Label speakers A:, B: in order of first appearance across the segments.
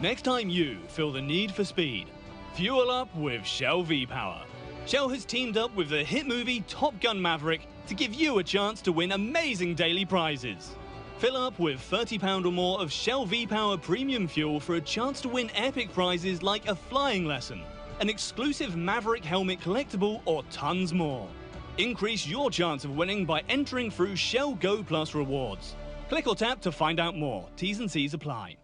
A: Next time you feel the need for speed, fuel up with Shell V-Power. Shell has teamed up with the hit movie Top Gun Maverick to give you a chance to win amazing daily prizes. Fill up with £30 or more of Shell V-Power premium fuel for a chance to win epic prizes like a flying lesson, an exclusive Maverick helmet collectible, or tons more. Increase your chance of winning by entering through Shell Go Plus rewards. Click or tap to find out more. T's and C's apply.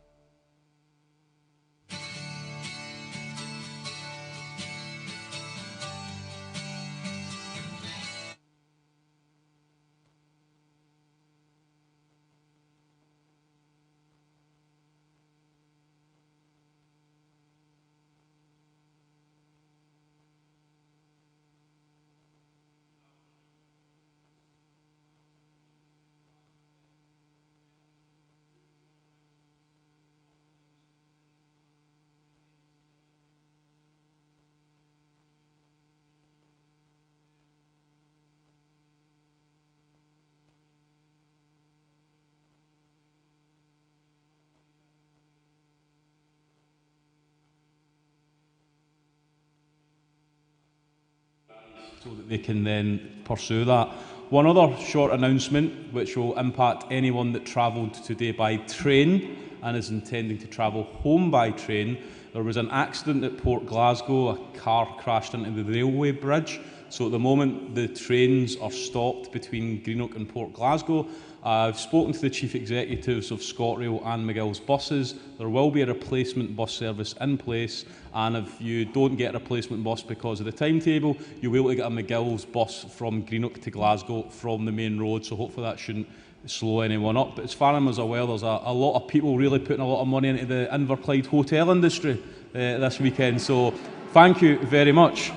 B: So that they can then pursue that. One other short announcement which will impact anyone that travelled today by train and is intending to travel home by train. There was an accident at Port Glasgow. A car crashed into the railway bridge. So at the moment the trains are stopped between Greenock and Port Glasgow. I've spoken to the chief executives of ScotRail and McGill's buses. There will be a replacement bus service in place, and if you don't get a replacement bus because of the timetable, you'll be able to get a McGill's bus from Greenock to Glasgow from the main road, so hopefully that shouldn't slow anyone up. But as far as I'm aware, there's a lot of people really putting a lot of money into the Inverclyde hotel industry this weekend, so thank you very much.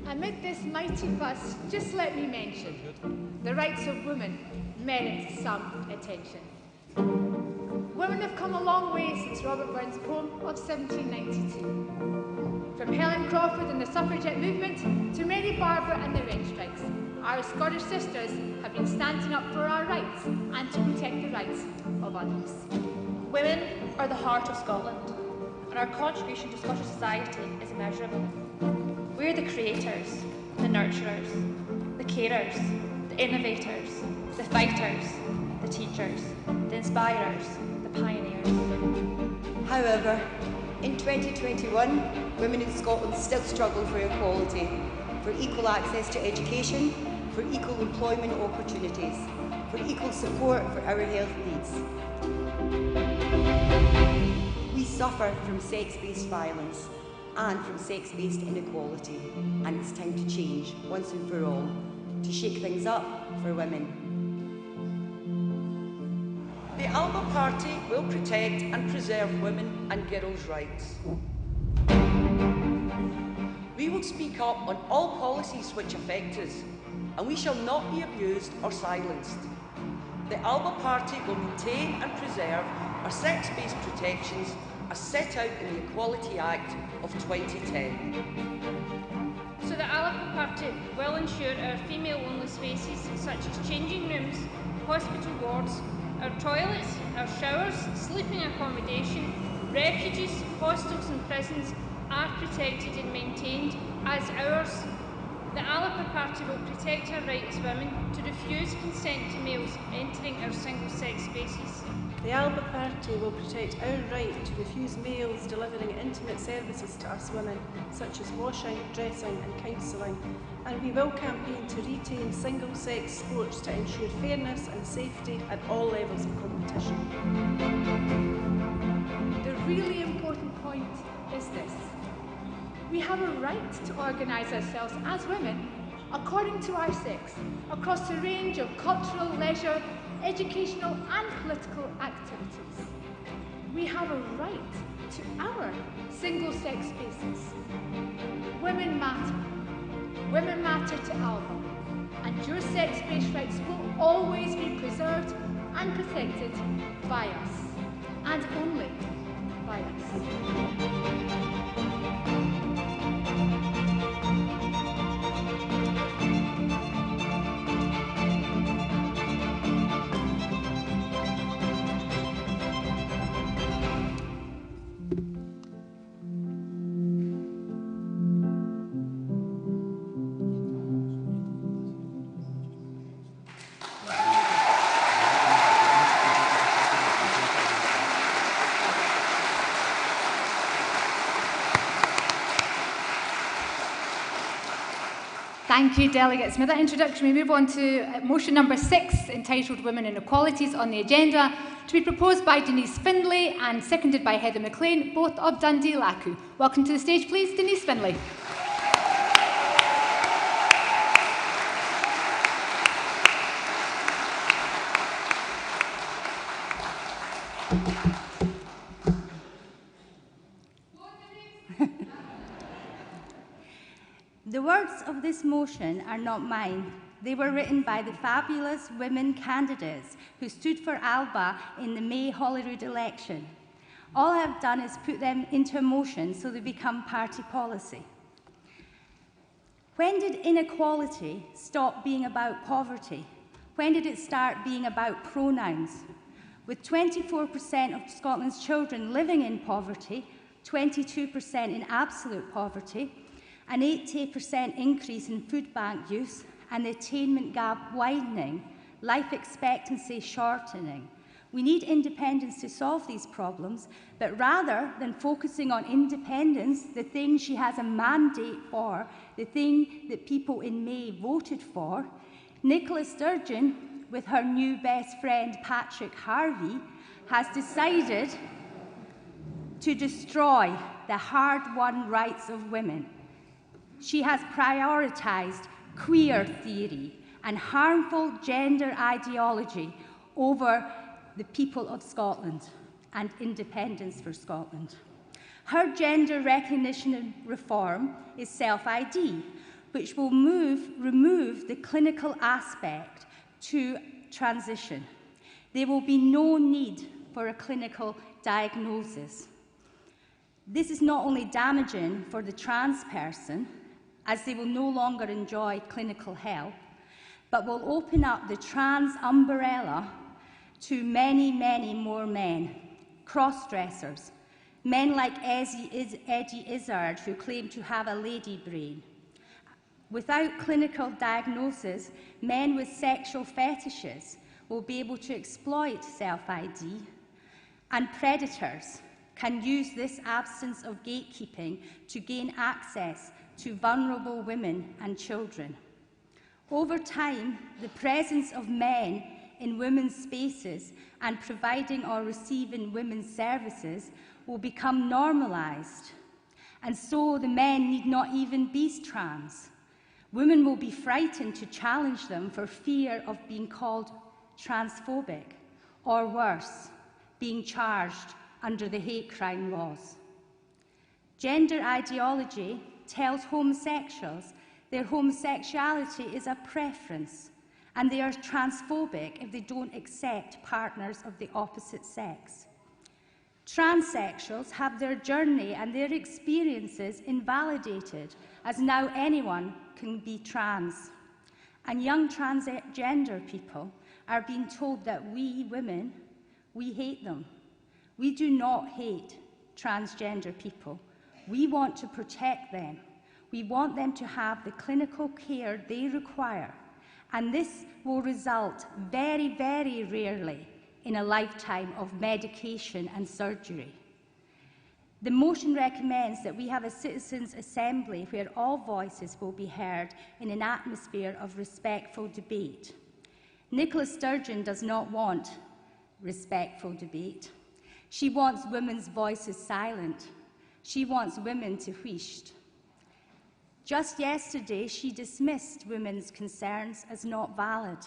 C: Amid this mighty fuss, just let me mention, the rights of women merit some attention. Women have come a long way since Robert Burns' poem of 1792. From Helen Crawford and the suffragette movement to Mary Barbara and the rent strikes, our Scottish sisters have been standing up for our rights and to protect the rights of others.
D: Women are the heart of Scotland, and our contribution to Scottish society is immeasurable. We're the creators, the nurturers, the carers, the innovators, the fighters, the teachers, the inspirers, the pioneers.
E: However, in 2021, women in Scotland still struggle for equality, for equal access to education, for equal employment opportunities, for equal support for our health needs. We suffer from sex-based violence and from sex-based inequality, and it's time to change once and for all, to shake things up for women.
F: The Alba Party will protect and preserve women and girls' rights. We will speak up on all policies which affect us, and we shall not be abused or silenced. The Alba Party will maintain and preserve our sex-based protections as set out in the Equality Act of 2010.
G: So the Alba Party will ensure our female-only spaces, such as changing rooms, hospital wards, our toilets, our showers, sleeping accommodation, refuges, hostels and prisons are protected and maintained as ours. The Alba Party will protect our right as women to refuse consent to males entering our single-sex spaces.
H: The Alba Party will protect our right to refuse males delivering intimate services to us women, such as washing, dressing and counselling, and we will campaign to retain single-sex sports to ensure fairness and safety at all levels of competition.
C: The really important point is this. We have a right to organise ourselves as women according to our sex, across a range of cultural, leisure, educational and political activities. We have a right to our single-sex spaces. Women matter. Women matter to Alba. And your sex-based rights will always be preserved and protected by us. And only by us. Thank you, delegates. With that introduction, we move on to motion number 6, entitled Women and Equalities on the Agenda, to be proposed by Denise Findlay and seconded by Heather McLean, both of Dundee Lacu. Welcome to the stage, please, Denise Findlay.
I: The words of this motion are not mine. They were written by the fabulous women candidates who stood for Alba in the May Holyrood election. All I have done is put them into a motion so they become party policy. When did inequality stop being about poverty? When did it start being about pronouns? With 24% of Scotland's children living in poverty, 22% in absolute poverty, an 80% increase in food bank use, and the attainment gap widening, life expectancy shortening. We need independence to solve these problems, but rather than focusing on independence, the thing she has a mandate for, the thing that people in May voted for, Nicola Sturgeon, with her new best friend Patrick Harvie, has decided to destroy the hard-won rights of women. She has prioritised queer theory and harmful gender ideology over the people of Scotland and independence for Scotland. Her gender recognition reform is self-ID, which will remove the clinical aspect to transition. There will be no need for a clinical diagnosis. This is not only damaging for the trans person, as they will no longer enjoy clinical help, but will open up the trans umbrella to many, many more men, cross-dressers, men like Eddie Izzard, who claim to have a lady brain. Without clinical diagnosis, men with sexual fetishes will be able to exploit self-ID, and predators can use this absence of gatekeeping to gain access to vulnerable women and children. Over time, the presence of men in women's spaces and providing or receiving women's services will become normalised, and so the men need not even be trans. Women will be frightened to challenge them for fear of being called transphobic, or worse, being charged under the hate crime laws. Gender ideology tells homosexuals their homosexuality is a preference, and they are transphobic if they don't accept partners of the opposite sex. Transsexuals have their journey and their experiences invalidated, as now anyone can be trans. And young transgender people are being told that we women, we hate them. We do not hate transgender people. We want to protect them. We want them to have the clinical care they require, and this will result very, very rarely in a lifetime of medication and surgery. The motion recommends that we have a citizens' assembly where all voices will be heard in an atmosphere of respectful debate. Nicola Sturgeon does not want respectful debate. She wants women's voices silent. She wants women to wheesht. Just yesterday, she dismissed women's concerns as not valid.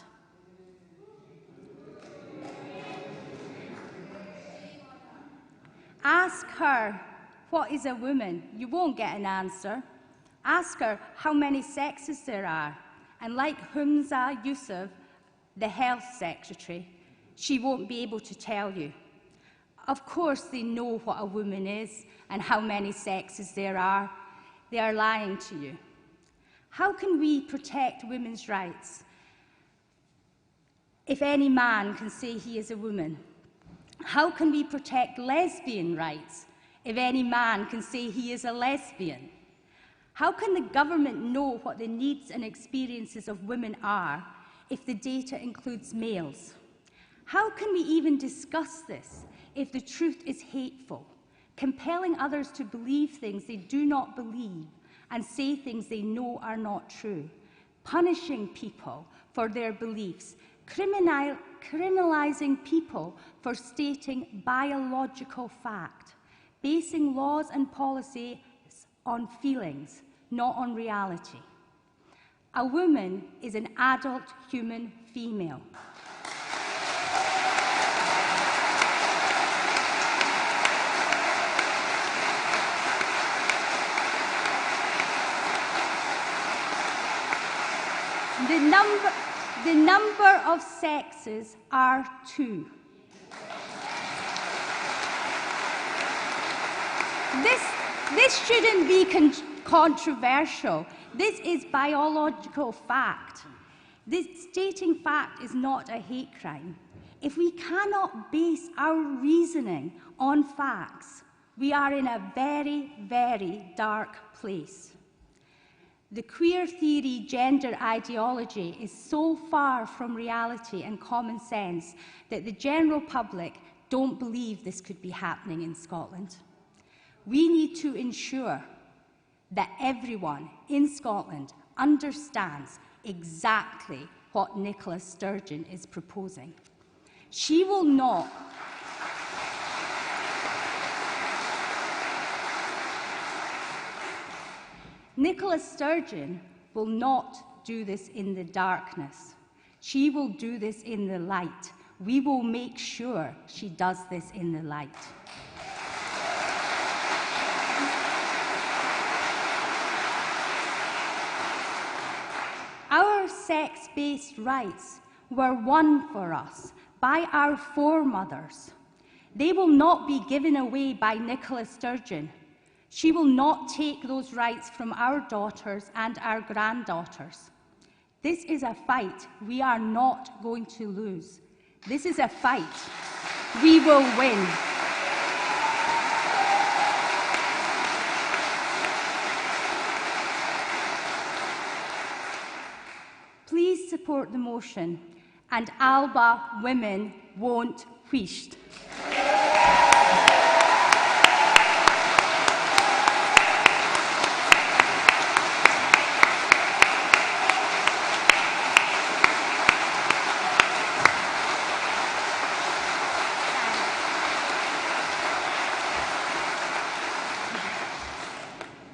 I: Ask her, what is a woman? You won't get an answer. Ask her how many sexes there are. And like Humza Yousaf, the health secretary, she won't be able to tell you. Of course they know what a woman is and how many sexes there are. They are lying to you. How can we protect women's rights if any man can say he is a woman? How can we protect lesbian rights if any man can say he is a lesbian? How can the government know what the needs and experiences of women are if the data includes males? How can we even discuss this if the truth is hateful, compelling others to believe things they do not believe and say things they know are not true? punishing people for their beliefs, criminalising people for stating biological fact, basing laws and policies on feelings, not on reality. A woman is an adult human female. The number of sexes are 2. This shouldn't be controversial. This is biological fact. This stating fact is not a hate crime. If we cannot base our reasoning on facts, we are in a very, very dark place. The queer theory gender ideology is so far from reality and common sense that the general public don't believe this could be happening in Scotland. We need to ensure that everyone in Scotland understands exactly what Nicola Sturgeon is proposing. She will not Nicola Sturgeon will not do this in the darkness. She will do this in the light. We will make sure she does this in the light. Our sex-based rights were won for us by our foremothers. They will not be given away by Nicola Sturgeon. She will not take those rights from our daughters and our granddaughters. This is a fight we are not going to lose. This is a fight we will win. Please support the motion, and Alba women won't wheesht.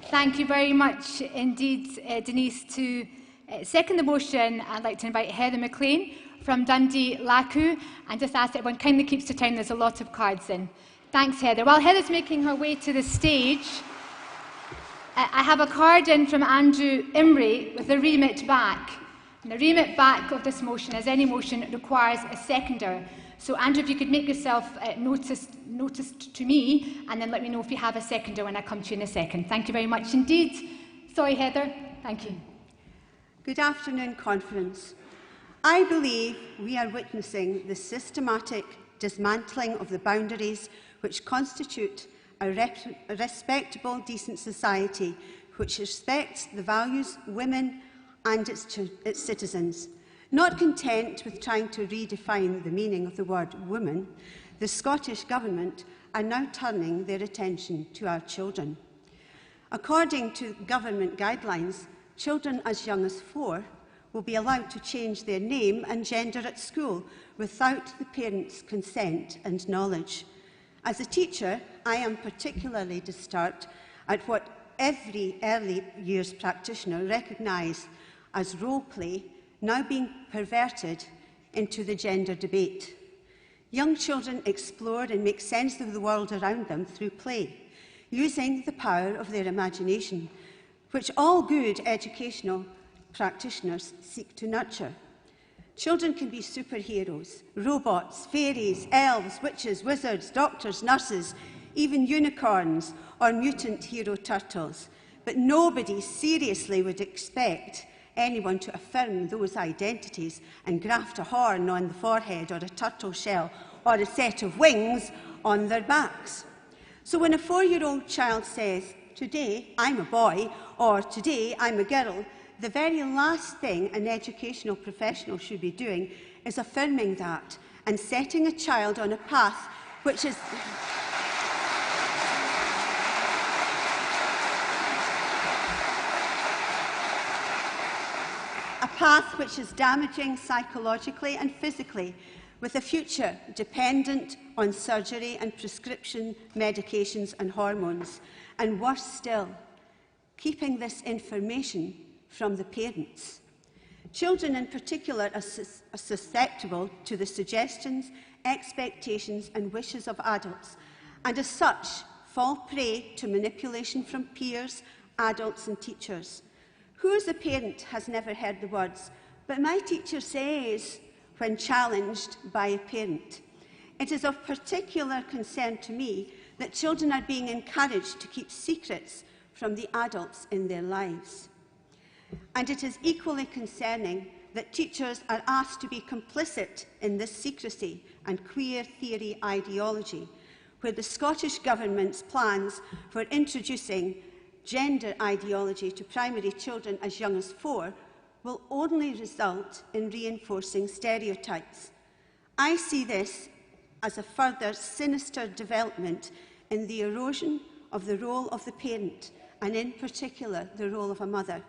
C: Thank you very much indeed, Denise. To second the motion, I'd like to invite Heather McLean from Dundee Lacu, and just ask everyone kindly keeps to time. There's a lot of cards in. Thanks, Heather. While Heather's making her way to the stage, I have a card in from Andrew Imrie with the remit back. And the remit back of this motion, as any motion, requires a seconder. So, Andrew, if you could make yourself noticed to me, and then let me know if you have a seconder when I come to you in a second. Thank you very much indeed. Sorry, Heather. Thank you.
J: Good afternoon, Conference. I believe we are witnessing the systematic dismantling of the boundaries which constitute a respectable, decent society which respects the values, women and its citizens. Not content with trying to redefine the meaning of the word woman, the Scottish Government are now turning their attention to our children. According to government guidelines, children as young as 4 will be allowed to change their name and gender at school without the parents' consent and knowledge. As a teacher, I am particularly disturbed at what every early years practitioner recognises as role play now being perverted into the gender debate. Young children explore and make sense of the world around them through play, using the power of their imagination, which all good educational practitioners seek to nurture. Children can be superheroes, robots, fairies, elves, witches, wizards, doctors, nurses, even unicorns or mutant hero turtles. But nobody seriously would expect anyone to affirm those identities and graft a horn on the forehead or a turtle shell or a set of wings on their backs. So when a 4-year-old child says, "Today I'm a boy," or "Today I'm a girl," the very last thing an educational professional should be doing is affirming that and setting a child on a path which is a path which is damaging psychologically and physically, with a future dependent on surgery and prescription medications and hormones, and worse still, keeping this information from the parents. Children in particular are susceptible to the suggestions, expectations and wishes of adults, and as such fall prey to manipulation from peers, adults and teachers. Who as a parent has never heard the words, "But my teacher says," when challenged by a parent? It is of particular concern to me that children are being encouraged to keep secrets from the adults in their lives. And it is equally concerning that teachers are asked to be complicit in this secrecy and queer theory ideology, where the Scottish Government's plans for introducing gender ideology to primary children as young as 4 will only result in reinforcing stereotypes. I see this as a further sinister development in the erosion of the role of the parent, and in particular the role of a mother,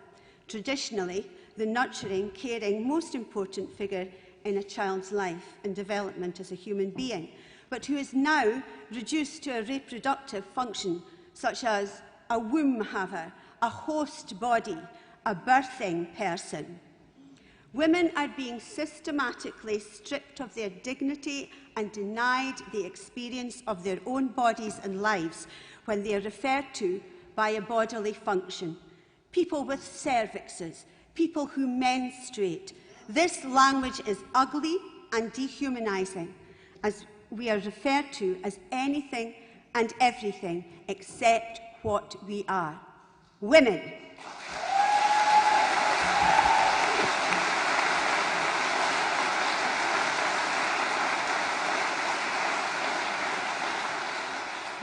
J: traditionally the nurturing, caring, most important figure in a child's life and development as a human being, but who is now reduced to a reproductive function such as a womb haver, a host body, a birthing person. Women are being systematically stripped of their dignity and denied the experience of their own bodies and lives when they are referred to by a bodily function. People with cervixes, people who menstruate. This language is ugly and dehumanising, as we are referred to as anything and everything except what we are: women.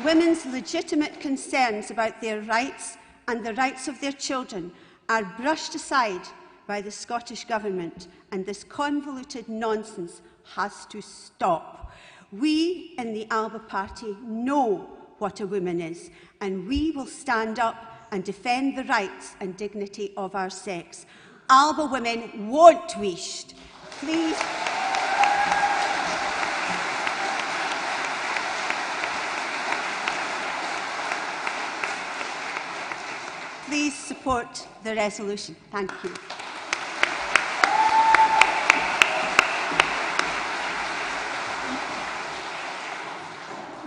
J: Women's legitimate concerns about their rights and the rights of their children are brushed aside by the Scottish Government, and this convoluted nonsense has to stop. We in the Alba Party know what a woman is, and we will stand up and defend the rights and dignity of our sex. Alba women won't wish. Please. Please support the resolution. Thank you.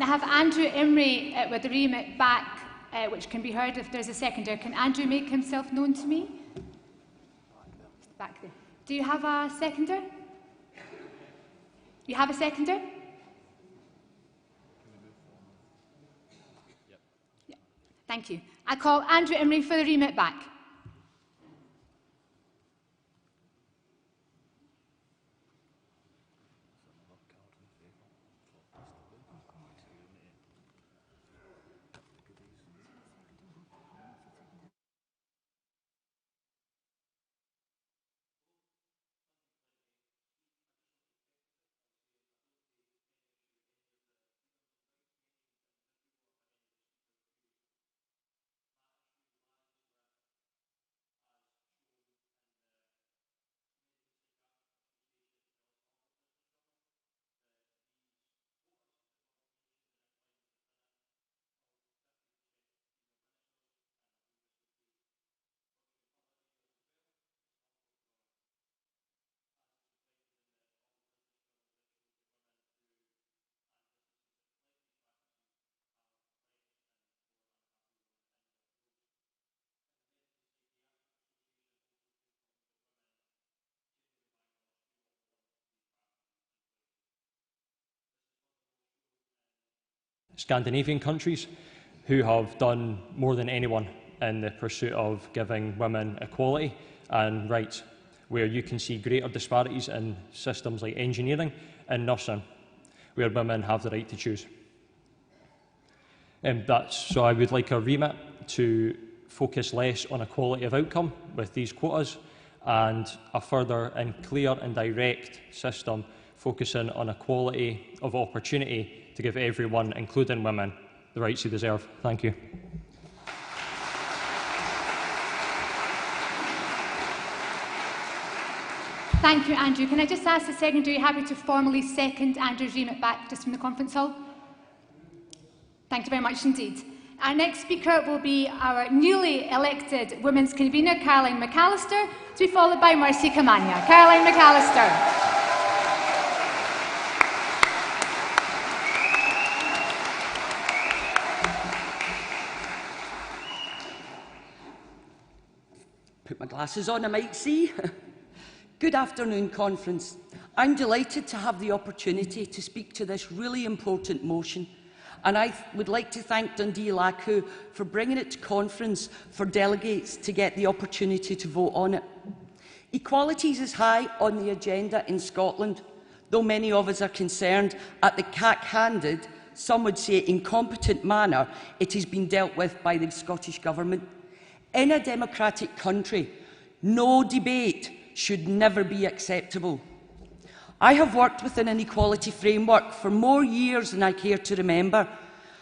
C: I have Andrew Imrie with the remit back, which can be heard if there's a seconder. Can Andrew make himself known to me? Back there. Do you have a seconder? You have a seconder? Yeah. Thank you. I call Andrew Imrie for the remit back.
K: Scandinavian countries who have done more than anyone in the pursuit of giving women equality and rights, where you can see greater disparities in systems like engineering and nursing, where women have the right to choose. So I would like a remit to focus less on equality of outcome with these quotas, and a further and clear and direct system focusing on equality of opportunity to give everyone, including women, the rights they deserve. Thank you.
C: Thank you, Andrew. Can I just ask the Secretary, are you happy to formally second Andrew's remit back just from the Conference Hall? Thank you very much indeed. Our next speaker will be our newly elected Women's Convener, Caroline McAllister, to be followed by Mercy Kamania. Caroline McAllister.
F: Put my glasses on, I might see. Good afternoon, Conference. I'm delighted to have the opportunity to speak to this really important motion, and I would like to thank Dundee Lacu for bringing it to Conference for delegates to get the opportunity to vote on it. Equalities is high on the agenda in Scotland, though many of us are concerned at the cack-handed, some would say incompetent manner it has been dealt with by the Scottish Government. In a democratic country, no debate should never be acceptable. I have worked within an equality framework for more years than I care to remember.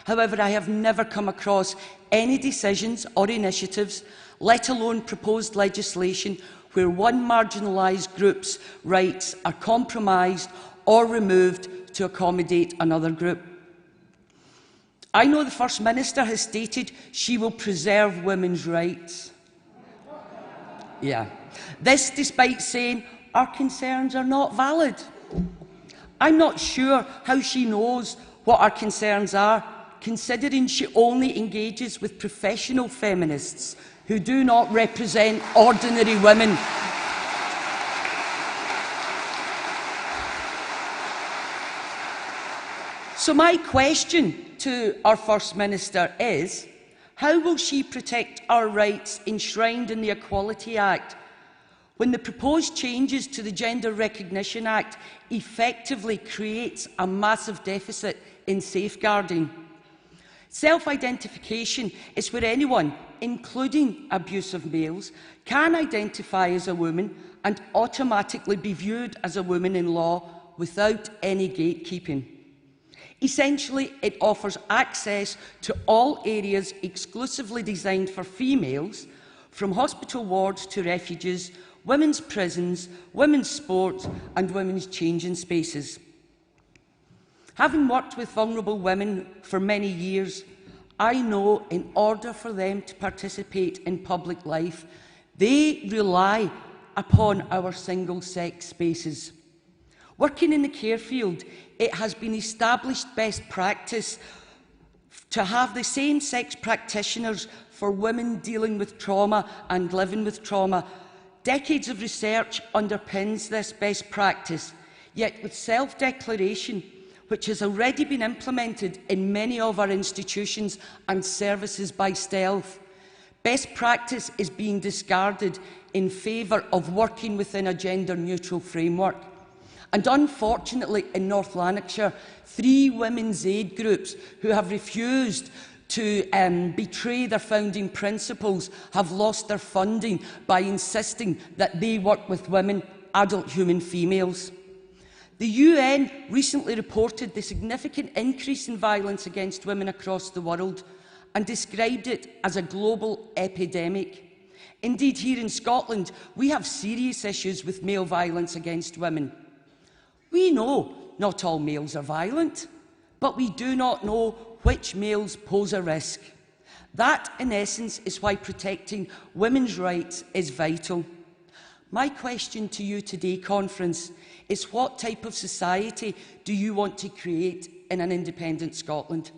F: However, I have never come across any decisions or initiatives, let alone proposed legislation, where one marginalised group's rights are compromised or removed to accommodate another group. I know the First Minister has stated she will preserve women's rights. Yeah. This despite saying our concerns are not valid. I'm not sure how she knows what our concerns are, considering she only engages with professional feminists who do not represent ordinary women. So my question to our First Minister is, how will she protect our rights enshrined in the Equality Act when the proposed changes to the Gender Recognition Act effectively creates a massive deficit in safeguarding? Self-identification is where anyone, including abusive males, can identify as a woman and automatically be viewed as a woman in law without any gatekeeping. Essentially, it offers access to all areas exclusively designed for females, from hospital wards to refuges, women's prisons, women's sports and women's changing spaces. Having worked with vulnerable women for many years, I know in order for them to participate in public life, they rely upon our single-sex spaces. Working in the care field, it has been established best practice to have the same-sex practitioners for women dealing with trauma and living with trauma. Decades of research underpins this best practice, yet with self-declaration, which has already been implemented in many of our institutions and services by stealth, best practice is being discarded in favour of working within a gender-neutral framework. And unfortunately, in North Lanarkshire, 3 women's aid groups who have refused to betray their founding principles have lost their funding by insisting that they work with women, adult human females. The UN recently reported the significant increase in violence against women across the world and described it as a global epidemic. Indeed, here in Scotland, we have serious issues with male violence against women. We know not all males are violent, but we do not know which males pose a risk. That, in essence, is why protecting women's rights is vital. My question to you today, Conference, is what type of society do you want to create in an independent Scotland?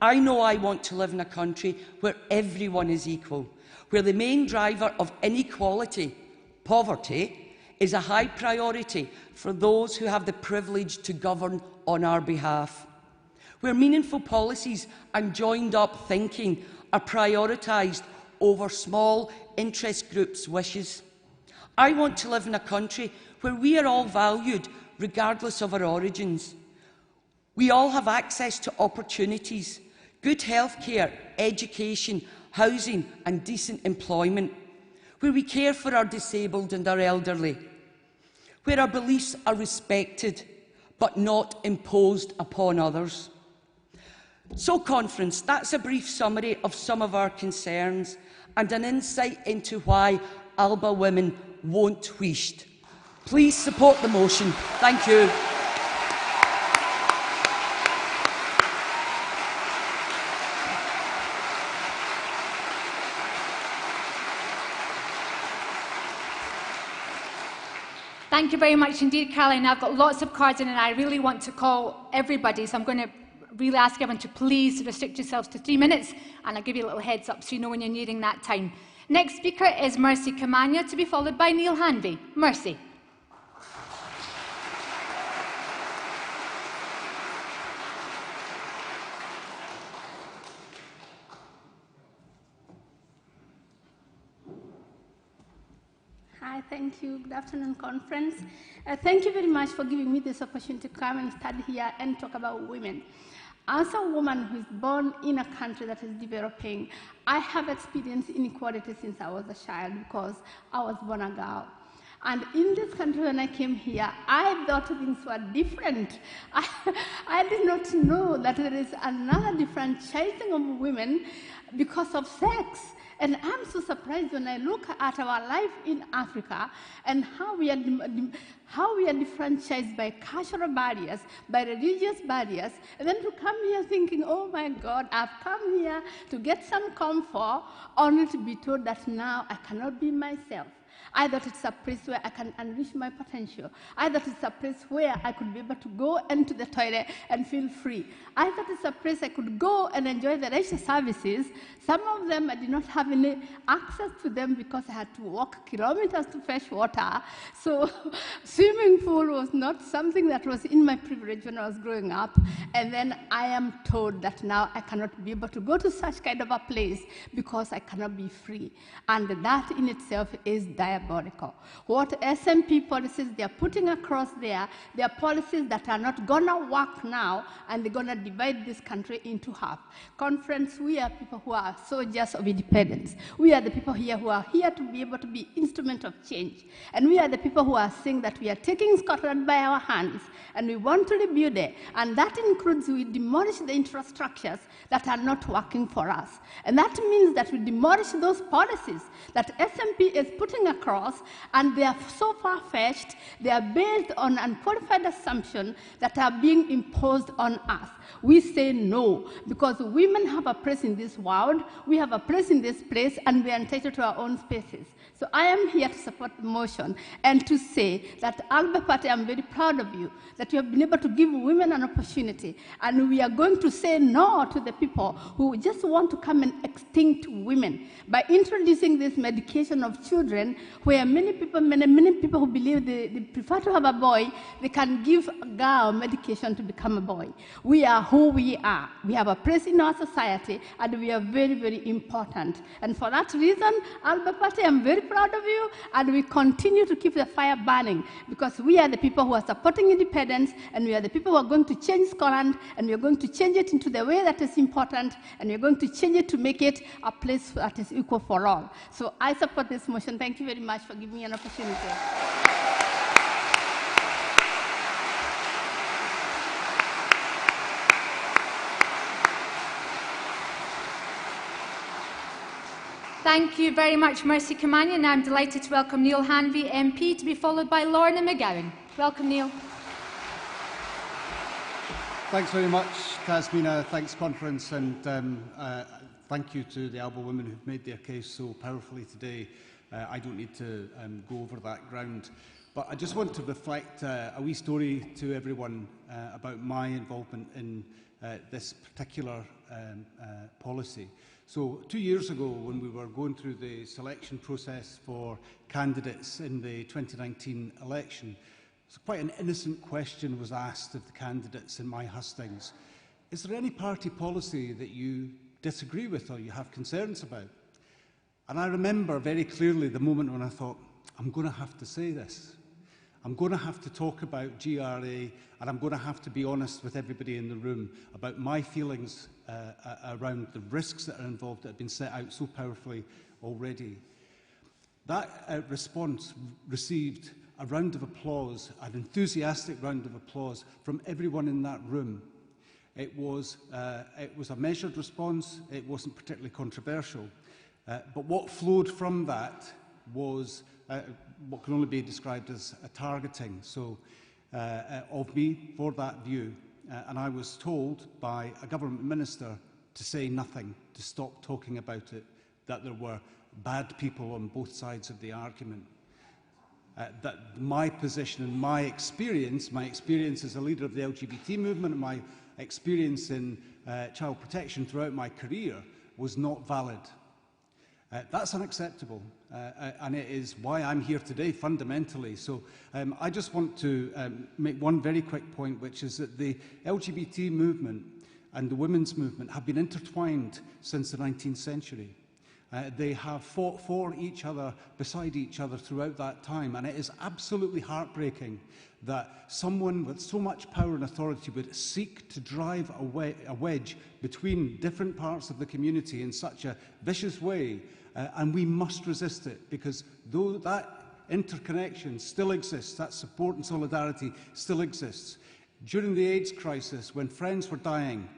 F: I know I want to live in a country where everyone is equal, where the main driver of inequality, poverty, is a high priority for those who have the privilege to govern on our behalf, where meaningful policies and joined-up thinking are prioritised over small interest groups' wishes. I want to live in a country where we are all valued regardless of our origins. We all have access to opportunities, good healthcare, education, housing and decent employment, where we care for our disabled and our elderly, where our beliefs are respected but not imposed upon others. So, Conference, that's a brief summary of some of our concerns and an insight into why Alba women won't wheesht. Please support the motion. Thank you.
C: Thank you very much indeed, Caroline. I've got lots of cards in and I really want to call everybody, so I'm going to really ask everyone to please restrict yourselves to 3 minutes, and I'll give you a little heads up so you know when you're nearing that time. Next speaker is Mercy Kamanya, to be followed by Neil Hanvey. Mercy.
L: Hi, thank you. Good afternoon, conference. Thank you very much for giving me this opportunity to come and stand here and talk about women. As a woman who is born in a country that is developing, I have experienced inequality since I was a child because I was born a girl. And in this country, when I came here, I thought things were different. I did not know that there is another differentiating of women because of sex. And I'm so surprised when I look at our life in Africa and how we are differentiated by cultural barriers, by religious barriers, and then to come here thinking, oh my God, I've come here to get some comfort, only to be told that now I cannot be myself. I thought it's a place where I can unleash my potential. I thought it's a place where I could be able to go into the toilet and feel free. I thought it's a place I could go and enjoy the leisure services. Some of them I did not have any access to them because I had to walk kilometers to fetch water. So swimming pool was not something that was in my privilege when I was growing up. And then I am told that now I cannot be able to go to such kind of a place because I cannot be free. And that in itself is diabolical. What SNP policies they are putting across there, they are policies that are not going to work now, and they're going to divide this country into half. Conference, we are people who are soldiers of independence. We are the people here who are here to be able to be instrument of change. And we are the people who are saying that we are taking Scotland by our hands, and we want to rebuild it. And that includes we demolish the infrastructures that are not working for us. And that means that we demolish those policies that SNP is putting across, and they are so far-fetched, they are based on unqualified assumptions that are being imposed on us. We say no, because women have a place in this world, we have a place in this place, and we are entitled to our own spaces. So I am here to support the motion and to say that ALBA Party, I'm very proud of you, that you have been able to give women an opportunity, and we are going to say no to the people who just want to come and extinct women by introducing this medication of children, where many people who believe they prefer to have a boy, they can give a girl medication to become a boy. We are who we are. We have a place in our society, and we are very, very important. And for that reason, ALBA Party, I'm very proud of you, and we continue to keep the fire burning, because we are the people who are supporting independence, and we are the people who are going to change Scotland, and we are going to change it into the way that is important, and we are going to change it to make it a place that is equal for all. So I support this motion. Thank you very much for giving me an opportunity.
C: Thank you very much, Mercy Kamanya. Now I'm delighted to welcome Neil Hanvey, MP, to be followed by Lorna McGowan. Welcome, Neil.
M: Thanks very much, Tasmina. Thanks, conference, and thank you to the ALBA women who've made their case so powerfully today. I don't need to go over that ground, but I just want to reflect a wee story to everyone about my involvement in this particular policy. So 2 years ago, when we were going through the selection process for candidates in the 2019 election, so quite an innocent question was asked of the candidates in my hustings. Is there any party policy that you disagree with or you have concerns about? And I remember very clearly the moment when I thought, I'm going to have to say this. I'm going to have to talk about GRA, and I'm going to have to be honest with everybody in the room about my feelings around the risks that are involved that have been set out so powerfully already. That response received a round of applause, an enthusiastic round of applause from everyone in that room. It was a measured response. It wasn't particularly controversial. But what flowed from that was what can only be described as a targeting of me for that view. And I was told by a government minister to say nothing, to stop talking about it, that there were bad people on both sides of the argument. That my position and my experience as a leader of the LGBT movement and my experience in child protection throughout my career was not valid. That's unacceptable, and it is why I'm here today, fundamentally. So I just want to make one very quick point, which is that the LGBT movement and the women's movement have been intertwined since the 19th century. They have fought for each other, beside each other throughout that time, and it is absolutely heartbreaking that someone with so much power and authority would seek to drive a wedge between different parts of the community in such a vicious way, and we must resist it, because though that interconnection still exists, that support and solidarity still exists. During the AIDS crisis, when friends were dying,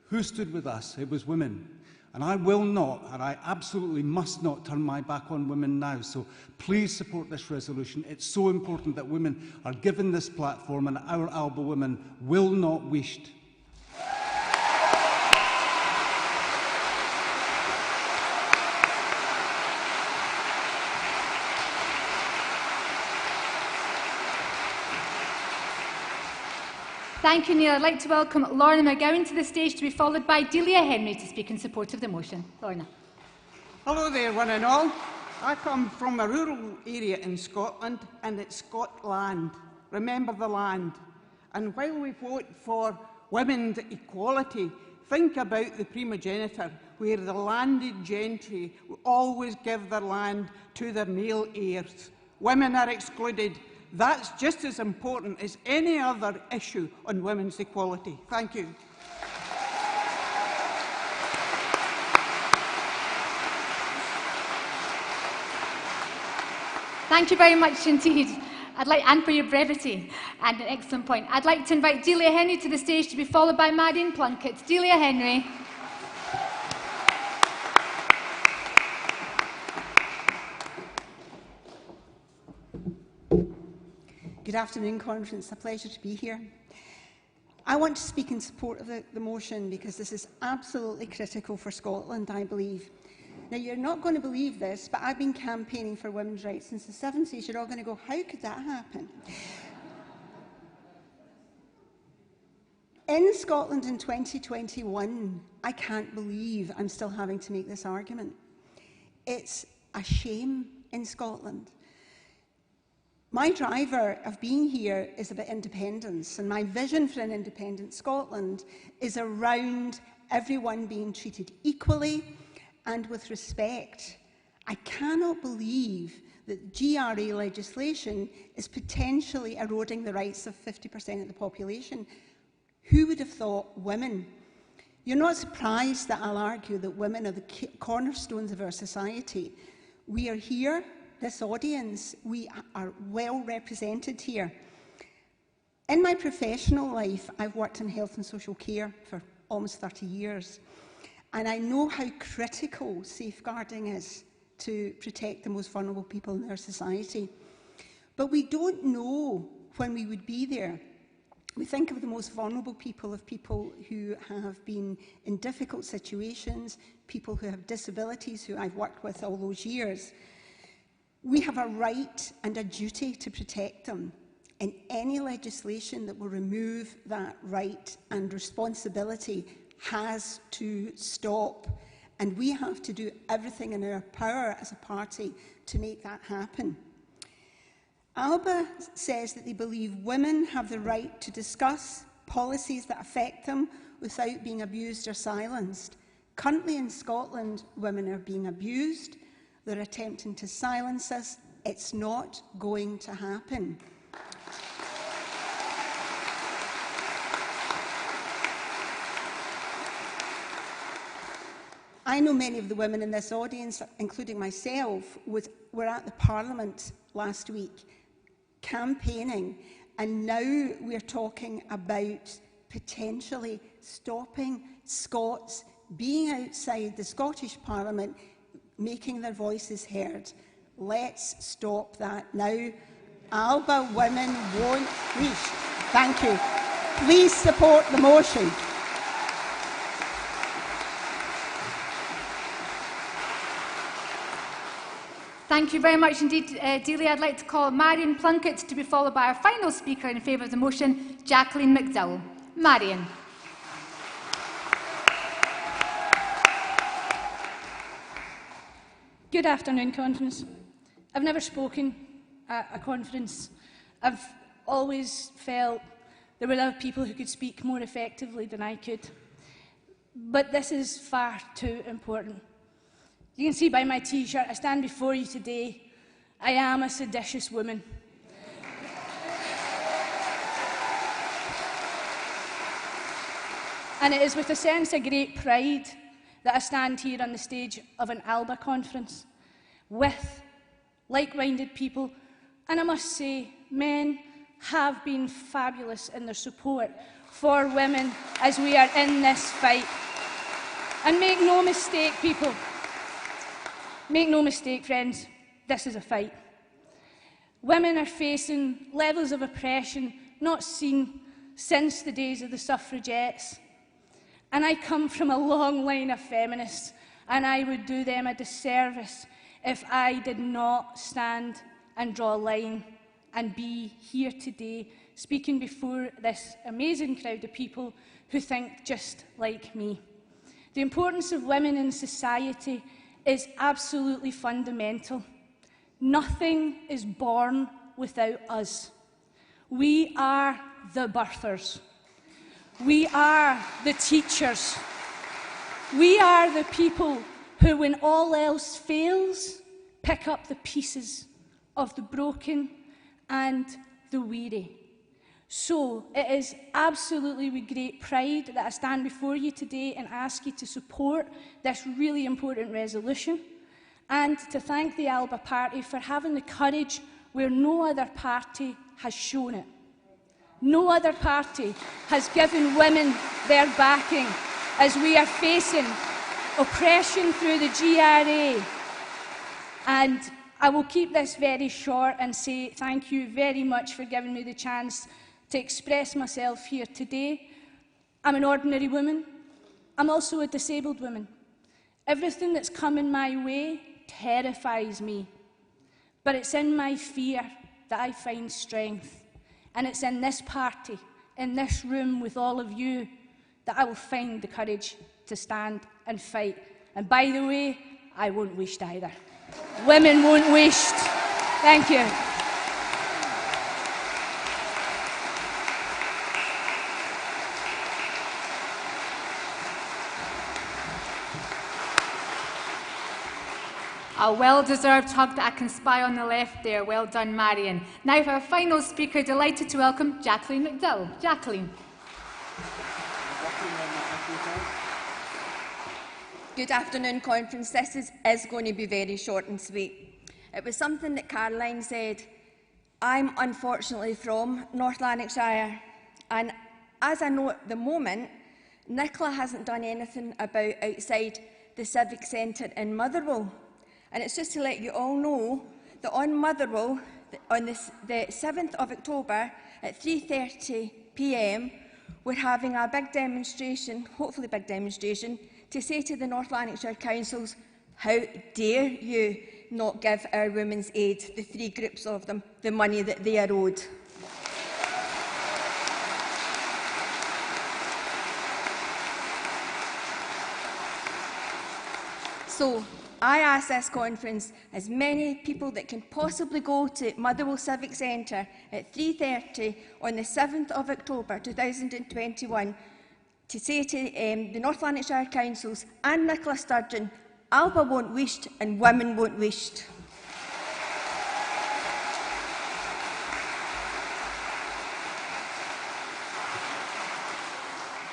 M: who stood with us? It was women. And I will not, and I absolutely must not turn my back on women now. So please support this resolution. It's so important that women are given this platform, and our Alba women will not wish.
N: Thank you, Neil. I'd like to welcome Lorna McGowan to the stage, to be followed by Delia Henry to speak in support of the motion. Lorna.
O: Hello there, one and all. I come from a rural area in Scotland, and it's Scotland. Remember the land. And while we vote for women's equality, think about the primogeniture, where the landed gentry will always give their land to their male heirs. Women are excluded. That's just as important as any other issue on women's equality. Thank you.
N: Thank you very much indeed. And for your brevity and an excellent point. I'd like to invite Delia Henry to the stage, to be followed by Marion Plunkett. Delia Henry.
P: Good afternoon, Conference. A pleasure to be here. I want to speak in support of the motion, because this is absolutely critical for Scotland, I believe. Now, you're not going to believe this, but I've been campaigning for women's rights since the 70s. You're all going to go, how could that happen? In Scotland in 2021, I can't believe I'm still having to make this argument. It's a shame in Scotland. My driver of being here is about independence, and my vision for an independent Scotland is around everyone being treated equally and with respect. I cannot believe that GRA legislation is potentially eroding the rights of 50% of the population. Who would have thought women? You're not surprised that I'll argue that women are the cornerstones of our society. We are here. This audience, we are well represented here. In my professional life, I've worked in health and social care for almost 30 years, and I know how critical safeguarding is to protect the most vulnerable people in our society. But we don't know when we would be there. We think of the most vulnerable people as people who have been in difficult situations, people who have disabilities, who I've worked with all those years. We have a right and a duty to protect them, and any legislation that will remove that right and responsibility has to stop, and we have to do everything in our power as a party to make that happen. ALBA says that they believe women have the right to discuss policies that affect them without being abused or silenced. Currently in Scotland, women are being abused. They're attempting to silence us. It's not going to happen. I know many of the women in this audience, including myself, were at the Parliament last week campaigning, and now we're talking about potentially stopping Scots being outside the Scottish Parliament, making their voices heard. Let's stop that now. Alba women won't wish. Thank you. Please support the motion.
N: Thank you very much indeed, Delia. I'd like to call Marion Plunkett to be followed by our final speaker in favour of the motion, Jacqueline McDowell. Marion.
L: Good afternoon, conference. I've never spoken at a conference. I've always felt there were other people who could speak more effectively than I could. But this is far too important. You can see by my T-shirt, I stand before you today. I am a seditious woman. And it is with a sense of great pride that I stand here on the stage of an ALBA conference with like-minded people. And I must say, men have been fabulous in their support for women as we are in this fight. And make no mistake, people, make no mistake, friends, this is a fight. Women are facing levels of oppression not seen since the days of the suffragettes. And I come from a long line of feminists, and I would do them a disservice if I did not stand and draw a line and be here today speaking before this amazing crowd of people who think just like me. The importance of women in society is absolutely fundamental. Nothing is born without us. We are the birthers. We are the teachers. We are the people who, when all else fails, pick up the pieces of the broken and the weary. So it is absolutely with great pride that I stand before you today and ask you to support this really important resolution, and to thank the ALBA Party for having the courage where no other party has shown it. No other party has given women their backing as we are facing oppression through the GRA. And I will keep this very short and say thank you very much for giving me the chance to express myself here today. I'm an ordinary woman. I'm also a disabled woman. Everything that's come in my way terrifies me. But it's in my fear that I find strength. And it's in this party, in this room with all of you, that I will find the courage to stand and fight. And by the way, I won't wish either. Women won't wish. Thank you.
N: A well-deserved hug that I can spy on the left there. Well done, Marion. Now for our final speaker, delighted to welcome Jacqueline McDowell. Jacqueline.
Q: Good afternoon, conference. This is going to be very short and sweet. It was something that Caroline said. I'm unfortunately from North Lanarkshire, and as I know at the moment, Nicola hasn't done anything about outside the Civic Centre in Motherwell. And it's just to let you all know that on Motherwell, on the 7th of October at 3:30 p.m, we're having a big demonstration, hopefully big demonstration, to say to the North Lanarkshire councils, how dare you not give our Women's Aid, the 3 groups of them, the money that they are owed. So, I ask this conference, as many people that can possibly go to Motherwell Civic Centre at 3:30 on the 7th of October 2021 to say to the North Lanarkshire councils and Nicola Sturgeon, Alba won't wish and women won't wish.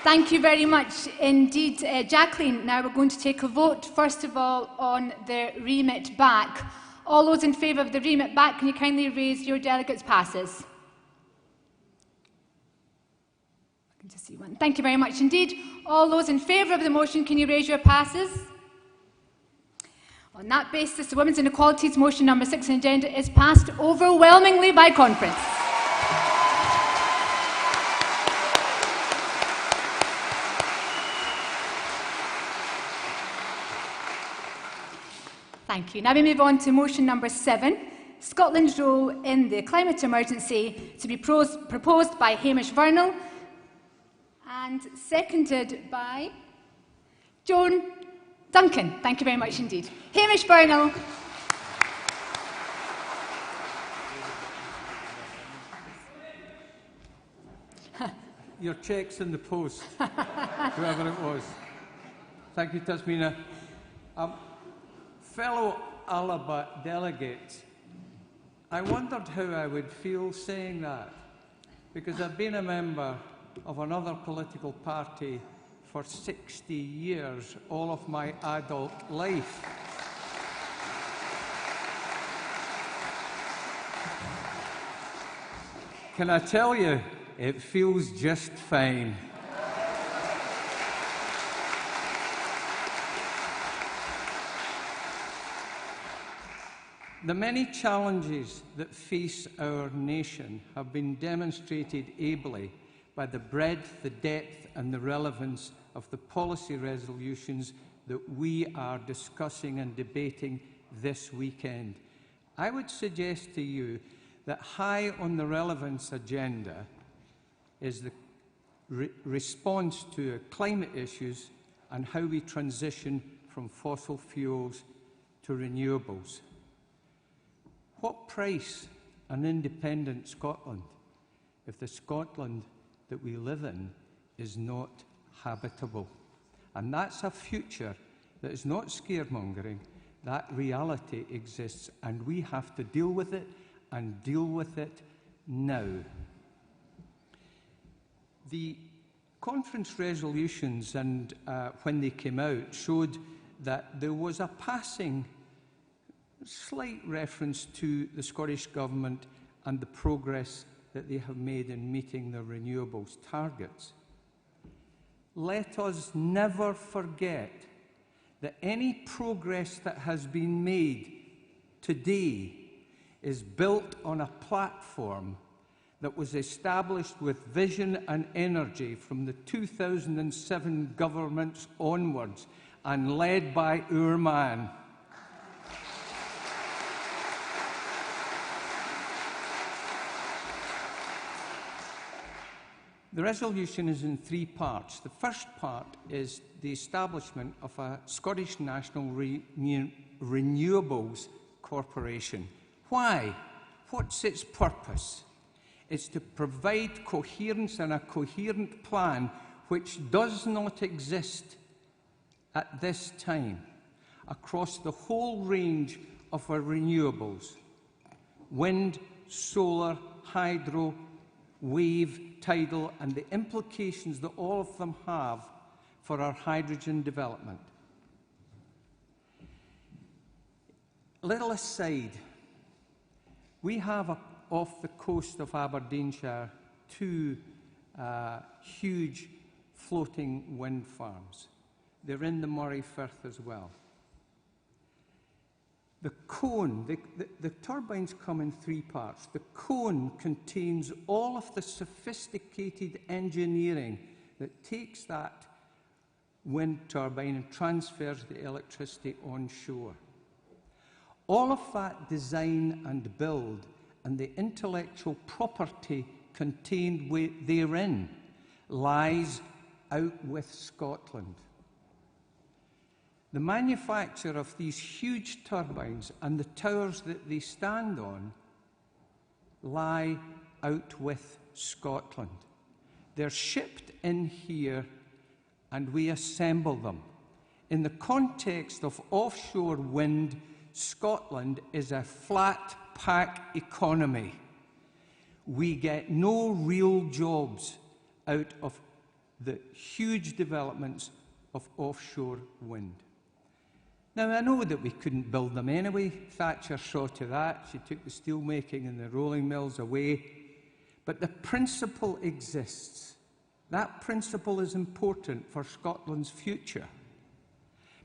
N: Thank you very much indeed, Jacqueline. Now we're going to take a vote, first of all, on the remit back. All those in favour of the remit back, can you kindly raise your delegates' passes? I can just see one. Thank you very much indeed. All those in favour of the motion, can you raise your passes? On that basis, the Women's Inequalities motion number 6 on the agenda is passed overwhelmingly by conference. Thank you. Now we move on to motion number 7, Scotland's role in the climate emergency, to be proposed by Hamish Vernal and seconded by Joan Duncan. Thank you very much indeed. Hamish Vernal.
R: Your check's in the post, whoever it was. Thank you, Tasmina. Fellow Alba delegates, I wondered how I would feel saying that, because I've been a member of another political party for 60 years, all of my adult life. Can I tell you, it feels just fine. The many challenges that face our nation have been demonstrated ably by the breadth, the depth and the relevance of the policy resolutions that we are discussing and debating this weekend. I would suggest to you that high on the relevance agenda is the response to climate issues and how we transition from fossil fuels to renewables. What price an independent Scotland if the Scotland that we live in is not habitable? And that's a future that is not scaremongering. That reality exists, and we have to deal with it, and deal with it now. The conference resolutions, and when they came out, showed that there was a passing slight reference to the Scottish Government and the progress that they have made in meeting their renewables targets. Let us never forget that any progress that has been made today is built on a platform that was established with vision and energy from the 2007 governments onwards and led by our man. The resolution is in 3 parts. The first part is the establishment of a Scottish National Renewables Corporation. Why? What's its purpose? It's to provide coherence and a coherent plan which does not exist at this time across the whole range of our renewables: wind, solar, hydro, wave, tidal, and the implications that all of them have for our hydrogen development. Little aside, we have off the coast of Aberdeenshire 2 huge floating wind farms. They're in the Moray Firth as well. The cone, the turbines come in 3 parts. The cone contains all of the sophisticated engineering that takes that wind turbine and transfers the electricity onshore. All of that design and build and the intellectual property contained therein lies out with Scotland. The manufacture of these huge turbines and the towers that they stand on lie out with Scotland. They're shipped in here and we assemble them. In the context of offshore wind, Scotland is a flat pack economy. We get no real jobs out of the huge developments of offshore wind. Now, I know that we couldn't build them anyway. Thatcher saw to that. She took the steel making and the rolling mills away. But the principle exists. That principle is important for Scotland's future,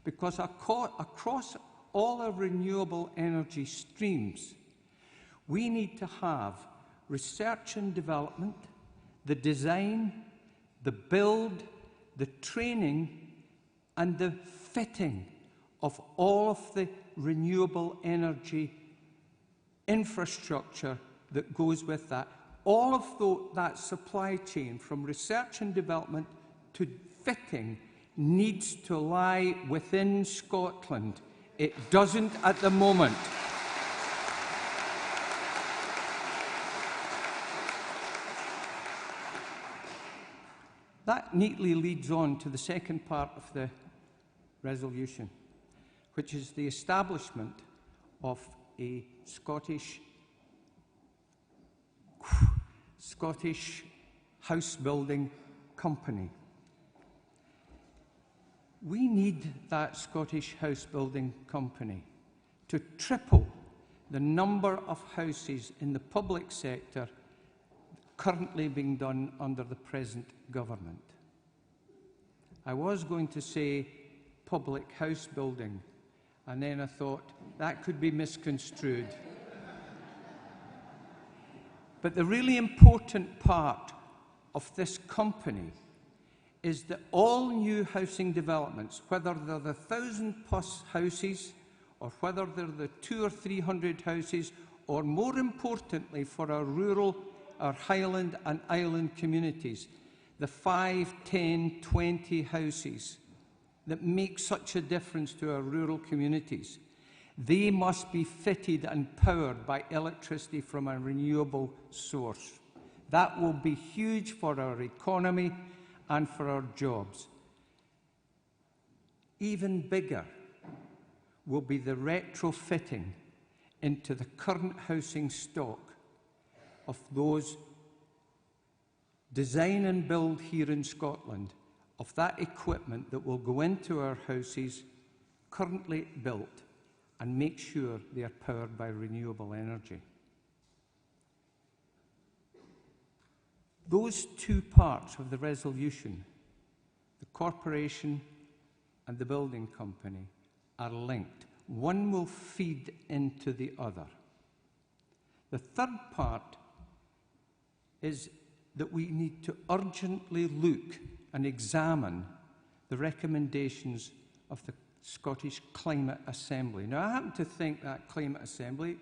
R: because across all our renewable energy streams, we need to have research and development, the design, the build, the training and the fitting of all of the renewable energy infrastructure that goes with that. All of that supply chain, from research and development to fitting, needs to lie within Scotland. It doesn't at the moment. That neatly leads on to the second part of the resolution, which is the establishment of a Scottish house building company. We need that Scottish house building company to triple the number of houses in the public sector currently being done under the present government. I was going to say public house building, and then I thought that could be misconstrued. But the really important part of this company is that all new housing developments, whether they're the 1,000+ houses, or whether they're the 200 or 300 houses, or more importantly for our rural, our Highland and Island communities, the 5, 10, 20 houses that make such a difference to our rural communities, they must be fitted and powered by electricity from a renewable source. That will be huge for our economy and for our jobs. Even bigger will be the retrofitting into the current housing stock of those design and build here in Scotland of that equipment that will go into our houses currently built and make sure they are powered by renewable energy. Those two parts of the resolution, the corporation and the building company, are linked. One will feed into the other. The third part is that we need to urgently look and examine the recommendations of the Scottish Climate Assembly. Now, I happen to think that Climate Assembly,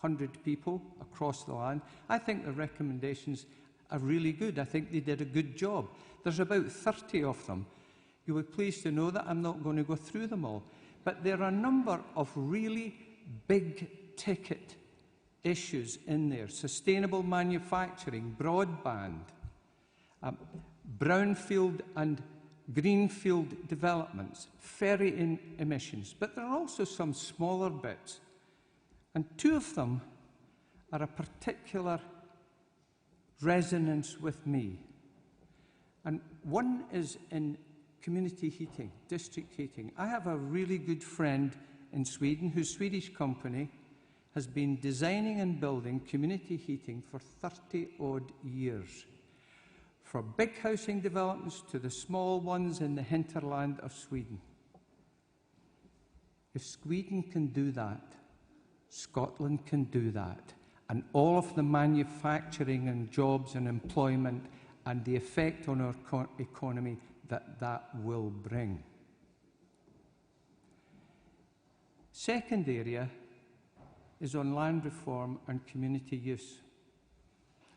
R: 100 people across the land, I think the recommendations are really good. I think they did a good job. There's about 30 of them. You'll be pleased to know that I'm not going to go through them all. But there are a number of really big-ticket issues in there. Sustainable manufacturing, broadband, brownfield and greenfield developments, ferry emissions. But there are also some smaller bits. And two of them are a particular resonance with me. And one is in community heating, district heating. I have a really good friend in Sweden whose Swedish company has been designing and building community heating for 30-odd years, for big housing developments to the small ones in the hinterland of Sweden. If Sweden can do that, Scotland can do that. And all of the manufacturing and jobs and employment and the effect on our economy that will bring. Second area is on land reform and community use.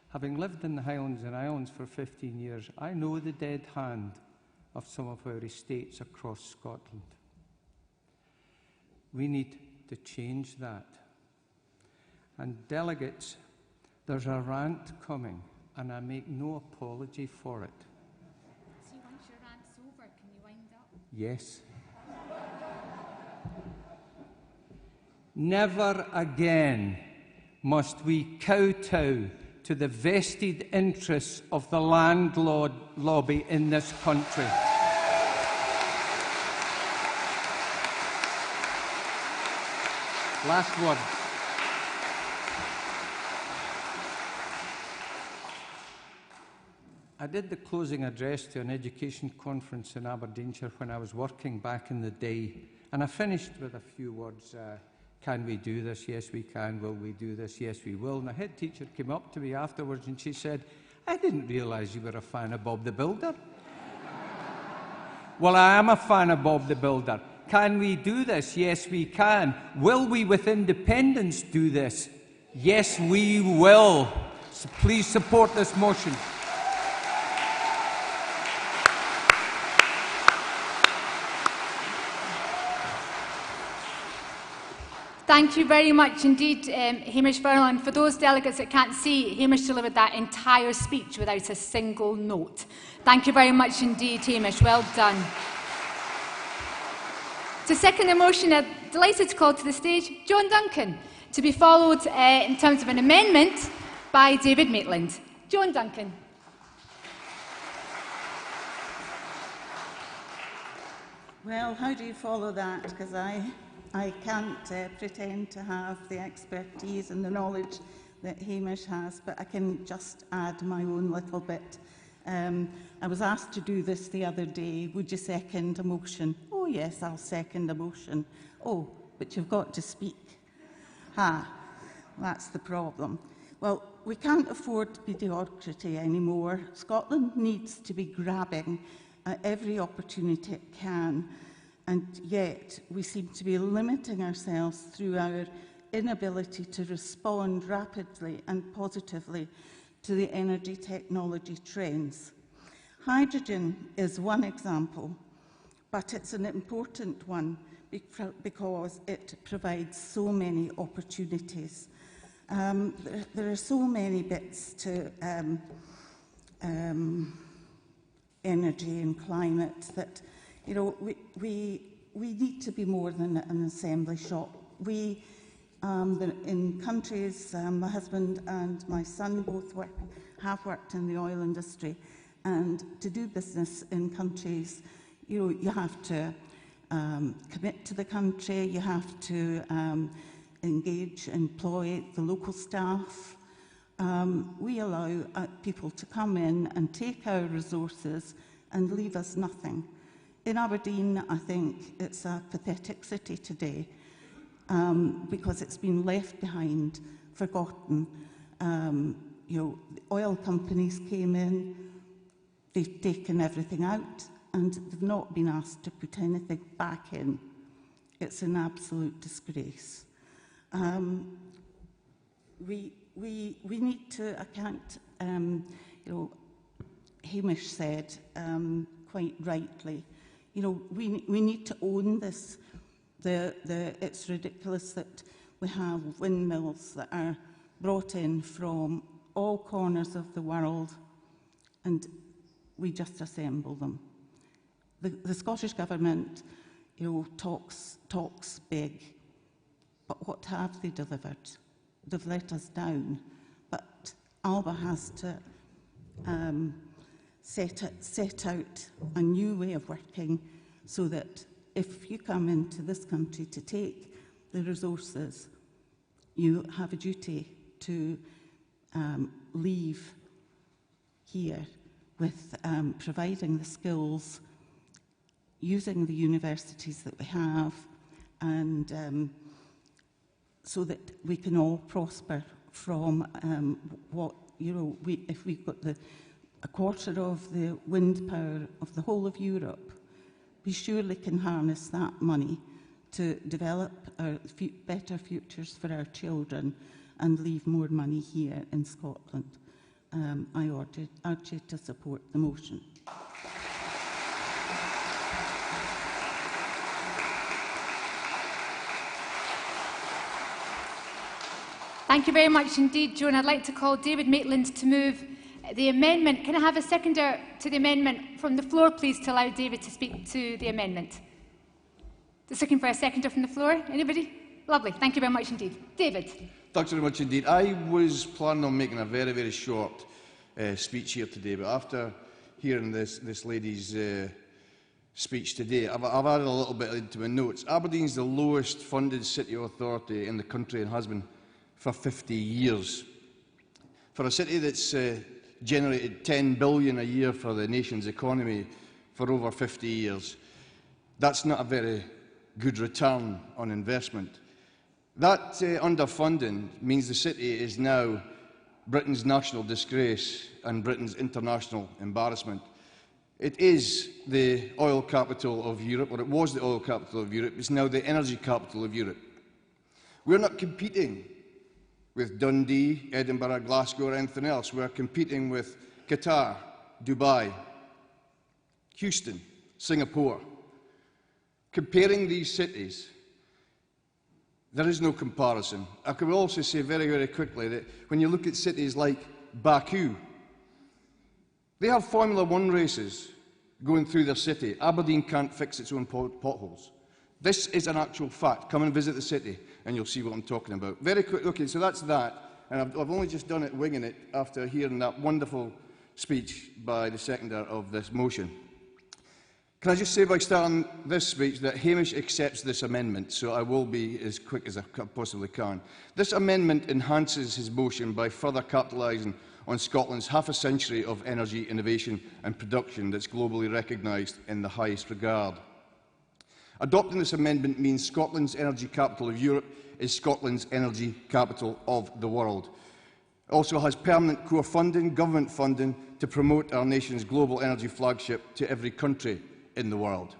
R: Having lived in the Highlands and Islands for 15 years, I know the dead hand of some of our estates across Scotland. We need to change that. And delegates, there's a rant coming, and I make no apology for it.
N: See, once your rant's over, can you wind up?
R: Yes. Never again must we kowtow to the vested interests of the landlord lobby in this country. Last word. I did the closing address to an education conference in Aberdeenshire when I was working back in the day And I finished with a few words. Can we do this? Yes, we can. Will we do this? Yes, we will. And the head teacher came up to me afterwards and she said, I didn't realise you were a fan of Bob the Builder. Well, I am a fan of Bob the Builder. Can we do this? Yes, we can. Will we, with independence, do this? Yes, we will. So please support this motion.
N: Thank you very much indeed, Hamish Furlong. For those delegates that can't see, Hamish delivered that entire speech without a single note. Thank you very much indeed, Hamish. Well done. To second the motion, I'm delighted to call to the stage John Duncan, to be followed in terms of an amendment by David Maitland. John Duncan.
S: Well, how do you follow that? Because I can't pretend to have the expertise and the knowledge that Hamish has, but I can just add my own little bit. I was asked to do this the other day. Would you second a motion? Oh, yes, I'll second a motion. Oh, but you've got to speak. That's the problem. Well, we can't afford mediocrity anymore. Scotland needs to be grabbing at every opportunity it can, and yet we seem to be limiting ourselves through our inability to respond rapidly and positively to the energy technology trends. Hydrogen is one example, but it's an important one because it provides so many opportunities. There are so many bits to energy and climate that, you know, we need to be more than an assembly shop. We, in countries, my husband and my son both have worked in the oil industry, and to do business in countries, you have to commit to the country, you have to engage, employ the local staff. We allow people to come in and take our resources and leave us nothing. In Aberdeen, I think it's a pathetic city today because it's been left behind, forgotten. The oil companies came in, they've taken everything out, and they've not been asked to put anything back in. It's an absolute disgrace. We need to account, Hamish said quite rightly, we need to own this. It's ridiculous that we have windmills that are brought in from all corners of the world and we just assemble them. The Scottish Government, talks big, but what have they delivered? They've let us down. But Alba has to set out a new way of working so that if you come into this country to take the resources, you have a duty to leave here with providing the skills, using the universities that we have, and so that we can all prosper from if we've got a quarter of the wind power of the whole of Europe, we surely can harness that money to develop better futures for our children and leave more money here in Scotland. I urge you to support the motion.
N: Thank you very much indeed, Joan. I'd like to call David Maitland to move the amendment. Can I have a seconder to the amendment from the floor, please, to allow David to speak to the amendment? Just looking for a seconder from the floor. Anybody? Lovely. Thank you very much indeed. David.
T: Thanks very much indeed. I was planning on making a very, very short speech here today, but after hearing this lady's speech today, I've added a little bit into my notes. Aberdeen's the lowest funded city authority in the country and has been for 50 years. For a city that's generated 10 billion a year for the nation's economy for over 50 years, that's not a very good return on investment. That underfunding means the city is now Britain's national disgrace and Britain's international embarrassment. It is the oil capital of Europe, or it was the oil capital of Europe. It's now the energy capital of Europe. We're not competing with Dundee, Edinburgh, Glasgow or anything else. We're competing with Qatar, Dubai, Houston, Singapore. Comparing these cities, there is no comparison. I could also say very, very quickly that when you look at cities like Baku, they have Formula One races going through their city. Aberdeen can't fix its own potholes. This is an actual fact. Come and visit the city and you'll see what I'm talking about. Very quick, okay, so that's that. And I've only just done it winging it after hearing that wonderful speech by the seconder of this motion. Can I just say by starting this speech that Hamish accepts this amendment, so I will be as quick as I possibly can. This amendment enhances his motion by further capitalising on Scotland's half a century of energy innovation and production that's globally recognised in the highest regard. Adopting this amendment means Scotland's energy capital of Europe is Scotland's energy capital of the world. It also has permanent core funding, government funding, to promote our nation's global energy flagship to every country in the world.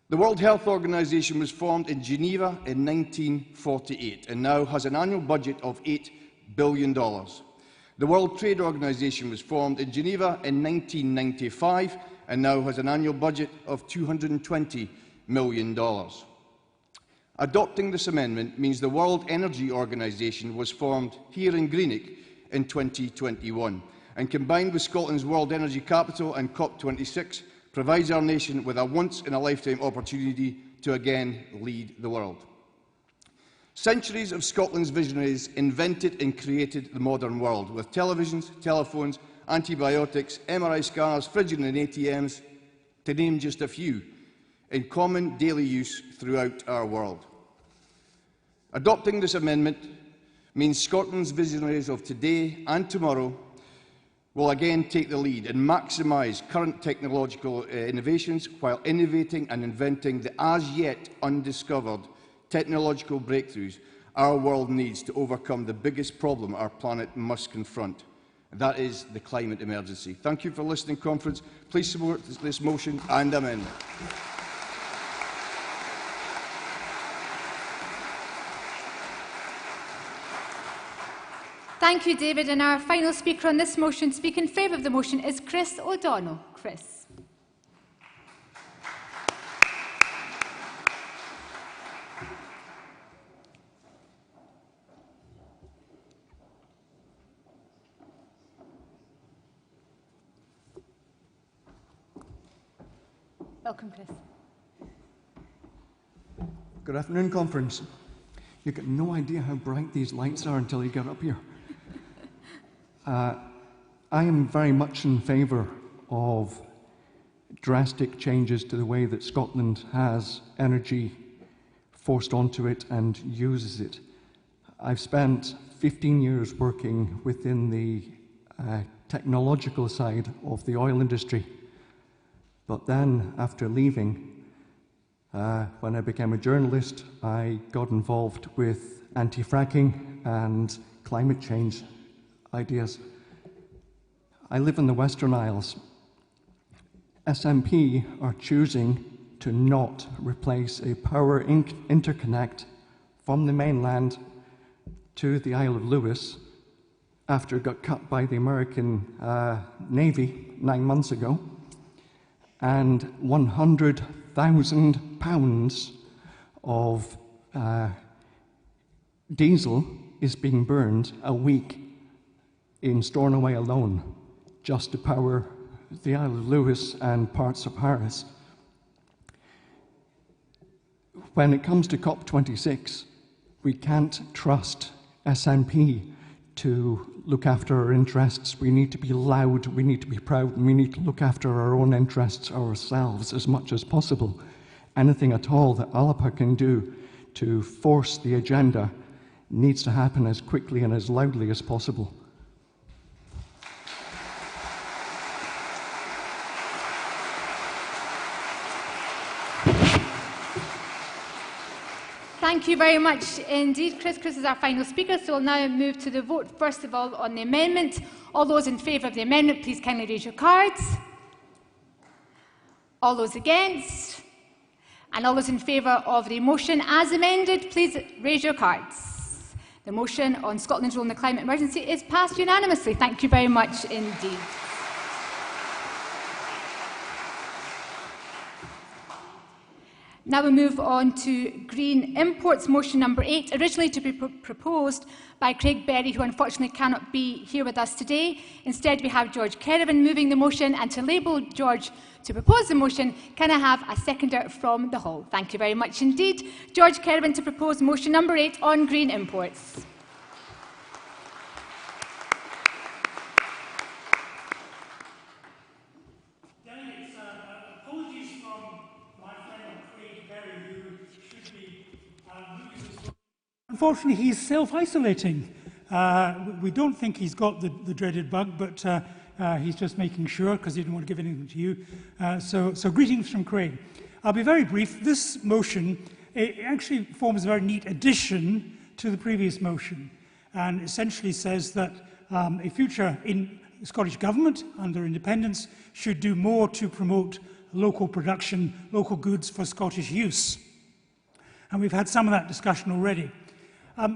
T: The World Health Organization was formed in Geneva in 1948 and now has an annual budget of $8 billion. The World Trade Organization was formed in Geneva in 1995 and now has an annual budget of $220 million. Adopting this amendment means the World Energy Organization was formed here in Greenock in 2021 and, combined with Scotland's World Energy Capital and COP26, provides our nation with a once-in-a-lifetime opportunity to again lead the world. Centuries of Scotland's visionaries invented and created the modern world, with televisions, telephones, antibiotics, MRI scanners, fridges and ATMs, to name just a few, in common daily use throughout our world. Adopting this amendment means Scotland's visionaries of today and tomorrow will again take the lead and maximise current technological innovations while innovating and inventing the as-yet undiscovered technological breakthroughs our world needs to overcome the biggest problem our planet must confront. That is the climate emergency. Thank you for listening, Conference. Please support this motion and amendment.
N: Thank you, David. And our final speaker on this motion, speak in favour of the motion, is Chris O'Donnell. Chris. Welcome, Chris.
U: Good afternoon, Conference. You've got no idea how bright these lights are until you get up here. I am very much in favour of drastic changes to the way that Scotland has energy forced onto it and uses it. I've spent 15 years working within the technological side of the oil industry, but then after leaving, when I became a journalist, I got involved with anti-fracking and climate change ideas. I live in the Western Isles. SNP are choosing to not replace a power interconnect from the mainland to the Isle of Lewis after it got cut by the American Navy 9 months ago, and £100,000 of diesel is being burned a week in Stornoway alone, just to power the Isle of Lewis and parts of Harris. When it comes to COP26, we can't trust SNP to look after our interests. We need to be loud, we need to be proud, and we need to look after our own interests ourselves as much as possible. Anything at all that ALPA can do to force the agenda needs to happen as quickly and as loudly as possible.
N: Thank you very much indeed, Chris. Chris is our final speaker, so we'll now move to the vote, first of all, on the amendment. All those in favour of the amendment, please kindly raise your cards. All those against? And all those in favour of the motion as amended, please raise your cards. The motion on Scotland's role in the climate emergency is passed unanimously. Thank you very much indeed. Now we move on to Green Imports, motion number 8, originally to be proposed by Craig Berry, who unfortunately cannot be here with us today. Instead, we have George Kerrivan moving the motion, and to label George to propose the motion, can I have a seconder from the hall? Thank you very much indeed. George Kerrivan to propose motion number 8 on Green Imports.
A: Unfortunately, he's self-isolating. We don't think he's got the dreaded bug, but he's just making sure because he didn't want to give anything to you. So greetings from Craig. I'll be very brief. This motion it actually forms a very neat addition to the previous motion, and essentially says that a future Scottish Government under independence should do more to promote local production, local goods for Scottish use. And we've had some of that discussion already.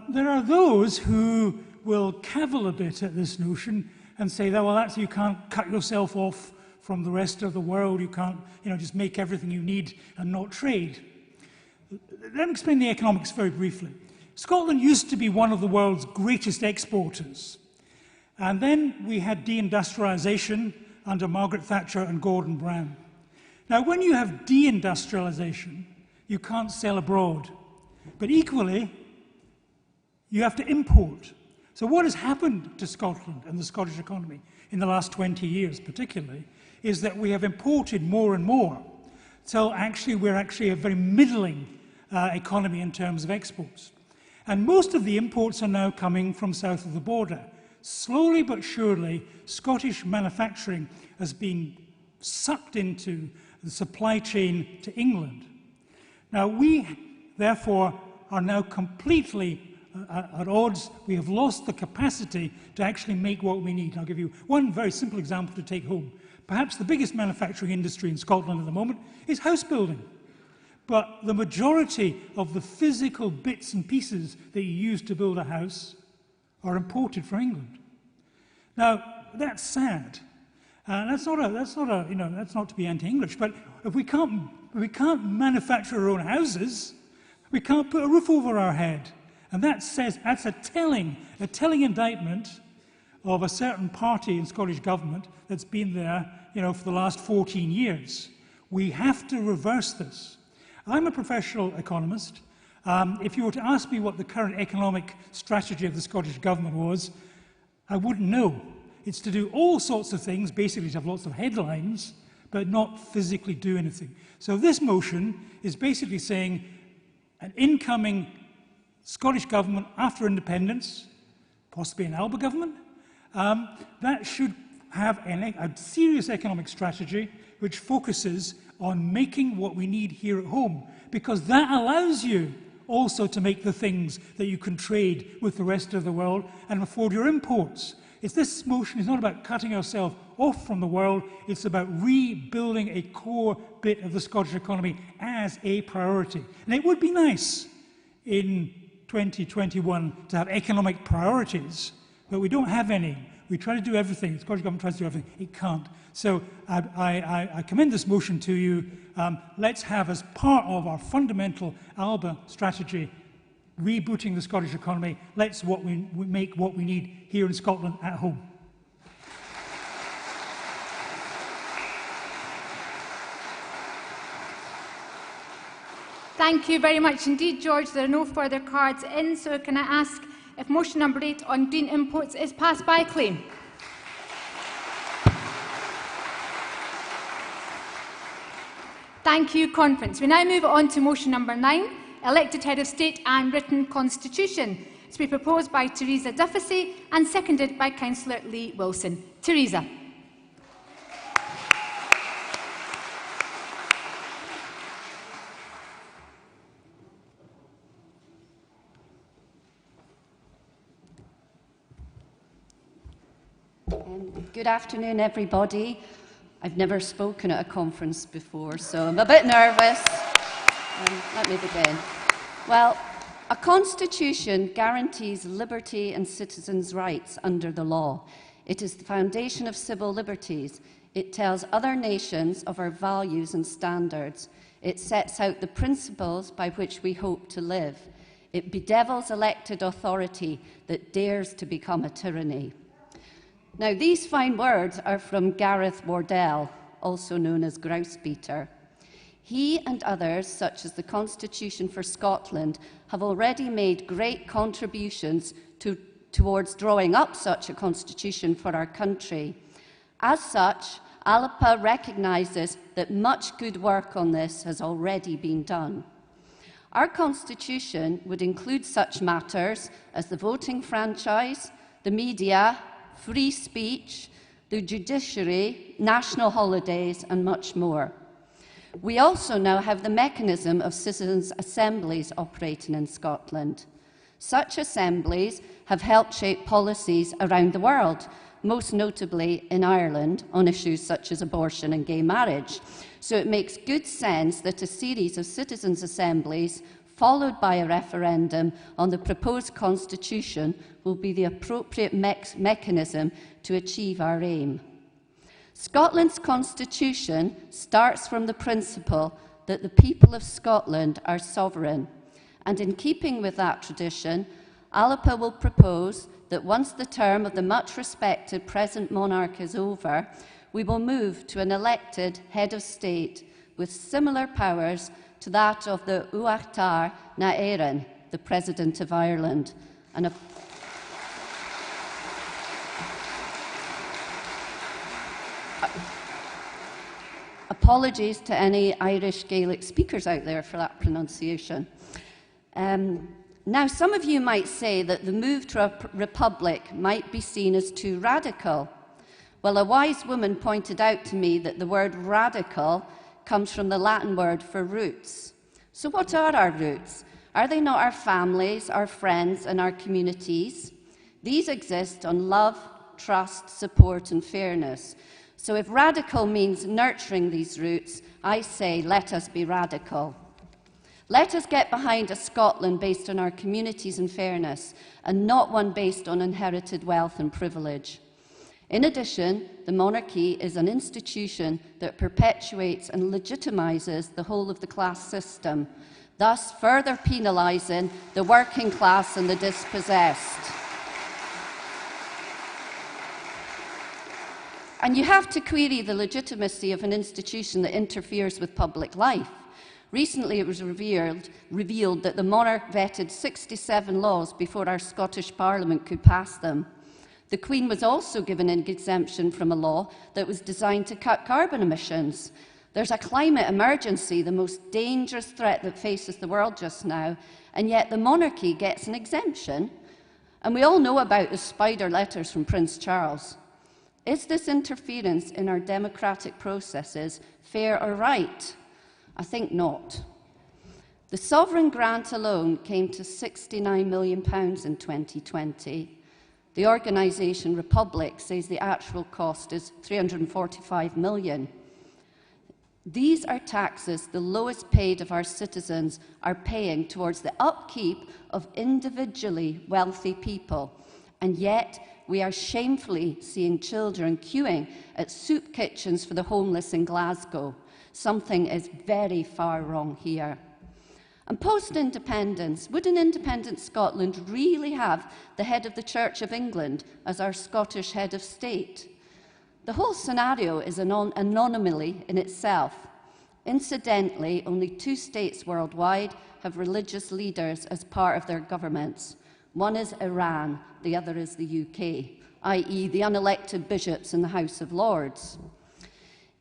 A: There are those who will cavil a bit at this notion and say that, well, that's, you can't cut yourself off from the rest of the world, you can't just make everything you need and not trade. Let me explain the economics very briefly. Scotland used to be one of the world's greatest exporters. And then we had deindustrialisation under Margaret Thatcher and Gordon Brown. Now, when you have deindustrialisation, you can't sell abroad. But equally, you have to import. So what has happened to Scotland and the Scottish economy in the last 20 years particularly is that we have imported more and more. So actually we're a very middling economy in terms of exports. And most of the imports are now coming from south of the border. Slowly but surely, Scottish manufacturing has been sucked into the supply chain to England. Now we, therefore, are now completely at odds. We have lost the capacity to actually make what we need. I'll give you one very simple example to take home. Perhaps the biggest manufacturing industry in Scotland at the moment is house building. But the majority of the physical bits and pieces that you use to build a house are imported from England. Now, that's sad. That's not to be anti-English, but if we can't manufacture our own houses, we can't put a roof over our head. And that's a telling indictment of a certain party in Scottish Government that's been there, for the last 14 years. We have to reverse this. I'm a professional economist. If you were to ask me what the current economic strategy of the Scottish Government was, I wouldn't know. It's to do all sorts of things, basically to have lots of headlines, but not physically do anything. So this motion is basically saying an incoming Scottish Government after independence, possibly an ALBA government, that should have a serious economic strategy which focuses on making what we need here at home, because that allows you also to make the things that you can trade with the rest of the world and afford your imports. This motion is not about cutting ourselves off from the world, it's about rebuilding a core bit of the Scottish economy as a priority. And it would be nice in 2021 to have economic priorities, but we don't have any. We try to do everything. The Scottish Government tries to do everything. It can't. So I commend this motion to you. Let's have, as part of our fundamental ALBA strategy, rebooting the Scottish economy, let's make what we need here in Scotland at home.
N: Thank you very much indeed, George. There are no further cards in, so can I ask if motion number 8 on green imports is passed by acclaim? Thank you, Conference. We now move on to motion number 9, elected head of state and written constitution, to be proposed by Teresa Duffusey and seconded by Councillor Lee Wilson. Teresa.
B: Good afternoon, everybody. I've never spoken at a conference before, so I'm a bit nervous. Let me begin. Well, a constitution guarantees liberty and citizens' rights under the law. It is the foundation of civil liberties. It tells other nations of our values and standards. It sets out the principles by which we hope to live. It bedevils elected authority that dares to become a tyranny. Now, these fine words are from Gareth Wardell, also known as Grousebeater. He and others, such as the Constitution for Scotland, have already made great contributions towards drawing up such a constitution for our country. As such, ALPA recognises that much good work on this has already been done. Our constitution would include such matters as the voting franchise, the media, free speech, the judiciary, national holidays, and much more. We also now have the mechanism of citizens' assemblies operating in Scotland. Such assemblies have helped shape policies around the world, most notably in Ireland, on issues such as abortion and gay marriage. So it makes good sense that a series of citizens' assemblies, followed by a referendum on the proposed constitution, will be the appropriate mechanism to achieve our aim. Scotland's constitution starts from the principle that the people of Scotland are sovereign, and in keeping with that tradition, ALPA will propose that once the term of the much-respected present monarch is over, we will move to an elected head of state with similar powers to that of the Uachtar na Éireann, the President of Ireland, and apologies to any Irish Gaelic speakers out there for that pronunciation. Now, some of you might say that the move to a republic might be seen as too radical. Well, a wise woman pointed out to me that the word radical comes from the Latin word for roots. So what are our roots? Are they not our families, our friends, and our communities? These exist on love, trust, support, and fairness. So if radical means nurturing these roots, I say let us be radical. Let us get behind a Scotland based on our communities and fairness, and not one based on inherited wealth and privilege. In addition, the monarchy is an institution that perpetuates and legitimises the whole of the class system, thus further penalising the working class and the dispossessed. And you have to query the legitimacy of an institution that interferes with public life. Recently, it was revealed that the monarch vetted 67 laws before our Scottish Parliament could pass them. The Queen was also given an exemption from a law that was designed to cut carbon emissions. There's a climate emergency, the most dangerous threat that faces the world just now, and yet the monarchy gets an exemption. And we all know about the spider letters from Prince Charles. Is this interference in our democratic processes fair or right? I think not. The sovereign grant alone came to £69 million in 2020. The organisation Republic says the actual cost is £345 million. These are taxes the lowest paid of our citizens are paying towards the upkeep of individually wealthy people, and yet we are shamefully seeing children queuing at soup kitchens for the homeless in Glasgow. Something is very far wrong here. And post-independence, would an independent Scotland really have the head of the Church of England as our Scottish head of state? The whole scenario is an anomaly in itself. Incidentally, only 2 states worldwide have religious leaders as part of their governments. One is Iran, the other is the UK, i.e. the unelected bishops in the House of Lords.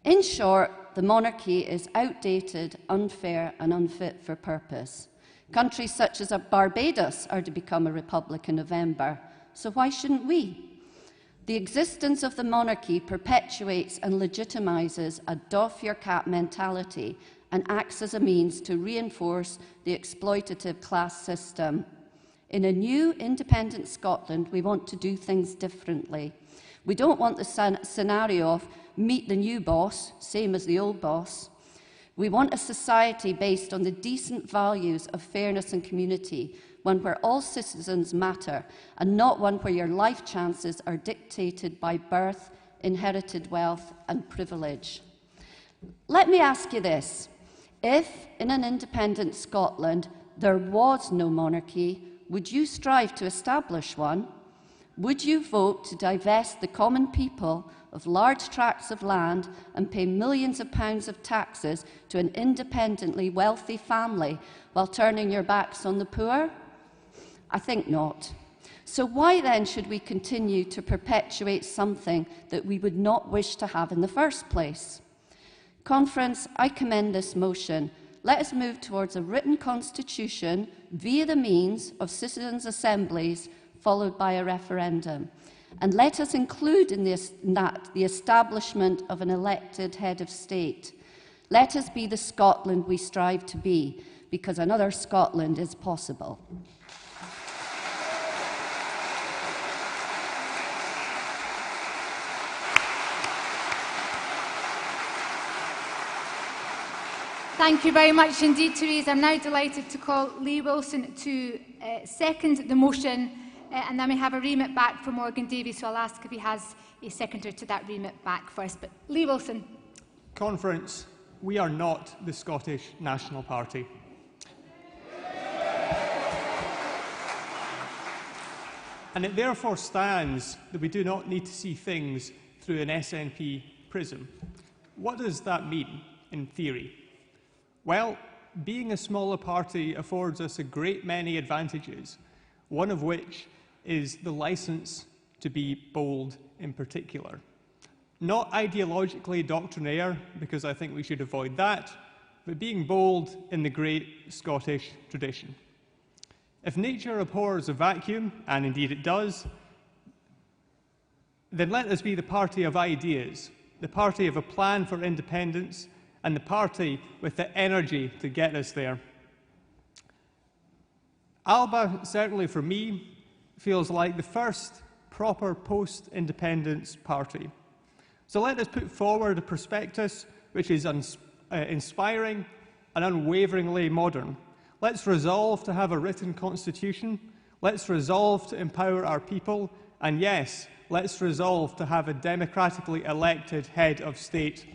B: In short, the monarchy is outdated, unfair and unfit for purpose. Countries such as Barbados are to become a republic in November, so why shouldn't we? The existence of the monarchy perpetuates and legitimises a doff-your-cap mentality and acts as a means to reinforce the exploitative class system. In a new independent Scotland, we want to do things differently. We don't want the scenario of meet the new boss, same as the old boss. We want a society based on the decent values of fairness and community, one where all citizens matter, and not one where your life chances are dictated by birth, inherited wealth and privilege. Let me ask you this. If, in an independent Scotland, there was no monarchy, would you strive to establish one? Would you vote to divest the common people of large tracts of land and pay millions of pounds of taxes to an independently wealthy family while turning your backs on the poor? I think not. So why then should we continue to perpetuate something that we would not wish to have in the first place? Conference, I commend this motion. Let us move towards a written constitution via the means of citizens' assemblies followed by a referendum. And let us include in that the establishment of an elected head of state. Let us be the Scotland we strive to be, because another Scotland is possible.
N: Thank you very much indeed, Therese. I'm now delighted to call Lee Wilson to second the motion, and then we have a remit back from Morgan Davies, so I'll ask if he has a seconder to that remit back first. But Lee Wilson.
D: Conference, we are not the Scottish National Party. And it therefore stands that we do not need to see things through an SNP prism. What does that mean in theory? Well, being a smaller party affords us a great many advantages, one of which is the licence to be bold in particular. Not ideologically doctrinaire, because I think we should avoid that, but being bold in the great Scottish tradition. If nature abhors a vacuum, and indeed it does, then let us be the party of ideas, the party of a plan for independence, and the party with the energy to get us there. Alba, certainly for me, feels like the first proper post-independence party. So let us put forward a prospectus which is inspiring and unwaveringly modern. Let's resolve to have a written constitution. Let's resolve to empower our people. And yes, let's resolve to have a democratically elected head of state.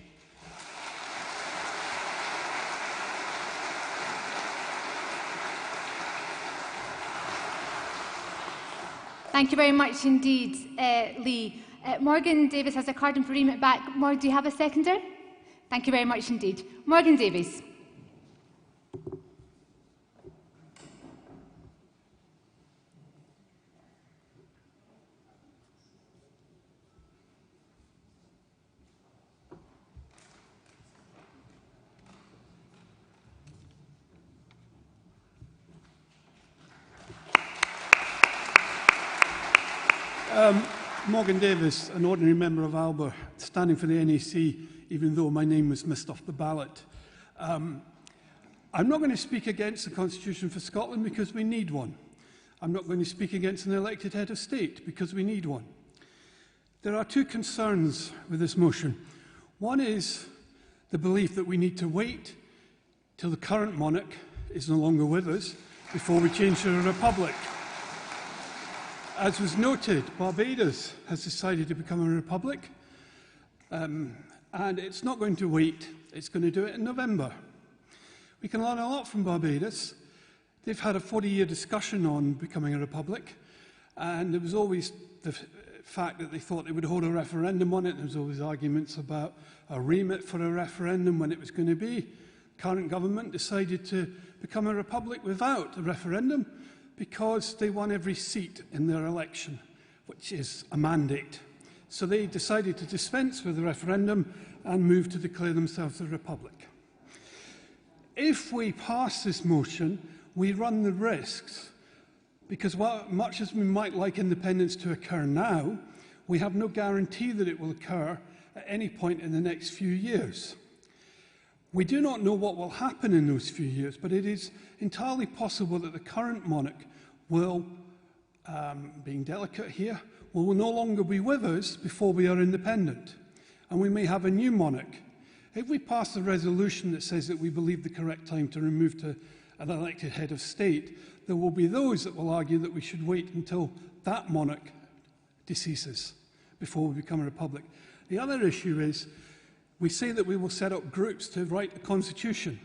N: Thank you very much indeed, Lee. Morgan Davies has a card in for remit back. Morgan, do you have a seconder? Thank you very much indeed. Morgan Davies.
V: Morgan Davies, an ordinary member of Alba, standing for the NEC, even though my name was missed off the ballot. I'm not going to speak against the Constitution for Scotland because we need one. I'm not going to speak against an elected head of state because we need one. There are two concerns with this motion. One is the belief that we need to wait till the current monarch is no longer with us before we change to a republic. As was noted, Barbados has decided to become a republic, and it's not going to wait. It's going to do it in November. We can learn a lot from Barbados. They've had a 40-year discussion on becoming a republic, and there was always the fact that they thought they would hold a referendum on it. There was always arguments about a remit for a referendum when it was going to be. The current government decided to become a republic without a referendum, because they won every seat in their election, which is a mandate. So they decided to dispense with the referendum and move to declare themselves a republic. If we pass this motion, we run the risks, because much as we might like independence to occur now, we have no guarantee that it will occur at any point in the next few years. We do not know what will happen in those few years, but it is entirely possible that the current monarch will, being delicate here, will no longer be with us before we are independent, and we may have a new monarch. If we pass a resolution that says that we believe the correct time to remove to an elected head of state, there will be those that will argue that we should wait until that monarch deceases before we become a republic. The other issue is we say that we will set up groups to write the constitution,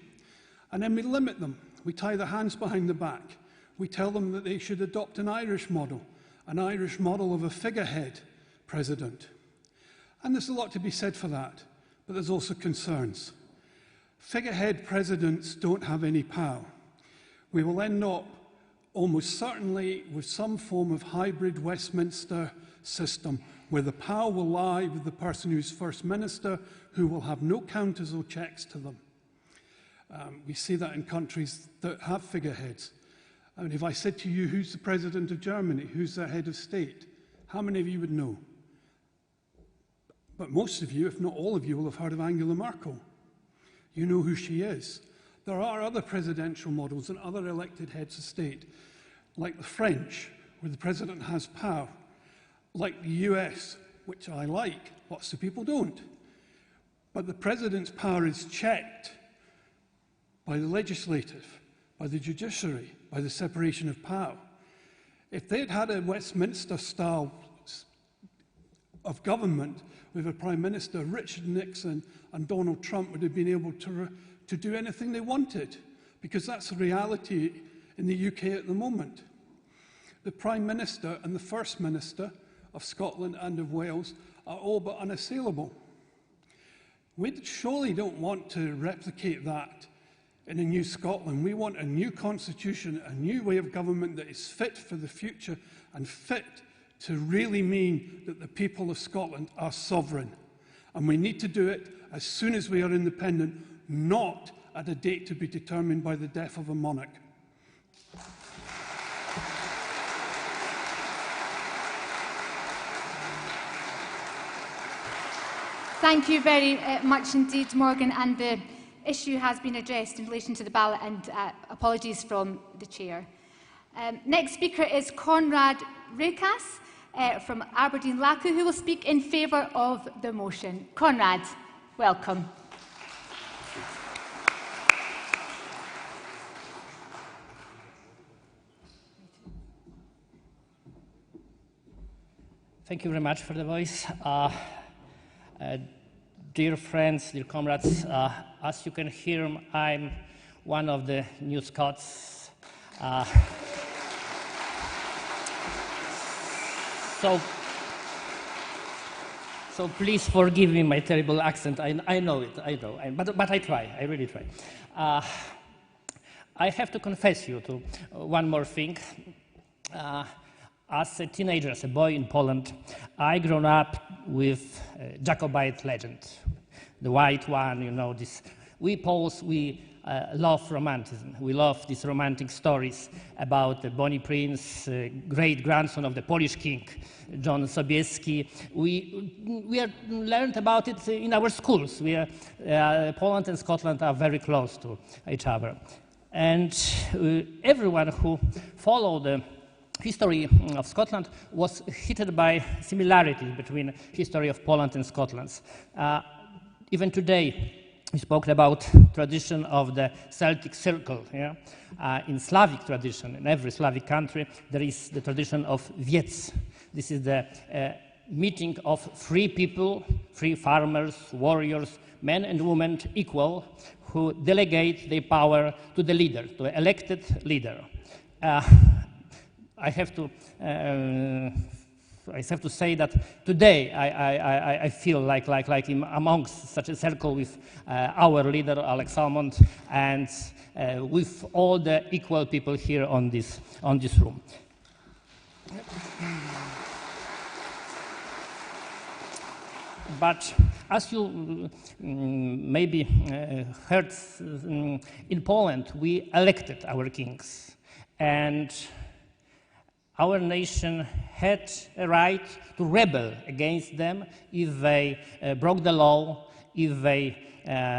V: and then we limit them. We tie their hands behind the back. We tell them that they should adopt an Irish model of a figurehead president. And there's a lot to be said for that, but there's also concerns. Figurehead presidents don't have any power. We will end up almost certainly with some form of hybrid Westminster system where the power will lie with the person who's First Minister, who will have no counters or checks to them. We see that in countries that have figureheads. I mean, if I said to you, who's the President of Germany, who's their head of state, how many of you would know? But most of you, if not all of you, will have heard of Angela Merkel. You know who she is. There are other presidential models and other elected heads of state, like the French, where the president has power, like the US, which I like, lots of people don't. But the president's power is checked by the legislative, by the judiciary, by the separation of power. If they'd had a Westminster style of government with a Prime Minister, Richard Nixon and Donald Trump would have been able to do anything they wanted, because that's the reality in the UK at the moment. The Prime Minister and the First Minister of Scotland and of Wales are all but unassailable. We surely don't want to replicate that in a new Scotland. We want a new constitution, a new way of government that is fit for the future and fit to really mean that the people of Scotland are sovereign. And we need to do it as soon as we are independent, not at a date to be determined by the death of a monarch.
N: Thank you very much indeed, Morgan. And the issue has been addressed in relation to the ballot, and apologies from the Chair. Next speaker is Conrad Rekas from Aberdeen Lacu, who will speak in favour of the motion. Conrad, welcome.
E: Thank you very much for the voice. Dear friends, dear comrades, as you can hear, I'm one of the New Scots. So please forgive me my terrible accent. I know it, but I try, I really try. I have to confess you to one more thing. As a teenager, as a boy in Poland, I grew up with Jacobite legend, the white one, you know, this. We Poles, we love romanticism. We love these romantic stories about the Bonnie Prince, great-grandson of the Polish king, John Sobieski. We learned about it in our schools. Poland and Scotland are very close to each other. And everyone who followed the history of Scotland was hit by similarities between history of Poland and Scotland. Even today, we spoke about tradition of the Celtic Circle. Yeah? In Slavic tradition, in every Slavic country, there is the tradition of wiec. This is the meeting of free people, free farmers, warriors, men and women equal, who delegate their power to the leader, to the elected leader. I have to say that today I feel like amongst such a circle with our leader Alex Salmond and with all the equal people here on this room. But as you maybe heard, in Poland we elected our kings, and our nation had a right to rebel against them if they broke the law, if they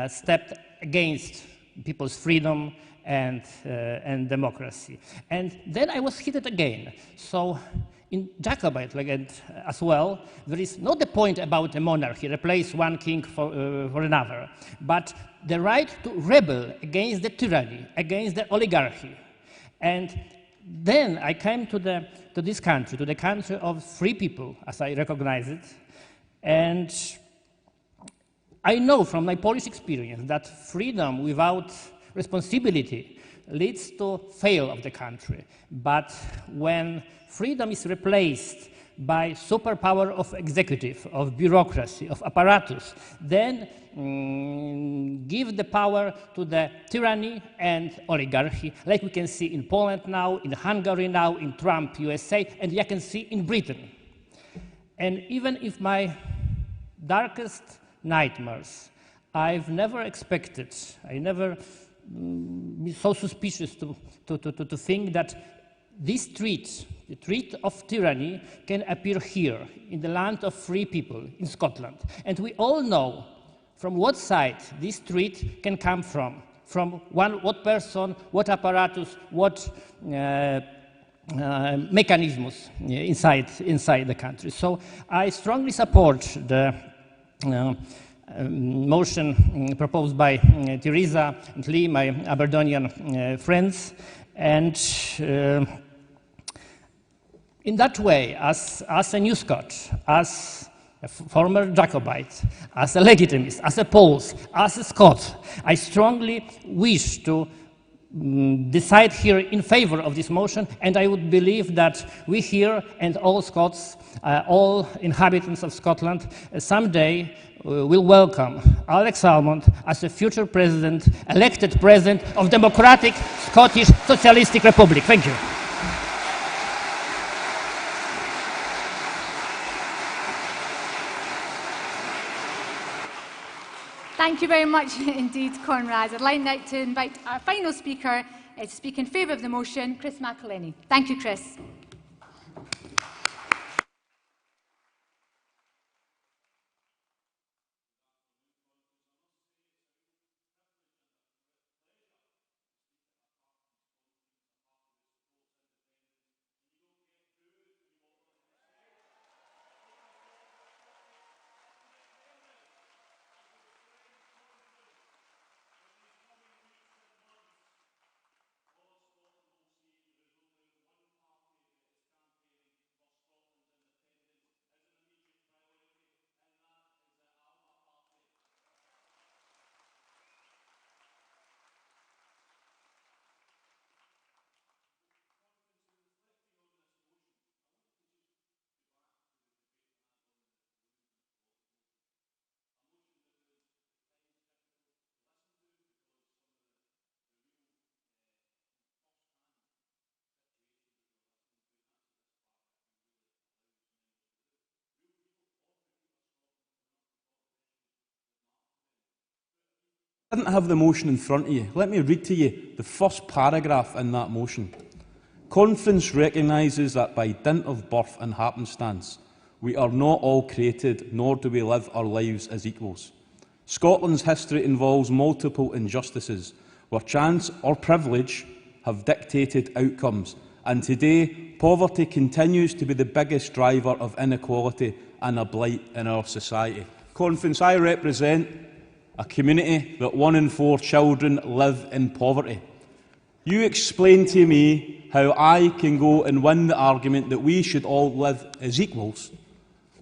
E: stepped against people's freedom and democracy. And then I was hit again. So in Jacobite legend as well, there is not the point about a monarchy, replace one king for another, but the right to rebel against the tyranny, against the oligarchy. And then I came to this country, to the country of free people, as I recognize it, and I know from my Polish experience that freedom without responsibility leads to fail of the country. But when freedom is replaced by superpower of executive, of bureaucracy, of apparatus, then give the power to the tyranny and oligarchy, like we can see in Poland now, in Hungary now, in Trump, USA, and you can see in Britain. And even if my darkest nightmares, I've never expected, I never be so suspicious to think that this threat, the threat of tyranny, can appear here, in the land of free people, in Scotland. And we all know from what side this threat can come from what person, what apparatus, what mechanisms inside the country. So I strongly support the motion proposed by Theresa and Lee, my Aberdonian friends, and in that way, as a New Scot, as a former Jacobite, as a legitimist, as a Pole, as a Scot, I strongly wish to decide here in favor of this motion, and I would believe that we here and all Scots, all inhabitants of Scotland, someday will welcome Alex Salmond as a future president, elected president of Democratic Scottish Socialistic Republic. Thank you.
N: Thank you very much indeed, Conrad. I'd like now to invite our final speaker to speak in favour of the motion, Chris McElhenny. Thank you, Chris.
G: I didn't have the motion in front of you. Let me read to you the first paragraph in that motion. Conference recognises that by dint of birth and happenstance, we are not all created, nor do we live our lives as equals. Scotland's history involves multiple injustices, where chance or privilege have dictated outcomes, and today poverty continues to be the biggest driver of inequality and a blight in our society. Conference, I represent a community that 1 in 4 children live in poverty. You explain to me how I can go and win the argument that we should all live as equals,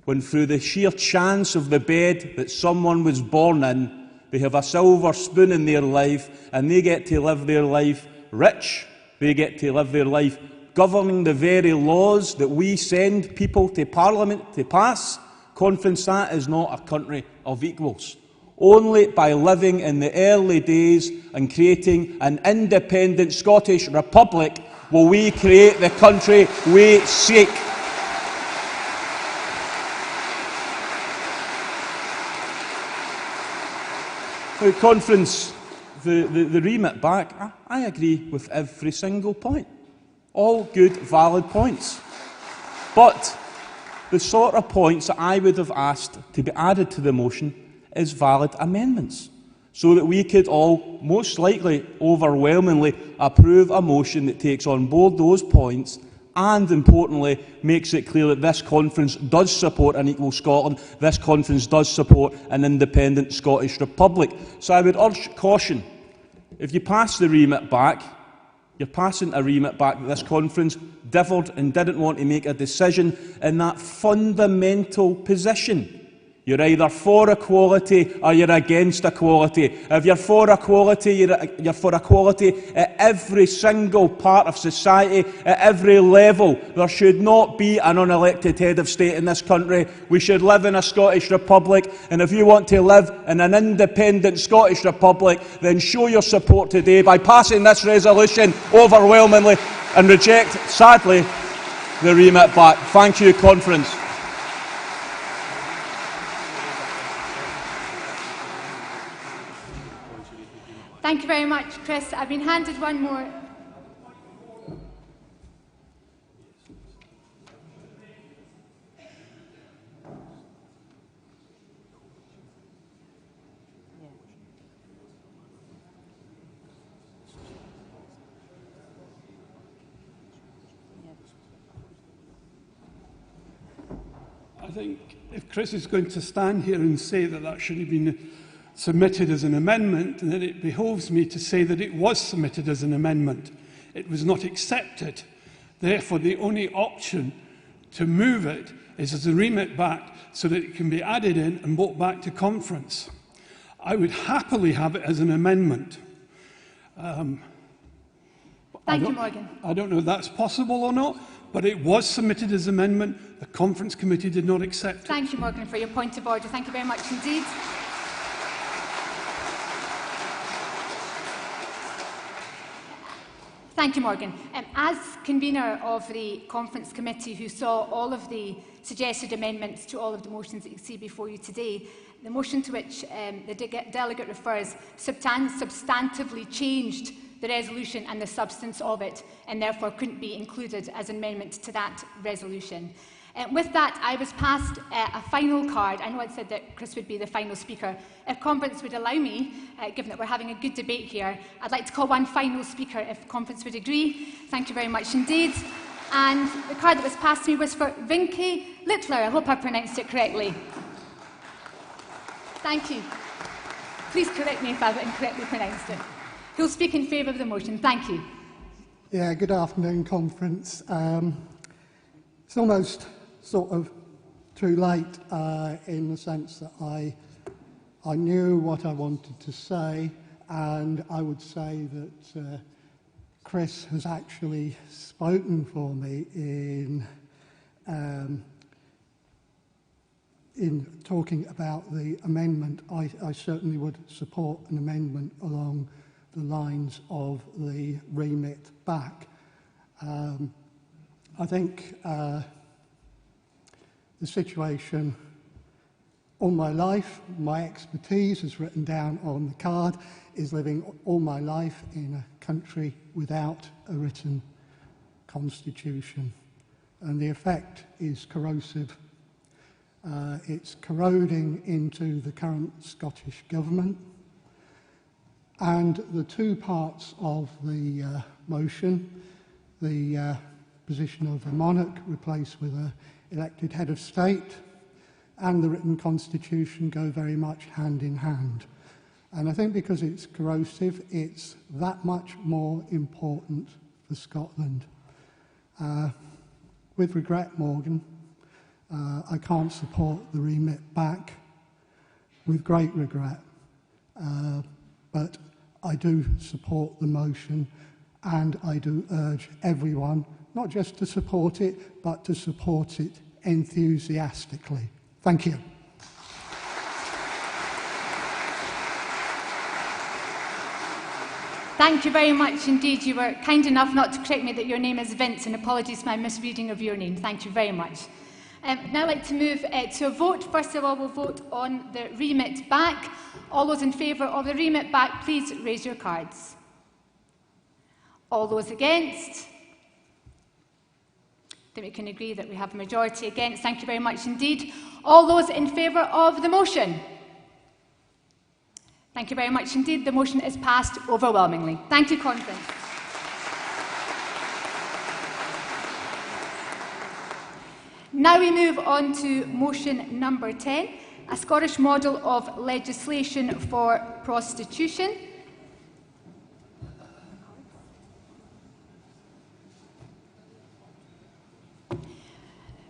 G: when through the sheer chance of the bed that someone was born in, they have a silver spoon in their life and they get to live their life rich, they get to live their life governing the very laws that we send people to Parliament to pass. Conference, that is not a country of equals. Only by living in the early days and creating an independent Scottish Republic will we create the country we seek. Now, Conference, the remit back, I agree with every single point. All good, valid points. But the sort of points that I would have asked to be added to the motion is valid amendments, so that we could all, most likely overwhelmingly, approve a motion that takes on board those points and, importantly, makes it clear that this conference does support an equal Scotland, this conference does support an independent Scottish Republic. So I would urge caution. If you pass the remit back, you're passing a remit back that this conference differed and didn't want to make a decision in that fundamental position. You're either for equality or you're against equality. If you're for equality, you're for equality at every single part of society, at every level. There should not be an unelected head of state in this country. We should live in a Scottish Republic, and if you want to live in an independent Scottish Republic, then show your support today by passing this resolution overwhelmingly and reject, sadly, the remit back. Thank you, Conference.
N: Thank you very much, Chris. I've been handed one more.
V: I think if Chris is going to stand here and say that that should have been submitted as an amendment, and then it behoves me to say that it was submitted as an amendment. It was not accepted. Therefore, the only option to move it is as a remit back so that it can be added in and brought back to conference. I would happily have it as an amendment.
N: Thank you, Morgan.
V: I don't know if that's possible or not, but it was submitted as an amendment. The Conference Committee did not accept it.
N: Thank you, Morgan, for your point of order. Thank you very much indeed. Thank you, Morgan. As convener of the Conference Committee who saw all of the suggested amendments to all of the motions that you see before you today, the motion to which the delegate refers substantively changed the resolution and the substance of it, and therefore couldn't be included as an amendment to that resolution. With that, I was passed a final card. I know it said that Chris would be the final speaker. If Conference would allow me, given that we're having a good debate here, I'd like to call one final speaker if Conference would agree. Thank you very much indeed. And the card that was passed to me was for Vinky Littler. I hope I pronounced it correctly. Thank you. Please correct me if I've incorrectly pronounced it. Who'll speak in favour of the motion? Thank you.
H: Yeah, good afternoon, Conference. It's almost sort of too late in the sense that I knew what I wanted to say, and I would say that Chris has actually spoken for me in talking about the amendment. I certainly would support an amendment along the lines of the remit back. I think the situation all my life, my expertise is written down on the card, is living all my life in a country without a written constitution. And the effect is corrosive. It's corroding into the current Scottish Government. And the two parts of the motion, the position of a monarch replaced with an elected head of state, and the written constitution go very much hand in hand. And I think because it's corrosive, it's that much more important for Scotland. With regret, Morgan, I can't support the remit back, with great regret. But I do support the motion, and I do urge everyone not just to support it, but to support it enthusiastically. Thank you.
N: Thank you very much indeed. You were kind enough not to correct me that your name is Vince, and apologies for my misreading of your name. Thank you very much. Now I'd like to move to a vote. First of all, we'll vote on the remit back. All those in favour of the remit back, please raise your cards. All those against? I think we can agree that we have a majority against. Thank you very much indeed. All those in favour of the motion? Thank you very much indeed. The motion is passed overwhelmingly. Thank you, Conference. Now we move on to motion number 10, a Scottish model of legislation for prostitution.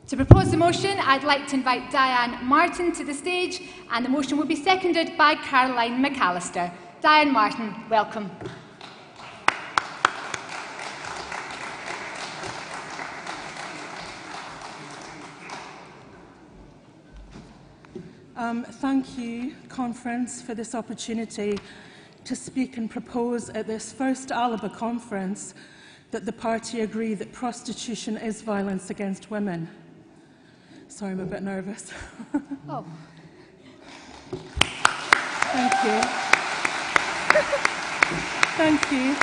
N: To propose the motion, I'd like to invite Diane Martin to the stage, and the motion will be seconded by Caroline McAllister. Diane Martin, welcome.
I: Thank you, Conference, for this opportunity to speak and propose at this first Alba conference that the party agree that prostitution is violence against women. Sorry, I'm a bit nervous.
N: Oh.
I: Thank you. Thank you.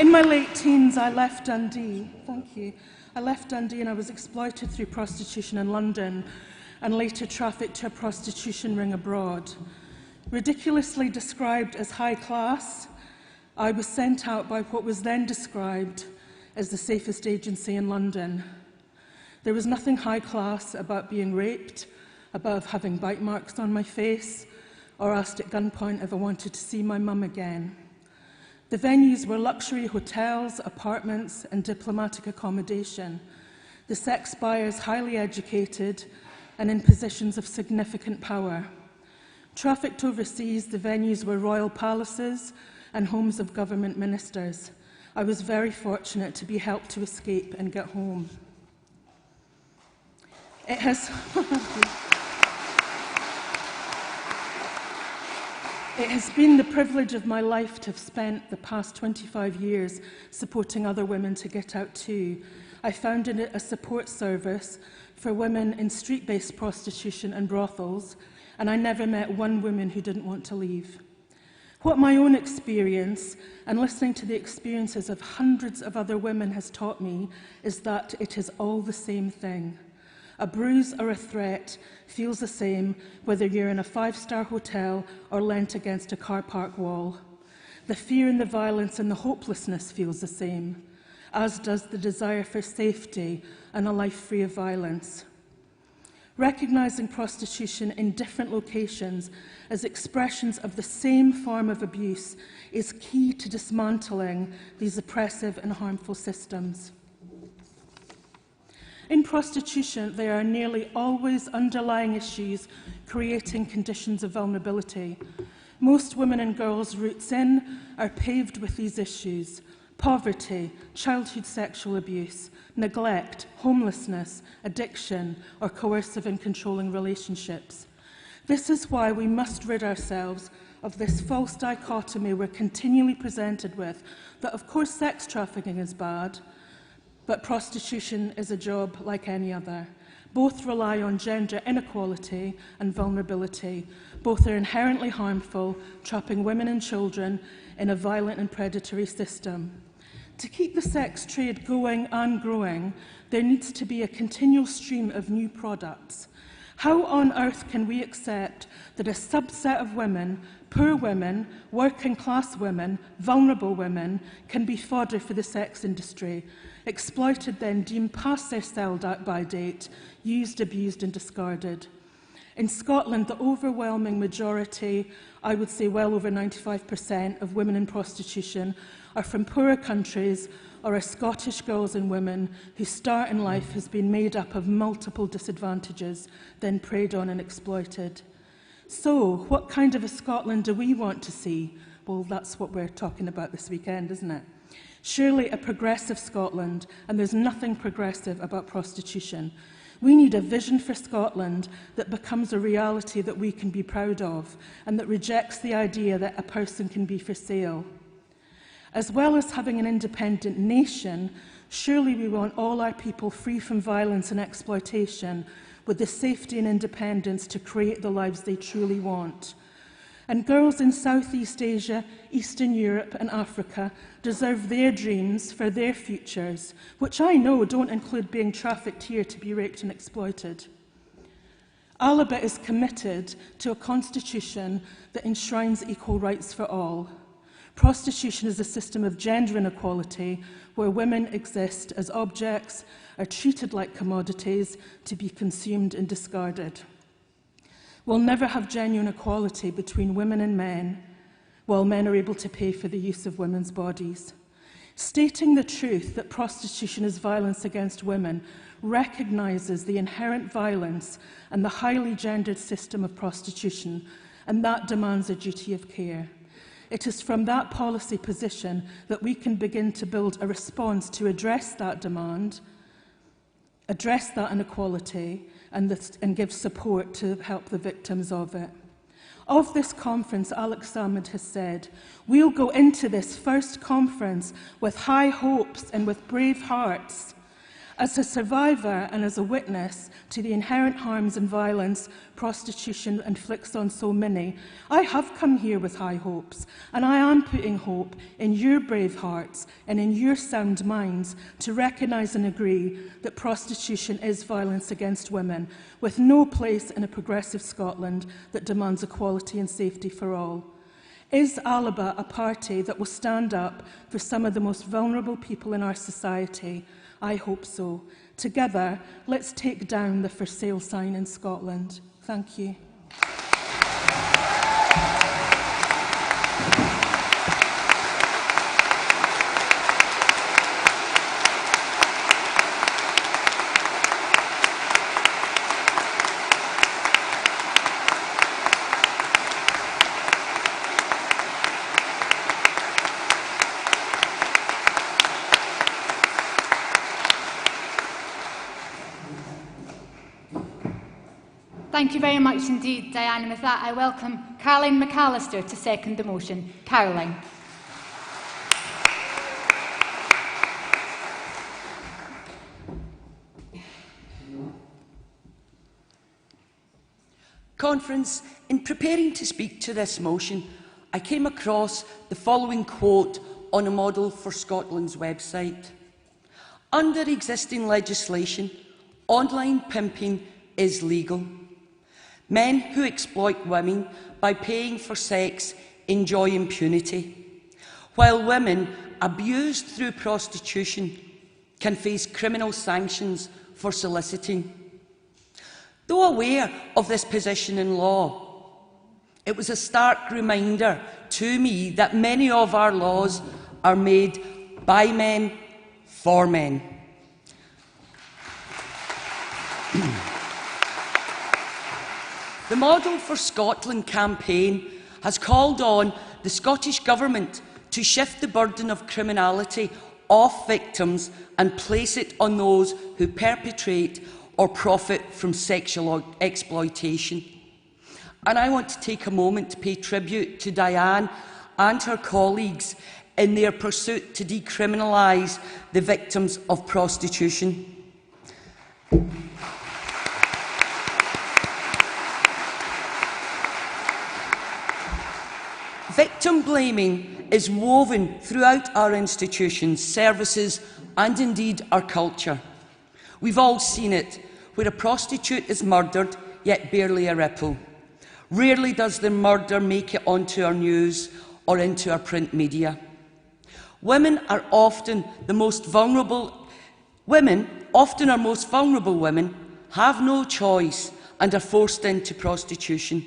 I: In my late teens, I left Dundee. Thank you. I left Dundee and I was exploited through prostitution in London and later trafficked to a prostitution ring abroad. Ridiculously described as high class, I was sent out by what was then described as the safest agency in London. There was nothing high class about being raped, above having bite marks on my face, or asked at gunpoint if I wanted to see my mum again. The venues were luxury hotels, apartments, and diplomatic accommodation. The sex buyers highly educated and in positions of significant power. Trafficked overseas, the venues were royal palaces and homes of government ministers. I was very fortunate to be helped to escape and get home. It has been the privilege of my life to have spent the past 25 years supporting other women to get out too. I founded a support service for women in street-based prostitution and brothels, and I never met one woman who didn't want to leave. What my own experience and listening to the experiences of hundreds of other women has taught me is that it is all the same thing. A bruise or a threat feels the same whether you're in a five-star hotel or leant against a car park wall. The fear and the violence and the hopelessness feels the same, as does the desire for safety and a life free of violence. Recognising prostitution in different locations as expressions of the same form of abuse is key to dismantling these oppressive and harmful systems. In prostitution, there are nearly always underlying issues creating conditions of vulnerability. Most women and girls' routes in are paved with these issues: poverty, childhood sexual abuse, neglect, homelessness, addiction, or coercive and controlling relationships. This is why we must rid ourselves of this false dichotomy we're continually presented with, that of course sex trafficking is bad, but prostitution is a job like any other. Both rely on gender inequality and vulnerability. Both are inherently harmful, trapping women and children in a violent and predatory system. To keep the sex trade going and growing, there needs to be a continual stream of new products. How on earth can we accept that a subset of women, poor women, working class women, vulnerable women, can be fodder for the sex industry, exploited then deemed past their sell-by date, used, abused and discarded? In Scotland, the overwhelming majority, I would say well over 95% of women in prostitution, are from poorer countries or are Scottish girls and women whose start in life has been made up of multiple disadvantages, then preyed on and exploited. So, what kind of a Scotland do we want to see? Well, that's what we're talking about this weekend, isn't it? Surely a progressive Scotland, and there's nothing progressive about prostitution. We need a vision for Scotland that becomes a reality that we can be proud of, and that rejects the idea that a person can be for sale. As well as having an independent nation, surely we want all our people free from violence and exploitation, with the safety and independence to create the lives they truly want. And girls in Southeast Asia, Eastern Europe and Africa deserve their dreams for their futures, which I know don't include being trafficked here to be raped and exploited. Alba is committed to a constitution that enshrines equal rights for all. Prostitution is a system of gender inequality where women exist as objects, are treated like commodities to be consumed and discarded. We'll never have genuine equality between women and men while men are able to pay for the use of women's bodies. Stating the truth that prostitution is violence against women recognises the inherent violence and the highly gendered system of prostitution, and that demands a duty of care. It is from that policy position that we can begin to build a response to address that demand, address that inequality, and give support to help the victims of it. Of this conference, Alex Salmond has said, "We'll go into this first conference with high hopes and with brave hearts. As a survivor and as a witness to the inherent harms and violence prostitution inflicts on so many, I have come here with high hopes, and I am putting hope in your brave hearts and in your sound minds to recognise and agree that prostitution is violence against women, with no place in a progressive Scotland that demands equality and safety for all. Is Alba a party that will stand up for some of the most vulnerable people in our society? I hope so. Together, let's take down the for sale sign in Scotland. Thank you.
N: Thank you very much indeed, Diane. And with that, I welcome Caroline McAllister to second the motion. Caroline.
F: Conference, in preparing to speak to this motion, I came across the following quote on a Model for Scotland's website. Under existing legislation, online pimping is legal. Men who exploit women by paying for sex enjoy impunity, while women abused through prostitution can face criminal sanctions for soliciting. Though aware of this position in law, it was a stark reminder to me that many of our laws are made by men for men. The Model for Scotland campaign has called on the Scottish Government to shift the burden of criminality off victims and place it on those who perpetrate or profit from sexual exploitation. And I want to take a moment to pay tribute to Diane and her colleagues in their pursuit to decriminalise the victims of prostitution. Victim blaming is woven throughout our institutions, services and indeed our culture. We've all seen it, where a prostitute is murdered, yet barely a ripple. Rarely does the murder make it onto our news or into our print media. Women are often the most vulnerable. Women, often our most vulnerable women, have no choice and are forced into prostitution.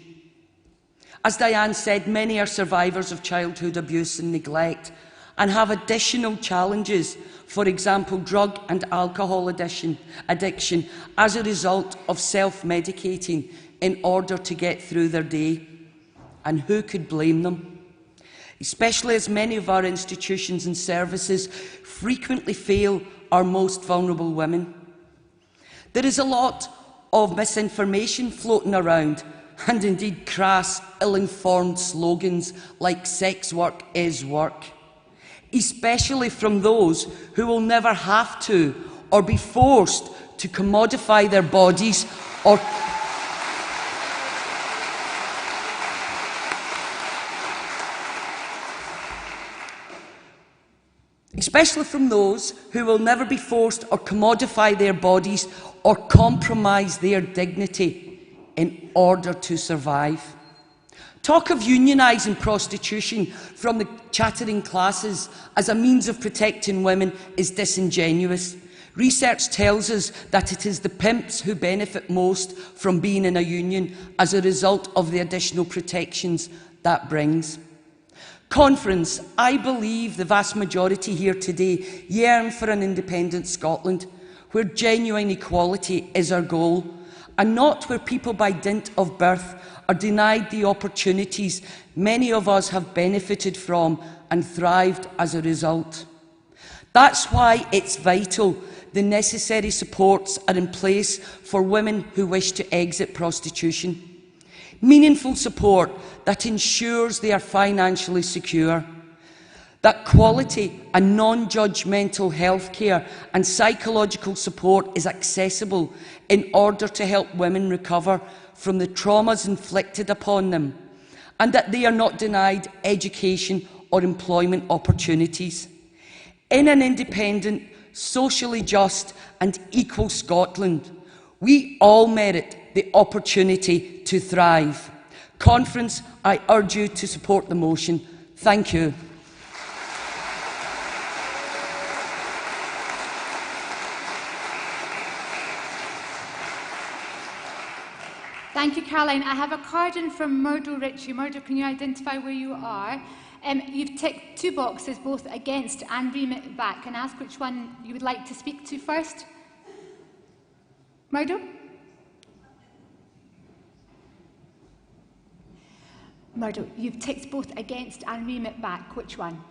F: As Diane said, many are survivors of childhood abuse and neglect and have additional challenges, for example, drug and alcohol addiction as a result of self-medicating in order to get through their day. And who could blame them? Especially as many of our institutions and services frequently fail our most vulnerable women. There is a lot of misinformation floating around, and indeed crass, ill-informed slogans like sex work is work, especially from those who will never have to or be forced to commodify their bodies or especially from those who will never be forced or commodify their bodies or compromise their dignity in order to survive. Talk of unionising prostitution from the chattering classes as a means of protecting women is disingenuous. Research tells us that it is the pimps who benefit most from being in a union as a result of the additional protections that brings. Conference, I believe the vast majority here today yearn for an independent Scotland, where genuine equality is our goal, and not where people by dint of birth are denied the opportunities many of us have benefited from and thrived as a result. That's why it's vital the necessary supports are in place for women who wish to exit prostitution. Meaningful support that ensures they are financially secure, that quality and non-judgmental healthcare and psychological support is accessible in order to help women recover from the traumas inflicted upon them, and that they are not denied education or employment opportunities. In an independent, socially just and equal Scotland, we all merit the opportunity to thrive. Conference, I urge you to support the motion. Thank you.
N: Thank you, Caroline. I have a card in from Murdo Ritchie. Murdo, can you identify where you are? You've ticked 2 boxes, both against and remit back. Can I ask which one you would like to speak to first? Murdo? Murdo, you've ticked both against and remit back. Which one?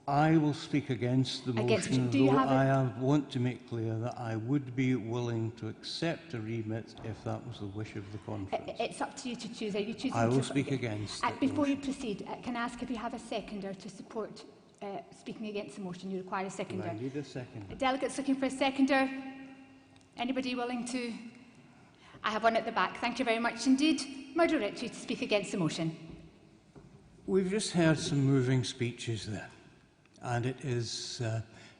R: I will speak against the motion,
N: Do you
R: though
N: have
R: I want to make clear that I would be willing to accept a remit if that was the wish of the conference.
N: It's up to you to choose. Are you choosing
R: I will
N: to
R: speak against it.
N: Before you proceed, can I ask if you have a seconder to support speaking against the motion? You require a seconder.
R: I need a seconder.
N: Delegates looking for a seconder? Anybody willing to? I have one at the back. Thank you very much indeed. Murdo Ritchie to speak against the motion.
R: We've just heard some moving speeches there, and it is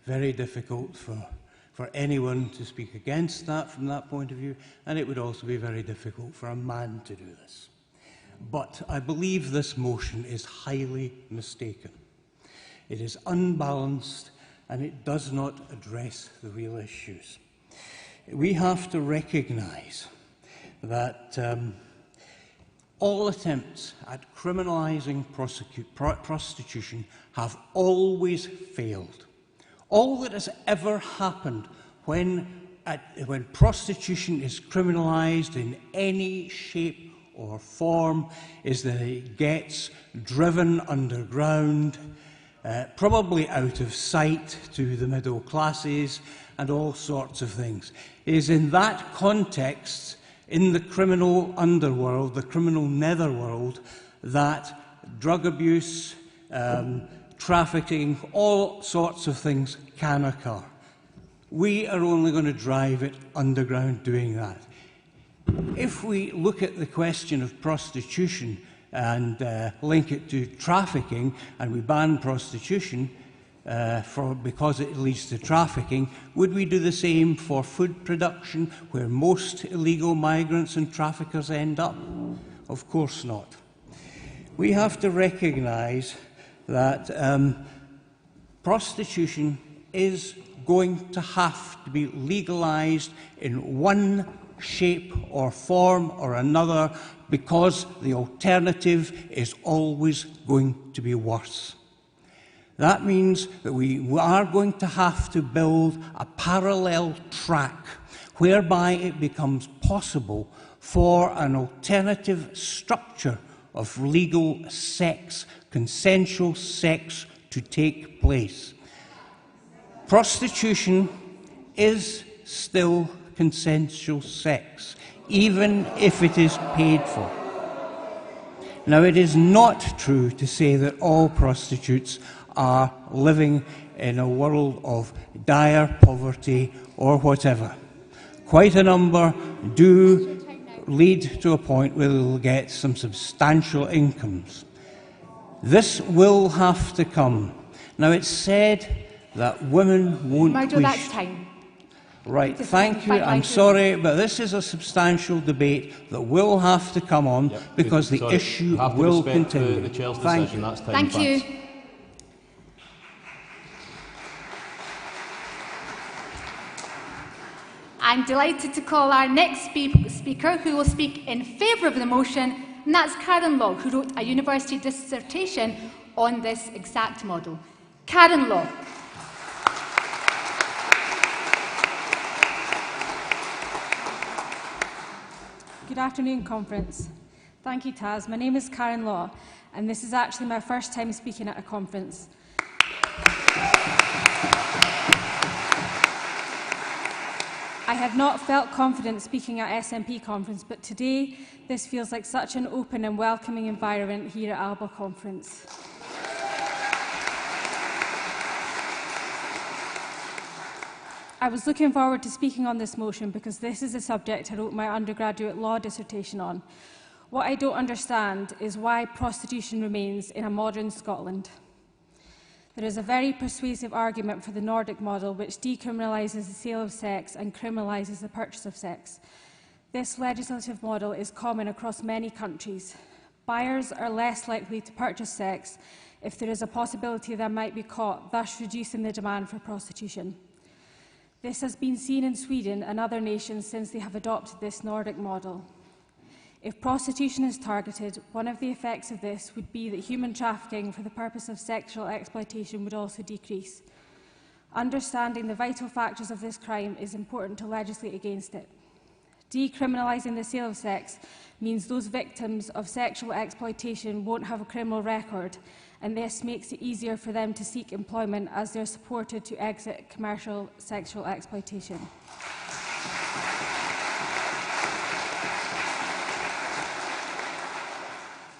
R: very difficult for anyone to speak against that from that point of view, and it would also be very difficult for a man to do this. But I believe this motion is highly mistaken. It is unbalanced, and it does not address the real issues. We have to recognise that all attempts at criminalising prostitution have always failed. All that has ever happened when prostitution is criminalised in any shape or form is that it gets driven underground, probably out of sight to the middle classes and all sorts of things. It is in that context, in the criminal underworld, the criminal netherworld, that drug abuse, trafficking, all sorts of things can occur. We are only going to drive it underground doing that. If we look at the question of prostitution and link it to trafficking, and we ban prostitution because it leads to trafficking, would we do the same for food production, where most illegal migrants and traffickers end up? Of course not. We have to recognise that prostitution is going to have to be legalised in one shape or form or another, because the alternative is always going to be worse. That means that we are going to have to build a parallel track whereby it becomes possible for an alternative structure of legal sex, consensual sex, to take place. Prostitution is still consensual sex, even if it is paid for. Now, it is not true to say that all prostitutes are living in a world of dire poverty or whatever. Quite a number do lead to a point where they will get some substantial incomes. This will have to come. Now, it's said that women won't
N: Murdo, that's time.
J: Right, thank you. I'm sorry, but this is a substantial debate that will have to come on because the issue will continue.
G: The Chair's
J: thank
G: decision.
J: you.
G: That's time.
N: Thank you. I'm delighted to call our next speaker who will speak in favour of the motion, and that's Karen Law, who wrote a university dissertation on this exact model. Karen Law.
K: Good afternoon, conference. Thank you, Taz. My name is Karen Law, and this is actually my first time speaking at a conference. I have not felt confident speaking at SNP conference, but today this feels like such an open and welcoming environment here at Alba Conference. I was looking forward to speaking on this motion because this is a subject I wrote my undergraduate law dissertation on. What I don't understand is why prostitution remains in a modern Scotland. There is a very persuasive argument for the Nordic model, which decriminalises the sale of sex and criminalises the purchase of sex. This legislative model is common across many countries. Buyers are less likely to purchase sex if there is a possibility they might be caught, thus reducing the demand for prostitution. This has been seen in Sweden and other nations since they have adopted this Nordic model. If prostitution is targeted, one of the effects of this would be that human trafficking for the purpose of sexual exploitation would also decrease. Understanding the vital factors of this crime is important to legislate against it. Decriminalising the sale of sex means those victims of sexual exploitation won't have a criminal record, and this makes it easier for them to seek employment as they are supported to exit commercial sexual exploitation.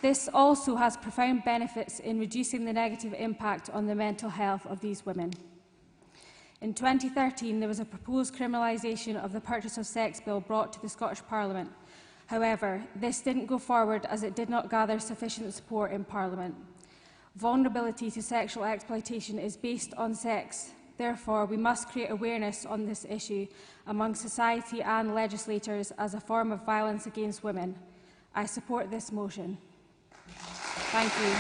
K: This also has profound benefits in reducing the negative impact on the mental health of these women. In 2013, there was a proposed criminalisation of the purchase of sex bill brought to the Scottish Parliament. However, this didn't go forward as it did not gather sufficient support in Parliament. Vulnerability to sexual exploitation is based on sex. Therefore, we must create awareness on this issue among society and legislators as a form of violence against women. I support this motion. Thank you.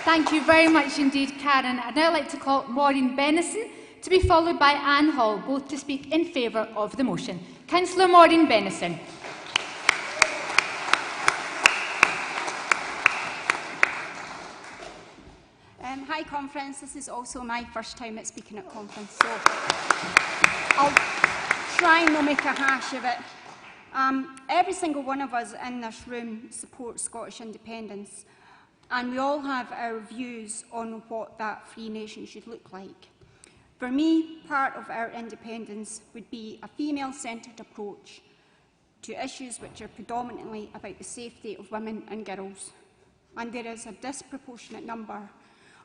N: Thank you very much indeed, Karen. I'd now like to call Maureen Bennison to be followed by Anne Hall, both to speak in favour of the motion. Councillor Maureen Bennison.
W: Hi, conference. This is also my first time at speaking at conference, so I'll try and not make a hash of it. Every single one of us in this room supports Scottish independence, and we all have our views on what that free nation should look like. For me, part of our independence would be a female-centred approach to issues which are predominantly about the safety of women and girls. And there is a disproportionate number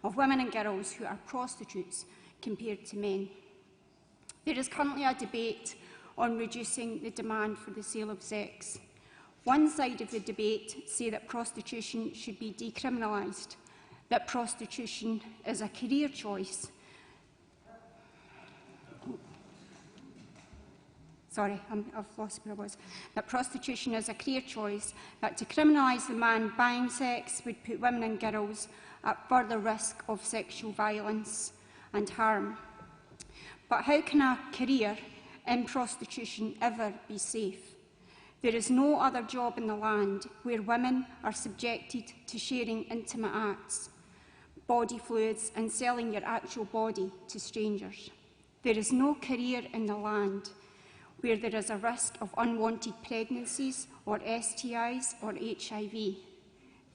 W: of women and girls who are prostitutes compared to men. There is currently a debate on reducing the demand for the sale of sex. One side of the debate say that prostitution should be decriminalised, that prostitution is a career choice. Sorry, I've lost where I was. That prostitution is a career choice, that to criminalise the man buying sex would put women and girls at further risk of sexual violence and harm. But how can a career in prostitution ever be safe? There is no other job in the land where women are subjected to sharing intimate acts, body fluids and selling your actual body to strangers. There is no career in the land where there is a risk of unwanted pregnancies or STIs or HIV.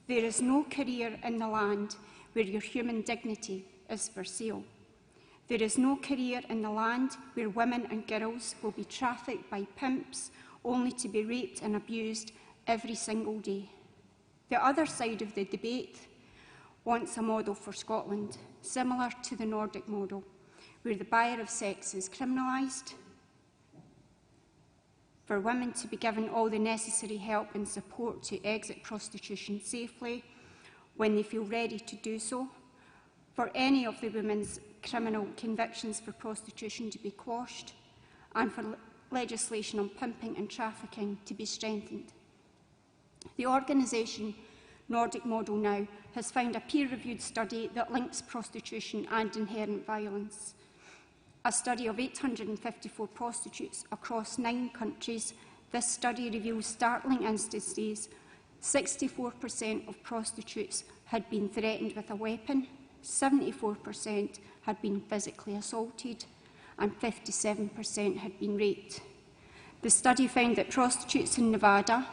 W: There is no career in the land where your human dignity is for sale. There is no career in the land where women and girls will be trafficked by pimps only to be raped and abused every single day. The other side of the debate wants a model for Scotland, similar to the Nordic model, where the buyer of sex is criminalised, for women to be given all the necessary help and support to exit prostitution safely when they feel ready to do so, for any of the women's criminal convictions for prostitution to be quashed, and for legislation on pimping and trafficking to be strengthened. The organisation Nordic Model Now has found a peer-reviewed study that links prostitution and inherent violence. A study of 854 prostitutes across 9 countries, this study reveals startling instances. 64% of prostitutes had been threatened with a weapon, 74% had been physically assaulted, and 57% had been raped. The study found that prostitutes in Nevada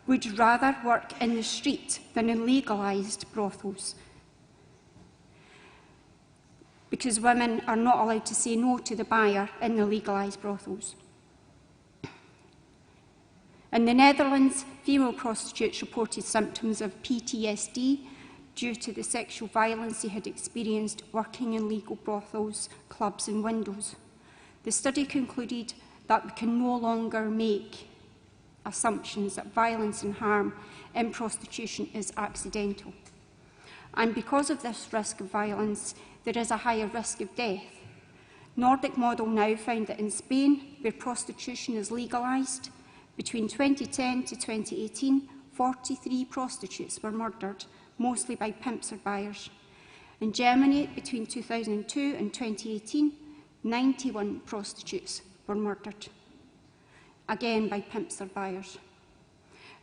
W: would rather work in the street than in legalised brothels, because women are not allowed to say no to the buyer in the legalised brothels. In the Netherlands, female prostitutes reported symptoms of PTSD due to the sexual violence they had experienced working in legal brothels, clubs and windows. The study concluded that we can no longer make assumptions that violence and harm in prostitution is accidental. And because of this risk of violence, there is a higher risk of death. Nordic Model Now found that in Spain, where prostitution is legalised, between 2010 to 2018, 43 prostitutes were murdered, mostly by pimps or buyers. In Germany, between 2002 and 2018, 91 prostitutes were murdered, again by pimps or buyers.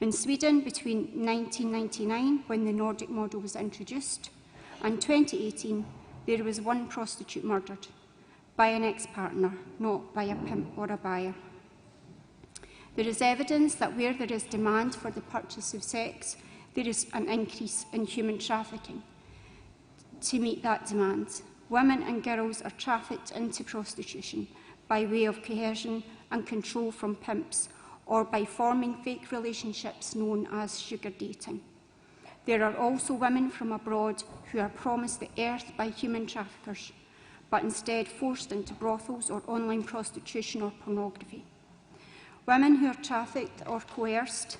W: In Sweden, between 1999, when the Nordic model was introduced, and 2018, there was 1 prostitute murdered by an ex-partner, not by a pimp or a buyer. There is evidence that where there is demand for the purchase of sex, there is an increase in human trafficking. To meet that demand, women and girls are trafficked into prostitution by way of coercion and control from pimps, or by forming fake relationships known as sugar dating. There are also women from abroad who are promised the earth by human traffickers, but instead forced into brothels or online prostitution or pornography. Women who are trafficked or coerced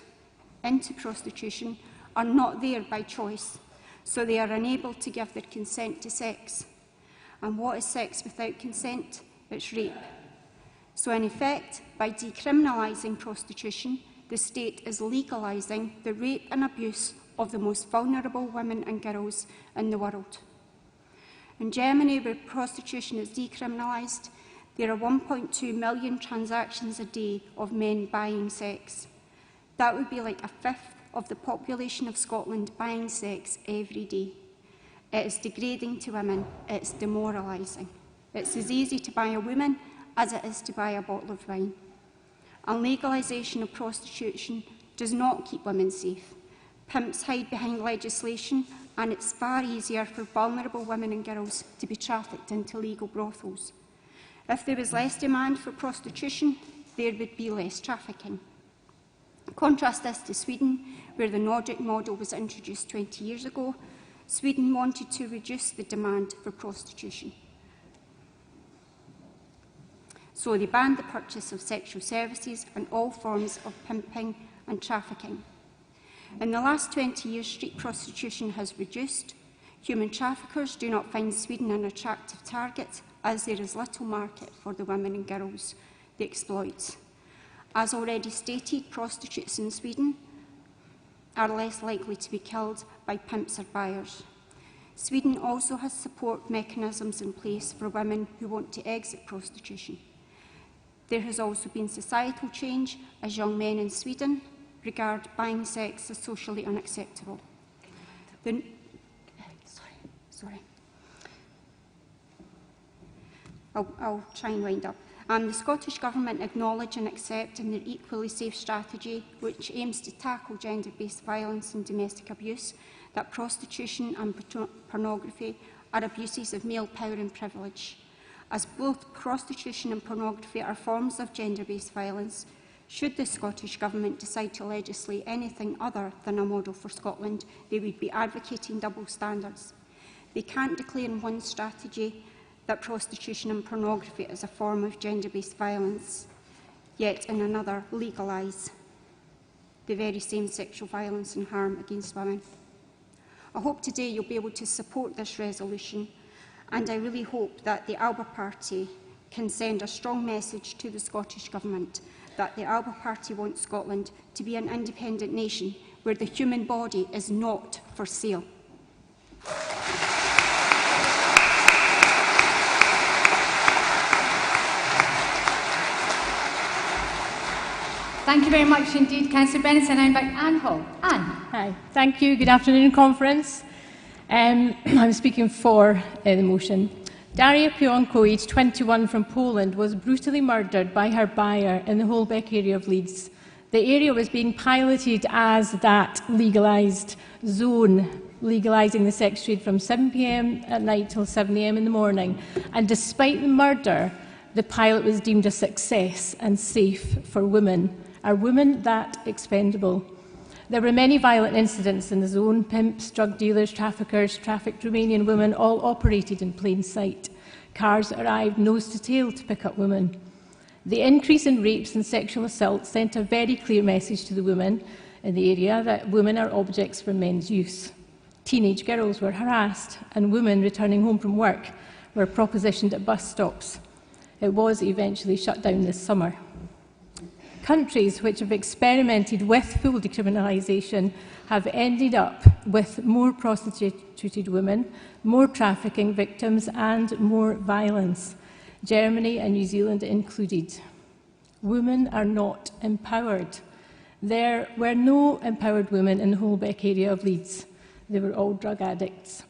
W: into prostitution are not there by choice, so they are unable to give their consent to sex. And what is sex without consent? It's rape. So in effect, by decriminalising prostitution, the state is legalising the rape and abuse of the most vulnerable women and girls in the world. In Germany, where prostitution is decriminalised, there are 1.2 million transactions a day of men buying sex. That would be like a fifth of the population of Scotland buying sex every day. It is degrading to women, it's demoralising. It's as easy to buy a woman as it is to buy a bottle of wine. And legalisation of prostitution does not keep women safe. Pimps hide behind legislation, and it's far easier for vulnerable women and girls to be trafficked into legal brothels. If there was less demand for prostitution, there would be less trafficking. Contrast this to Sweden, where the Nordic model was introduced 20 years ago. Sweden wanted to reduce the demand for prostitution. So they banned the purchase of sexual services and all forms of pimping and trafficking. In the last 20 years, street prostitution has reduced. Human traffickers do not find Sweden an attractive target, as there is little market for the women and girls they exploit. As already stated, prostitutes in Sweden are less likely to be killed by pimps or buyers. Sweden also has support mechanisms in place for women who want to exit prostitution. There has also been societal change, as young men in Sweden regard buying sex as socially unacceptable. I'll try and wind up. The Scottish Government acknowledge and accept in their Equally Safe strategy, which aims to tackle gender-based violence and domestic abuse, that prostitution and pornography are abuses of male power and privilege. As both prostitution and pornography are forms of gender-based violence, should the Scottish Government decide to legislate anything other than a model for Scotland, they would be advocating double standards. They can't declare in one strategy that prostitution and pornography is a form of gender-based violence, yet in another legalise the very same sexual violence and harm against women. I hope today you'll be able to support this resolution, and I really hope that the Alba Party can send a strong message to the Scottish Government that the Alba Party wants Scotland to be an independent nation where the human body is not for sale.
N: Thank you very much indeed, Councillor Bennett. And I invite Anne Hall. Anne.
C: Hi. Thank you. Good afternoon, conference. I'm speaking for the motion. Daria Pionko, aged 21, from Poland, was brutally murdered by her buyer in the Holbeck area of Leeds. The area was being piloted as that legalised zone, legalising the sex trade from 7 p.m. at night till 7 a.m. in the morning. And despite the murder, the pilot was deemed a success and safe for women. Are women that expendable? There were many violent incidents in the zone. Pimps, drug dealers, traffickers, trafficked Romanian women all operated in plain sight. Cars arrived nose to tail to pick up women. The increase in rapes and sexual assaults sent a very clear message to the women in the area that women are objects for men's use. Teenage girls were harassed, and women returning home from work were propositioned at bus stops. It was eventually shut down this summer. Countries which have experimented with full decriminalisation have ended up with more prostituted women, more trafficking victims and more violence, Germany and New Zealand included. Women are not empowered. There were no empowered women in the Holbeck area of Leeds. They were all drug addicts.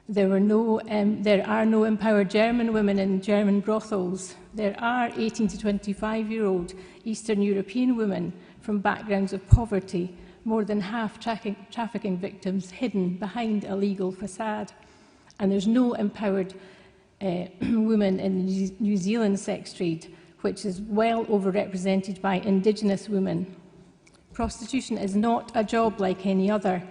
C: There are no empowered German women in German brothels. There are 18 to 25-year-old Eastern European women from backgrounds of poverty, more than half trafficking victims hidden behind a legal facade. And there's no empowered women in the New Zealand sex trade, which is well overrepresented by Indigenous women. Prostitution is not a job like any other.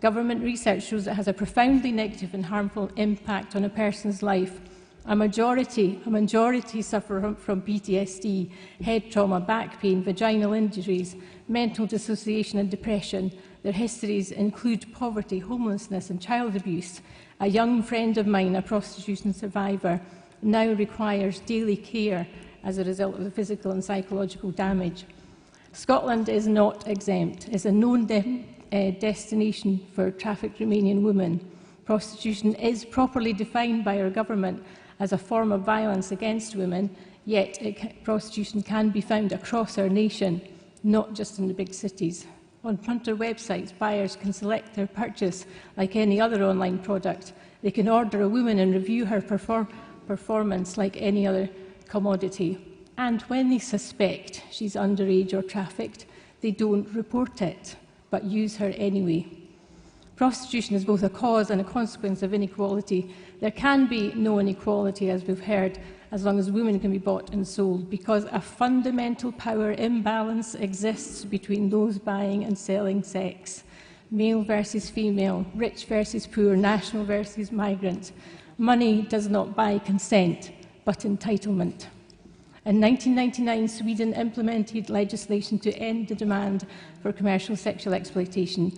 C: Government research shows it has a profoundly negative and harmful impact on a person's life. A majority suffer from PTSD, head trauma, back pain, vaginal injuries, mental dissociation and depression. Their histories include poverty, homelessness and child abuse. A young friend of mine, a prostitution survivor, now requires daily care as a result of the physical and psychological damage. Scotland is not exempt. It's a known destination for trafficked Romanian women. Prostitution is properly defined by our government as a form of violence against women, yet prostitution can be found across our nation, not just in the big cities. On punter websites, buyers can select their purchase like any other online product. They can order a woman and review her performance like any other commodity. And when they suspect she's underage or trafficked, they don't report it, but use her anyway. Prostitution is both a cause and a consequence of inequality. There can be no inequality, as we've heard, as long as women can be bought and sold, because a fundamental power imbalance exists between those buying and selling sex. Male versus female, rich versus poor, national versus migrant. Money does not buy consent, but entitlement. In 1999, Sweden implemented legislation to end the demand for commercial sexual exploitation.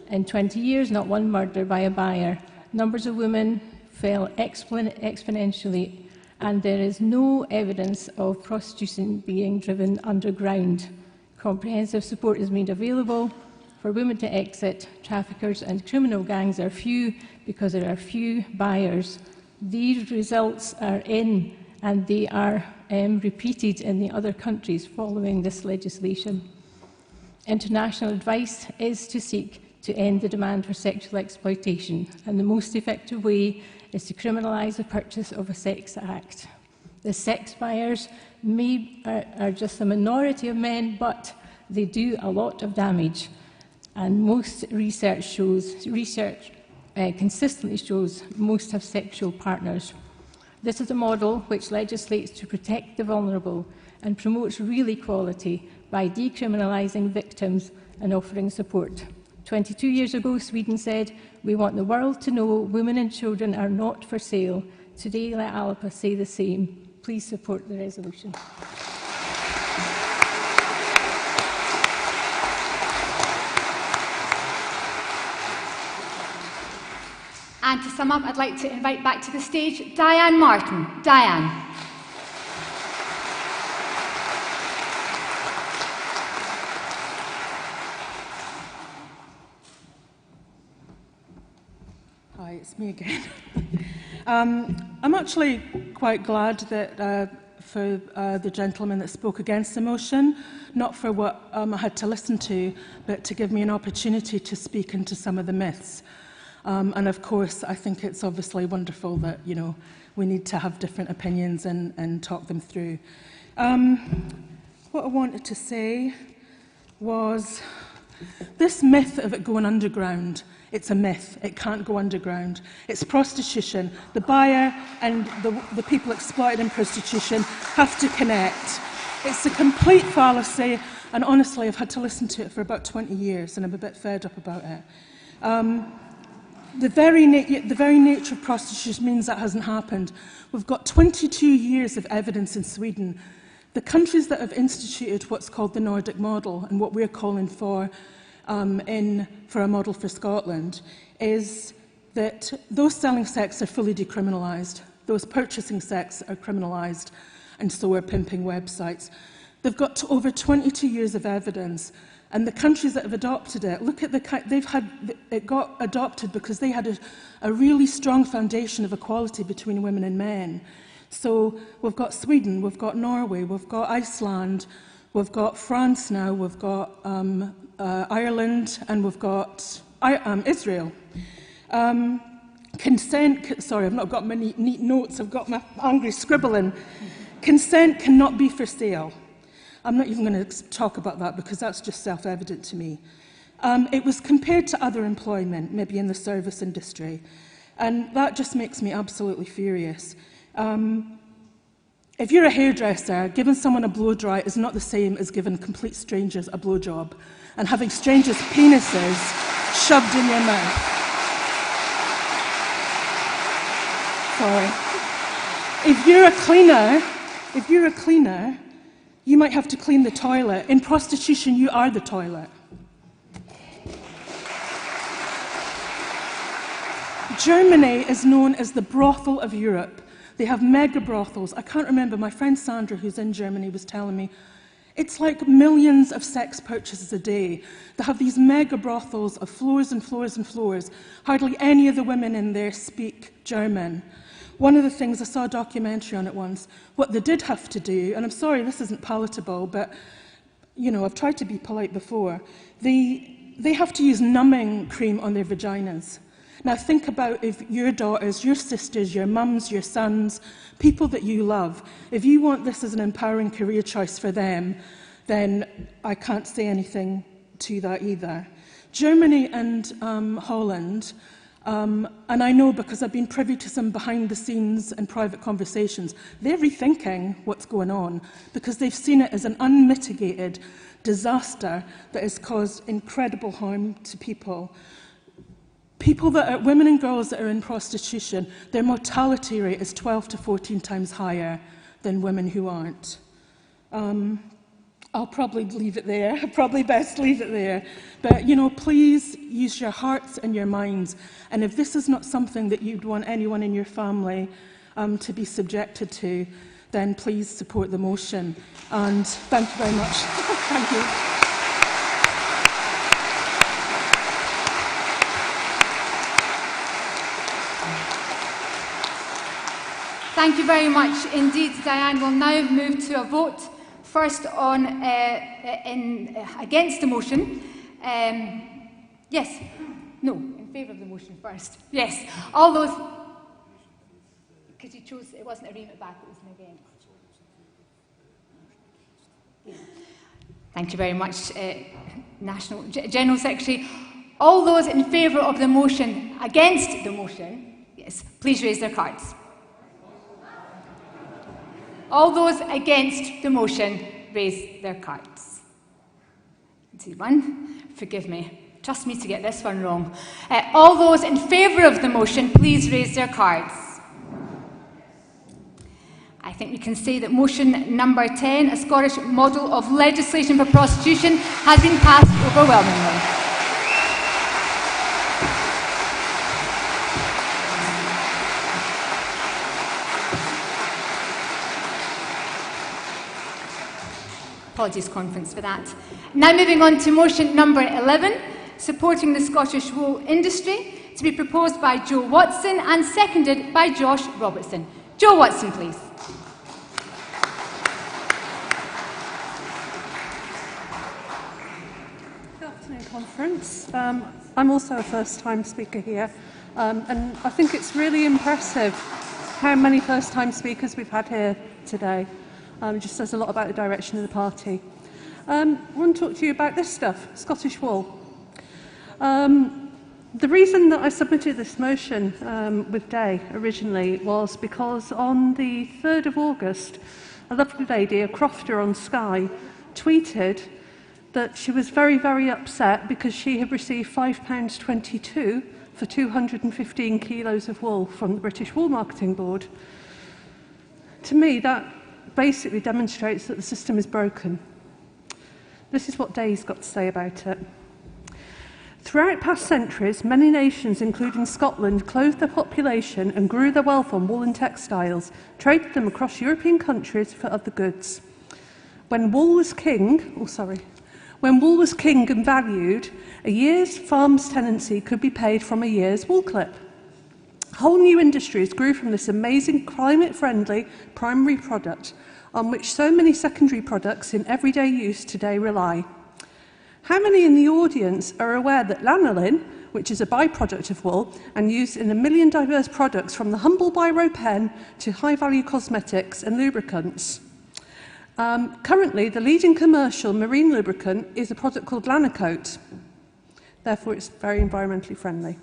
C: In 20 years, not one murder by a buyer. Numbers of women fell exponentially, and there is no evidence of prostitution being driven underground. Comprehensive support is made available for women to exit. Traffickers and criminal gangs are few because there are few buyers. These results are in, and they are repeated in the other countries following this legislation. International advice is to seek to end the demand for sexual exploitation, and the most effective way is to criminalise the purchase of a sex act. The sex buyers are just a minority of men, but they do a lot of damage, and most research consistently shows most have sexual partners. This is a model which legislates to protect the vulnerable and promotes real equality by decriminalising victims and offering support. 22 years ago, Sweden said, "We want the world to know women and children are not for sale." Today, let Alba say the same. Please support the resolution.
N: And to sum up, I'd like to invite back to the stage Diane Martin. Diane.
I: Hi, it's me again. I'm actually quite glad that for the gentleman that spoke against the motion, not for what I had to listen to, but to give me an opportunity to speak into some of the myths. And of course, I think it's obviously wonderful that, you know, we need to have different opinions and talk them through. What I wanted to say was this myth of it going underground. It's a myth. It can't go underground. It's prostitution. The buyer and the people exploited in prostitution have to connect. It's a complete fallacy, and honestly, I've had to listen to it for about 20 years, and I'm a bit fed up about it. The very nature of prostitution means that hasn't happened. We've got 22 years of evidence in Sweden. The countries that have instituted what's called the Nordic model, and what we're calling for a model for Scotland, is that those selling sex are fully decriminalised. Those purchasing sex are criminalised, and so are pimping websites. They've got over 22 years of evidence, and the countries that have adopted it, look at it got adopted because they had a really strong foundation of equality between women and men. So we've got Sweden, we've got Norway, we've got Iceland, we've got France now, we've got Ireland, and we've got Israel. Consent, sorry, I've not got my neat notes, I've got my angry scribbling. Consent cannot be for sale. I'm not even going to talk about that because that's just self-evident to me. It was compared to other employment, maybe in the service industry, and that just makes me absolutely furious. If you're a hairdresser, giving someone a blow-dry is not the same as giving complete strangers a blowjob and having strangers' penises shoved in your mouth. Sorry. If you're a cleaner, you might have to clean the toilet. In prostitution, you are the toilet. Germany is known as the brothel of Europe. They have mega brothels. I can't remember, my friend Sandra, who's in Germany, was telling me, it's like millions of sex purchases a day. They have these mega brothels of floors and floors and floors. Hardly any of the women in there speak German. One of the things, I saw a documentary on it once, what they did have to do, and I'm sorry this isn't palatable, but you know, I've tried to be polite before, they have to use numbing cream on their vaginas. Now think about if your daughters, your sisters, your mums, your sons, people that you love, if you want this as an empowering career choice for them, then I can't say anything to that either. Germany and Holland, and I know because I've been privy to some behind-the-scenes and private conversations, they're rethinking what's going on because they've seen it as an unmitigated disaster that has caused incredible harm to people. Women and girls that are in prostitution, their mortality rate is 12 to 14 times higher than women who aren't. I'll probably leave it there. Probably best leave it there. But, you know, please use your hearts and your minds. And if this is not something that you'd want anyone in your family to be subjected to, then please support the motion. And thank you very much. Thank you.
N: Thank you very much indeed, Diane. We'll now move to a vote. First on against the motion. Yes. No, in favour of the motion first. Yes. All those... Because you chose... It wasn't a remit back, it was an against. Thank you very much, National General Secretary. All those in favour of the motion against the motion, yes, please raise their cards. All those against the motion, raise their cards. See one. Forgive me. Trust me to get this one wrong. All those in favour of the motion, please raise their cards. I think we can say that motion number 10, a Scottish model of legislation for prostitution, has been passed overwhelmingly. Apologies, Conference, for that. Now moving on to motion number 11, supporting the Scottish wool industry, to be proposed by Joe Watson and seconded by Josh Robertson. Joe Watson, please.
M: Good afternoon, Conference. I'm also a first-time speaker here, and I think it's really impressive how many first-time speakers we've had here today. It just says a lot about the direction of the party. I want to talk to you about this stuff, Scottish wool. The reason that I submitted this motion with Day originally was because on the 3rd of August, a lovely lady, a crofter on Sky, tweeted that she was very, very upset because she had received £5.22 for 215 kilos of wool from the British Wool Marketing Board. To me, that basically demonstrates that the system is broken. This is what Day's got to say about it. Throughout past centuries, many nations, including Scotland, clothed their population and grew their wealth on wool and textiles, traded them across European countries for other goods. When wool was king and valued, a year's farm's tenancy could be paid from a year's wool clip. Whole new industries grew from this amazing climate-friendly primary product on which so many secondary products in everyday use today rely. How many in the audience are aware that lanolin, which is a byproduct of wool and used in a million diverse products from the humble biro pen to high-value cosmetics and lubricants? Currently, the leading commercial marine lubricant is a product called Lanacoat. Therefore, it's very environmentally friendly.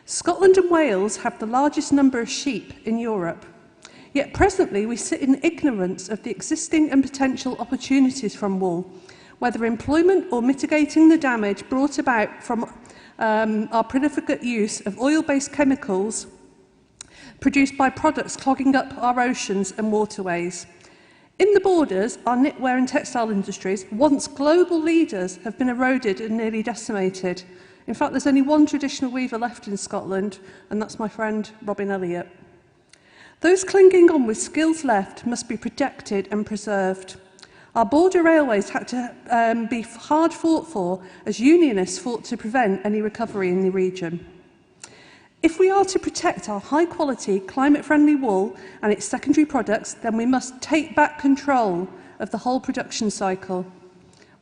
M: Scotland and Wales have the largest number of sheep in Europe. Yet presently, we sit in ignorance of the existing and potential opportunities from wool, whether employment or mitigating the damage brought about from our prolific use of oil-based chemicals produced by products clogging up our oceans and waterways. In the borders, our knitwear and textile industries, once global leaders, have been eroded and nearly decimated. In fact, there's only one traditional weaver left in Scotland, and that's my friend Robin Elliott. Those clinging on with skills left must be protected and preserved. Our border railways had to be hard fought for as unionists fought to prevent any recovery in the region. If we are to protect our high-quality, climate-friendly wool and its secondary products, then we must take back control of the whole production cycle.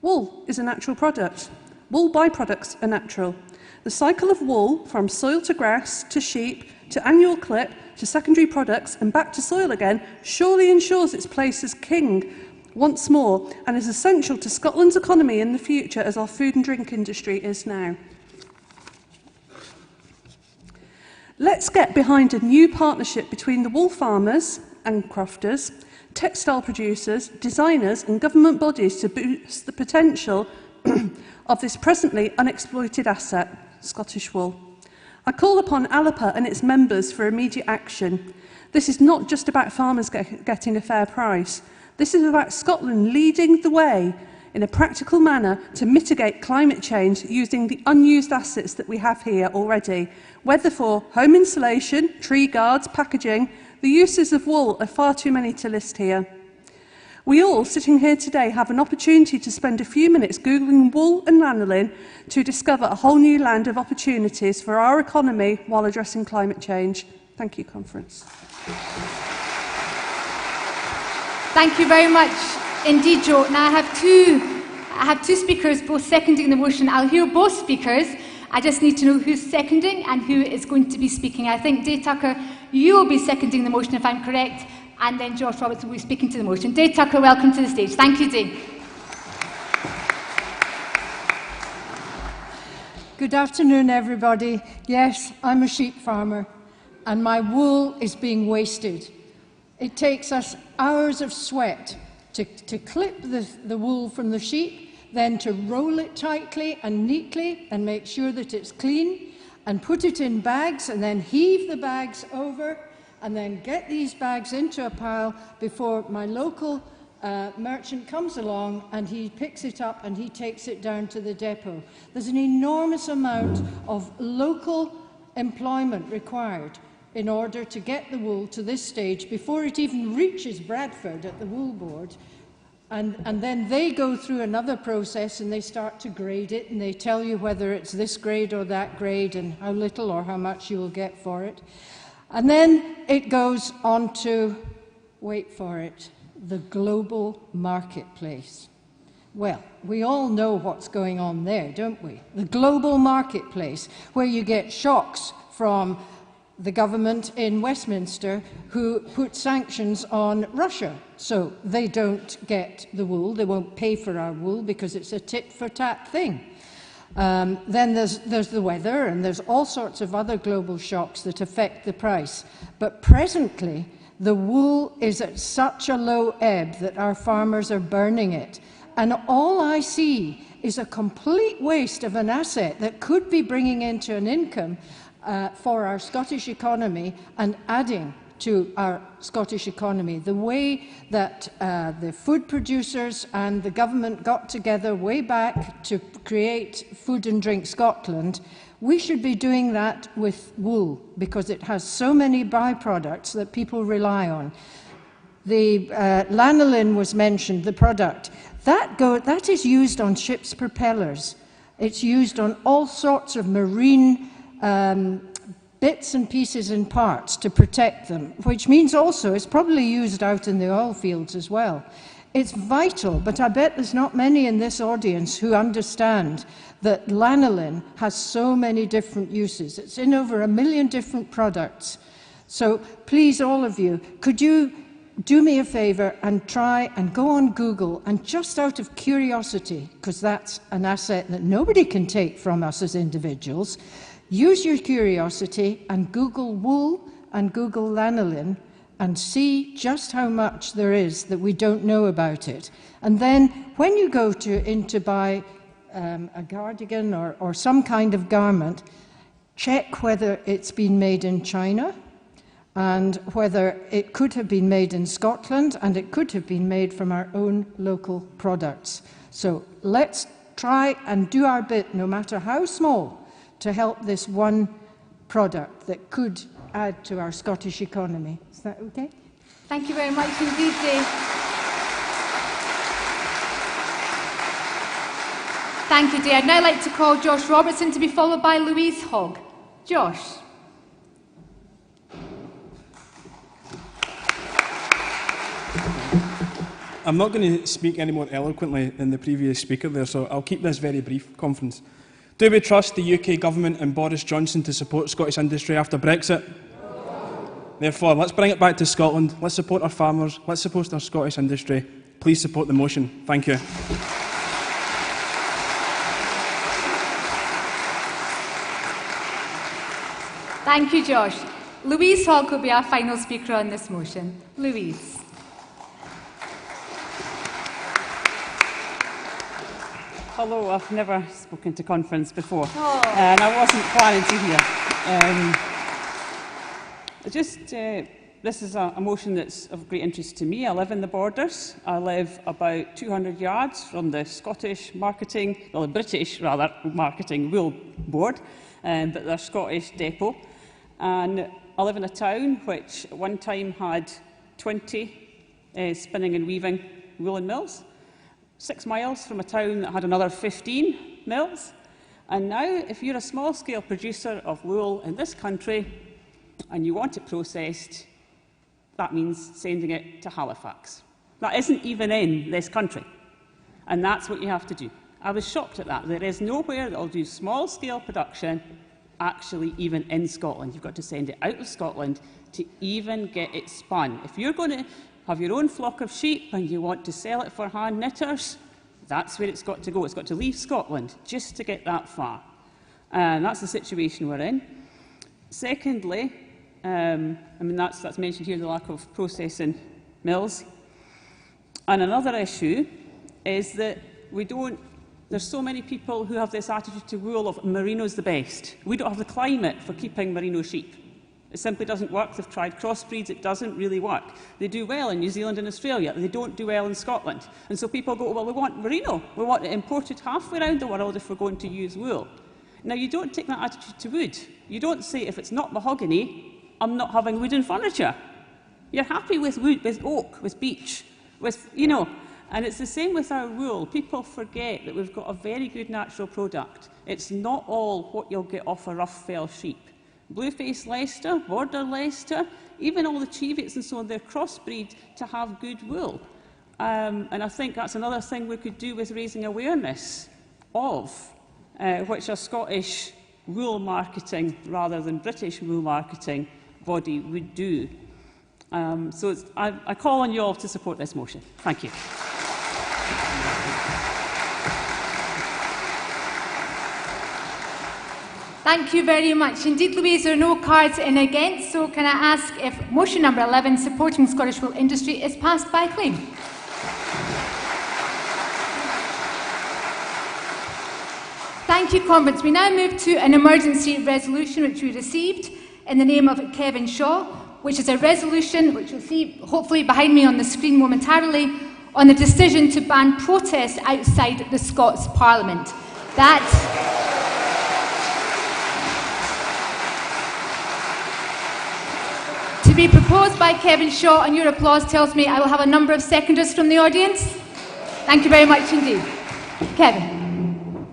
M: Wool is a natural product. Wool byproducts are natural. The cycle of wool, from soil to grass, to sheep, to annual clip, to secondary products, and back to soil again, surely ensures its place as king once more, and is essential to Scotland's economy in the future as our food and drink industry is now. Let's get behind a new partnership between the wool farmers and crofters, textile producers, designers and government bodies to boost the potential of this presently unexploited asset, Scottish wool. I call upon ALAPA and its members for immediate action. This is not just about farmers getting a fair price. This is about Scotland leading the way in a practical manner to mitigate climate change using the unused assets that we have here already. Whether for home insulation, tree guards, packaging, the uses of wool are far too many to list here. We all, sitting here today, have an opportunity to spend a few minutes Googling wool and lanolin to discover a whole new land of opportunities for our economy while addressing climate change. Thank you, Conference.
N: Thank you very much indeed, Joe. Now I have two speakers both seconding the motion. I'll hear both speakers. I just need to know who's seconding and who is going to be speaking. I think Day Tucker, you will be seconding the motion if I'm correct, and then Josh Roberts will be speaking to the motion. Day Tucker, welcome to the stage. Thank you, Day.
O: Good afternoon, everybody. Yes, I'm a sheep farmer, and my wool is being wasted. It takes us hours of sweat to clip the wool from the sheep, then to roll it tightly and neatly and make sure that it's clean, and put it in bags, and then heave the bags over, and then get these bags into a pile before my local merchant comes along and he picks it up and he takes it down to the depot. There's an enormous amount of local employment required in order to get the wool to this stage before it even reaches Bradford at the wool board. And then they go through another process and they start to grade it, and they tell you whether it's this grade or that grade and how little or how much you will get for it. And then it goes on to, wait for it, the global marketplace. Well, we all know what's going on there, don't we? The global marketplace, where you get shocks from the government in Westminster who put sanctions on Russia. So they don't get the wool, they won't pay for our wool because it's a tit-for-tat thing. Then there's the weather, and there's all sorts of other global shocks that affect the price. But presently, the wool is at such a low ebb that our farmers are burning it. And all I see is a complete waste of an asset that could be bringing into an income for our Scottish economy and adding to our Scottish economy. The way that the food producers and the government got together way back to create Food and Drink Scotland, we should be doing that with wool because it has so many byproducts that people rely on. The lanolin was mentioned, the product. That is used on ships' propellers. It's used on all sorts of marine bits and pieces and parts to protect them, which means also it's probably used out in the oil fields as well. It's vital, but I bet there's not many in this audience who understand that lanolin has so many different uses. It's in over 1 million different products. So please, all of you, could you do me a favour and try and go on Google, and just out of curiosity, because that's an asset that nobody can take from us as individuals, use your curiosity and Google wool and Google lanolin and see just how much there is that we don't know about it. And then when you go in to buy a cardigan or some kind of garment, check whether it's been made in China, and whether it could have been made in Scotland, and it could have been made from our own local products. So let's try and do our bit, no matter how small, to help this one product that could add to our Scottish economy. Is that okay?
N: Thank you very much indeed, Dave. Thank you, Dave. I'd now like to call Josh Robertson to be followed by Louise Hogg. Josh.
L: I'm not going to speak any more eloquently than the previous speaker there, so I'll keep this very brief. Conference. Do we trust the UK Government and Boris Johnson to support Scottish industry after Brexit? No. Therefore, let's bring it back to Scotland. Let's support our farmers. Let's support our Scottish industry. Please support the motion. Thank you.
N: Thank you, Josh. Louise Hogg will be our final speaker on this motion. Louise.
P: Hello, I've never spoken to conference before, and I wasn't planning to hear. This is a motion that's of great interest to me. I live in the Borders. I live about 200 yards from the Scottish marketing, well, the British rather, marketing wool board, but their Scottish depot. And I live in a town which at one time had 20 spinning and weaving woolen mills. 6 miles from a town that had another 15 mills. And now, if you're a small-scale producer of wool in this country and you want it processed, that means sending it to Halifax. That isn't even in this country. And that's what you have to do. I was shocked at that. There is nowhere that will do small-scale production actually even in Scotland. You've got to send it out of Scotland to even get it spun. If you're going to have your own flock of sheep and you want to sell it for hand knitters, that's where it's got to go. It's got to leave Scotland just to get that far. And that's the situation we're in. Secondly, that's mentioned here, the lack of processing mills. And another issue is that there's so many people who have this attitude to wool of merino's the best. We don't have the climate for keeping merino sheep. It simply doesn't work. They've tried crossbreeds. It doesn't really work. They do well in New Zealand and Australia. They don't do well in Scotland. And so people go, well, we want merino. We want it imported halfway around the world if we're going to use wool. Now, you don't take that attitude to wood. You don't say, if it's not mahogany, I'm not having wooden furniture. You're happy with wood, with oak, with beech, with, And it's the same with our wool. People forget that we've got a very good natural product. It's not all what you'll get off a rough fell sheep. Blueface Leicester, Border Leicester, even all the Cheviots and so on, they're crossbreed to have good wool. And I think that's another thing we could do with raising awareness of, which a Scottish wool marketing rather than British wool marketing body would do. I call on you all to support this motion. Thank you.
N: Thank you very much. Indeed, Louise, there are no cards in against, so can I ask if motion number 11, supporting Scottish wool industry, is passed by acclaim? Thank you, Conference. We now move to an emergency resolution which we received in the name of Kevin Shaw, which is a resolution which you'll see hopefully behind me on the screen momentarily, on the decision to ban protest outside the Scots Parliament. To be proposed by Kevin Shaw, and your applause tells me I will have a number of seconders from the audience. Thank you very much indeed. Kevin.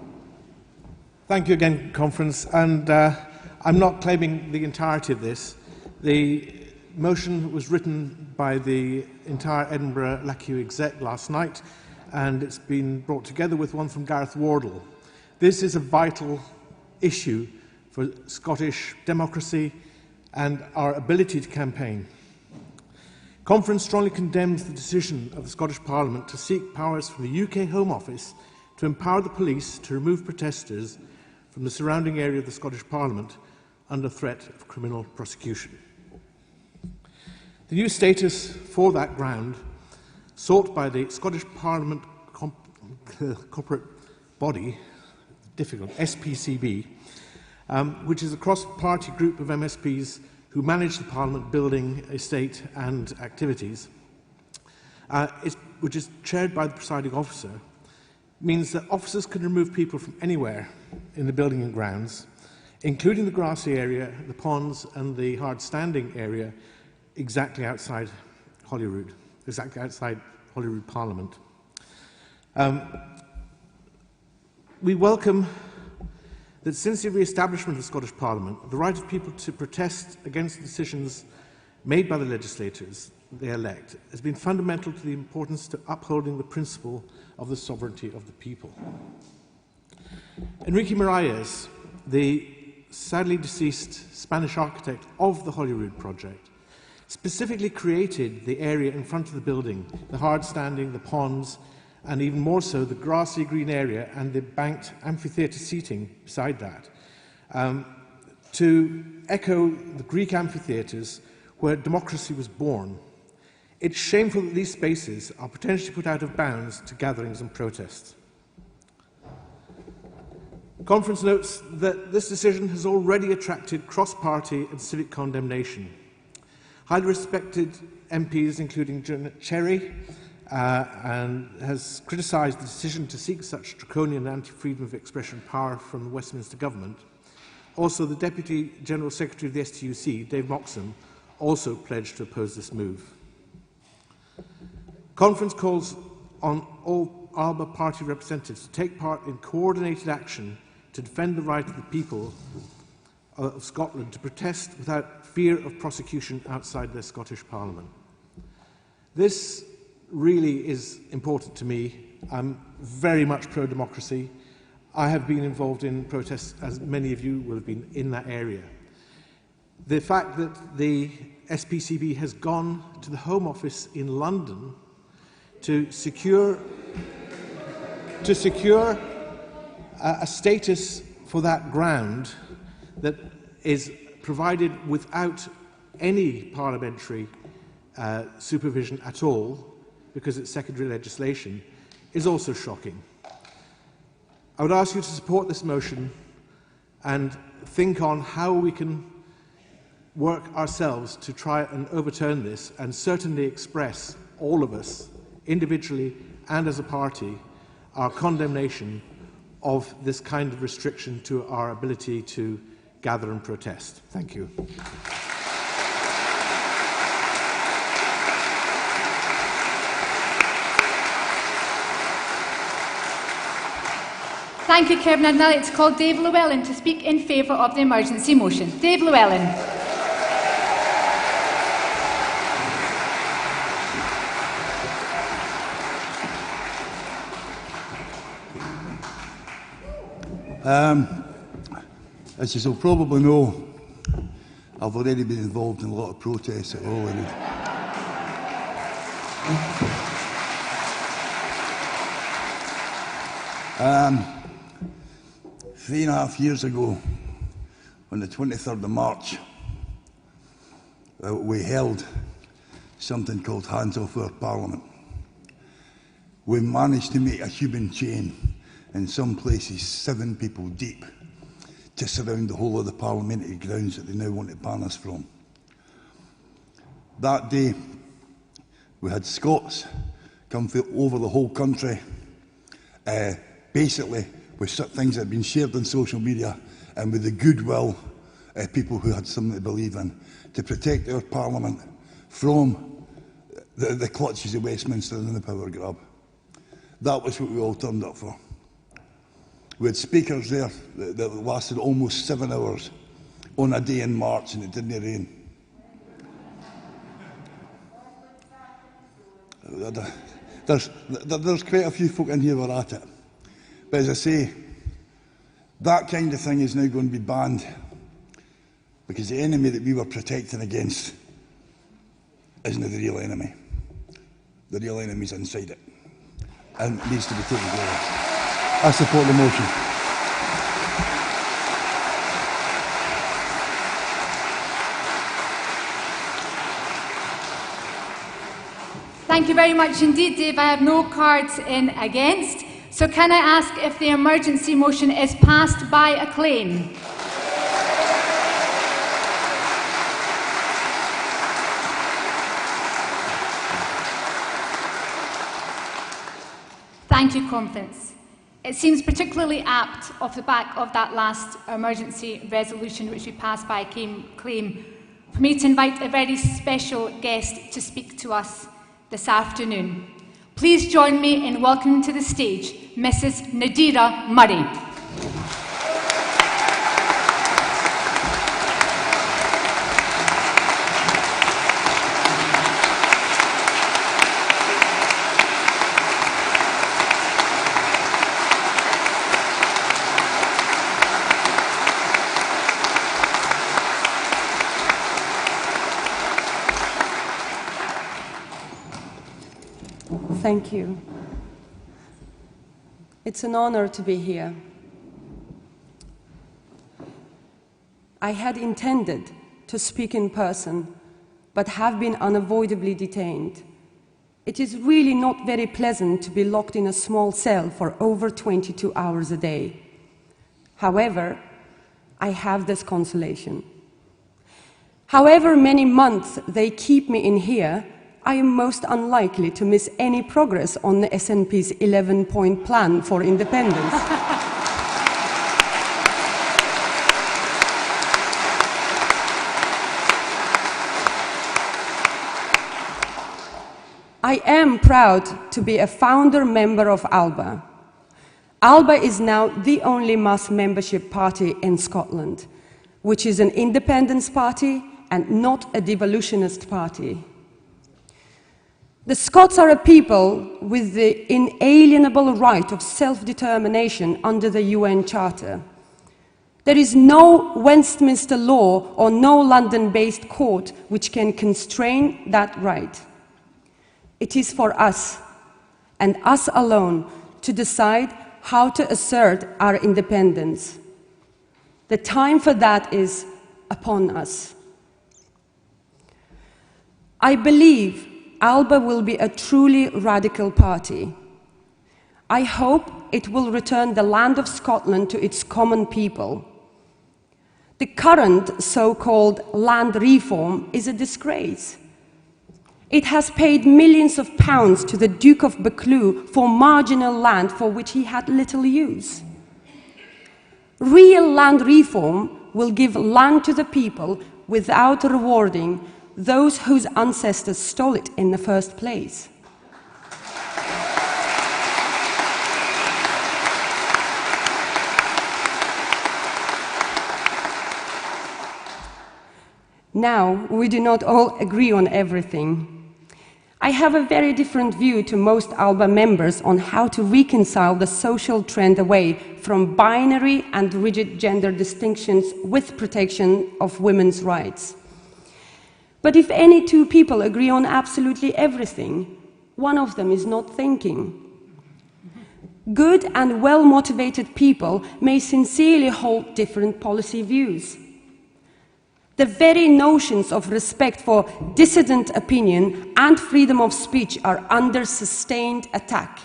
Q: Thank you again, Conference. And I'm not claiming the entirety of this. The motion was written by the entire Edinburgh LACU exec last night, and it's been brought together with one from Gareth Wardle. This is a vital issue for Scottish democracy and our ability to campaign. Conference strongly condemns the decision of the Scottish Parliament to seek powers from the UK Home Office to empower the police to remove protesters from the surrounding area of the Scottish Parliament under threat of criminal prosecution. The new status for that ground, sought by the Scottish Parliament corporate body, difficult, SPCB, which is a cross-party group of MSPs who manage the Parliament building, estate and activities, which is chaired by the presiding officer, means that officers can remove people from anywhere in the building and grounds, including the grassy area, the ponds and the hard-standing area exactly outside Holyrood Parliament. We welcome that since the re-establishment of the Scottish Parliament, the right of people to protest against decisions made by the legislators they elect has been fundamental to the importance to upholding the principle of the sovereignty of the people. Enrique Miralles, the sadly deceased Spanish architect of the Holyrood project, specifically created the area in front of the building, the hard-standing, the ponds, and even more so the grassy green area and the banked amphitheatre seating beside that, to echo the Greek amphitheatres where democracy was born. It's shameful that these spaces are potentially put out of bounds to gatherings and protests. The Conference notes that this decision has already attracted cross-party and civic condemnation. Highly respected MPs, including Janet Cherry, and has criticised the decision to seek such draconian anti-freedom of expression power from the Westminster Government. Also, the Deputy General Secretary of the STUC, Dave Moxham, also pledged to oppose this move. Conference calls on all Alba Party representatives to take part in coordinated action to defend the right of the people of Scotland to protest without fear of prosecution outside their Scottish Parliament. This really is important to me. I'm very much pro-democracy. I have been involved in protests, as many of you will have been, in that area. The fact that the SPCB has gone to the Home Office in London to secure a status for that ground that is provided without any parliamentary supervision at all, because it's secondary legislation, is also shocking. I would ask you to support this motion and think on how we can work ourselves to try and overturn this, and certainly express, all of us, individually and as a party, our condemnation of this kind of restriction to our ability to gather and protest. Thank you.
N: Thank you, Kevin. I'd now like to call Dave Llewellyn to speak in favour of the emergency motion. Dave Llewellyn.
S: As you'll probably know, I've already been involved in a lot of protests at Holyrood. 3.5 years ago, on the 23rd of March, we held something called Hands Off Our Parliament. We managed to make a human chain, in some places 7 people deep, to surround the whole of the parliamentary grounds that they now want to ban us from. That day, we had Scots come from over the whole country, basically with things that had been shared on social media and with the goodwill people who had something to believe in, to protect our parliament from the clutches of Westminster and the power grab. That was what we all turned up for. We had speakers there that lasted almost 7 hours on a day in March, and it didn't rain. There's quite a few folk in here who are at it. But as I say, that kind of thing is now going to be banned because the enemy that we were protecting against isn't the real enemy. The real enemy is inside it and it needs to be taken care of. I support the motion.
N: Thank you very much indeed, Dave. I have no cards in against. So can I ask if the emergency motion is passed by acclaim? Thank you, Conference. It seems particularly apt off the back of that last emergency resolution which we passed by acclaim for me to invite a very special guest to speak to us this afternoon. Please join me in welcoming to the stage Mrs. Nadira Murray.
T: Thank you. It's an honor to be here. I had intended to speak in person, but have been unavoidably detained. It is really not very pleasant to be locked in a small cell for over 22 hours a day. However, I have this consolation. However many months they keep me in here, I am most unlikely to miss any progress on the SNP's 11-point plan for independence. I am proud to be a founder member of ALBA. ALBA is now the only mass membership party in Scotland, which is an independence party and not a devolutionist party. The Scots are a people with the inalienable right of self-determination under the UN Charter. There is no Westminster law or no London-based court which can constrain that right. It is for us, and us alone, to decide how to assert our independence. The time for that is upon us. I believe ALBA will be a truly radical party. I hope it will return the land of Scotland to its common people. The current so-called land reform is a disgrace. It has paid millions of pounds to the Duke of Buccleuch for marginal land for which he had little use. Real land reform will give land to the people without rewarding those whose ancestors stole it in the first place. Now, we do not all agree on everything. I have a very different view to most ALBA members on how to reconcile the social trend away from binary and rigid gender distinctions with protection of women's rights. But if any two people agree on absolutely everything, one of them is not thinking. Good and well-motivated people may sincerely hold different policy views. The very notions of respect for dissident opinion and freedom of speech are under sustained attack.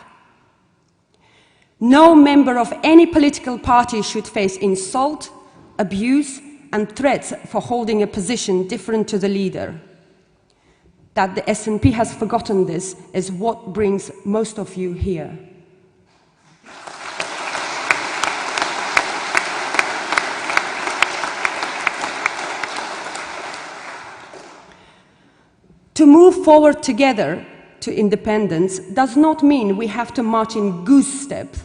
T: No member of any political party should face insult, abuse, and threats for holding a position different to the leader. That the SNP has forgotten this is what brings most of you here. To move forward together to independence does not mean we have to march in goose step.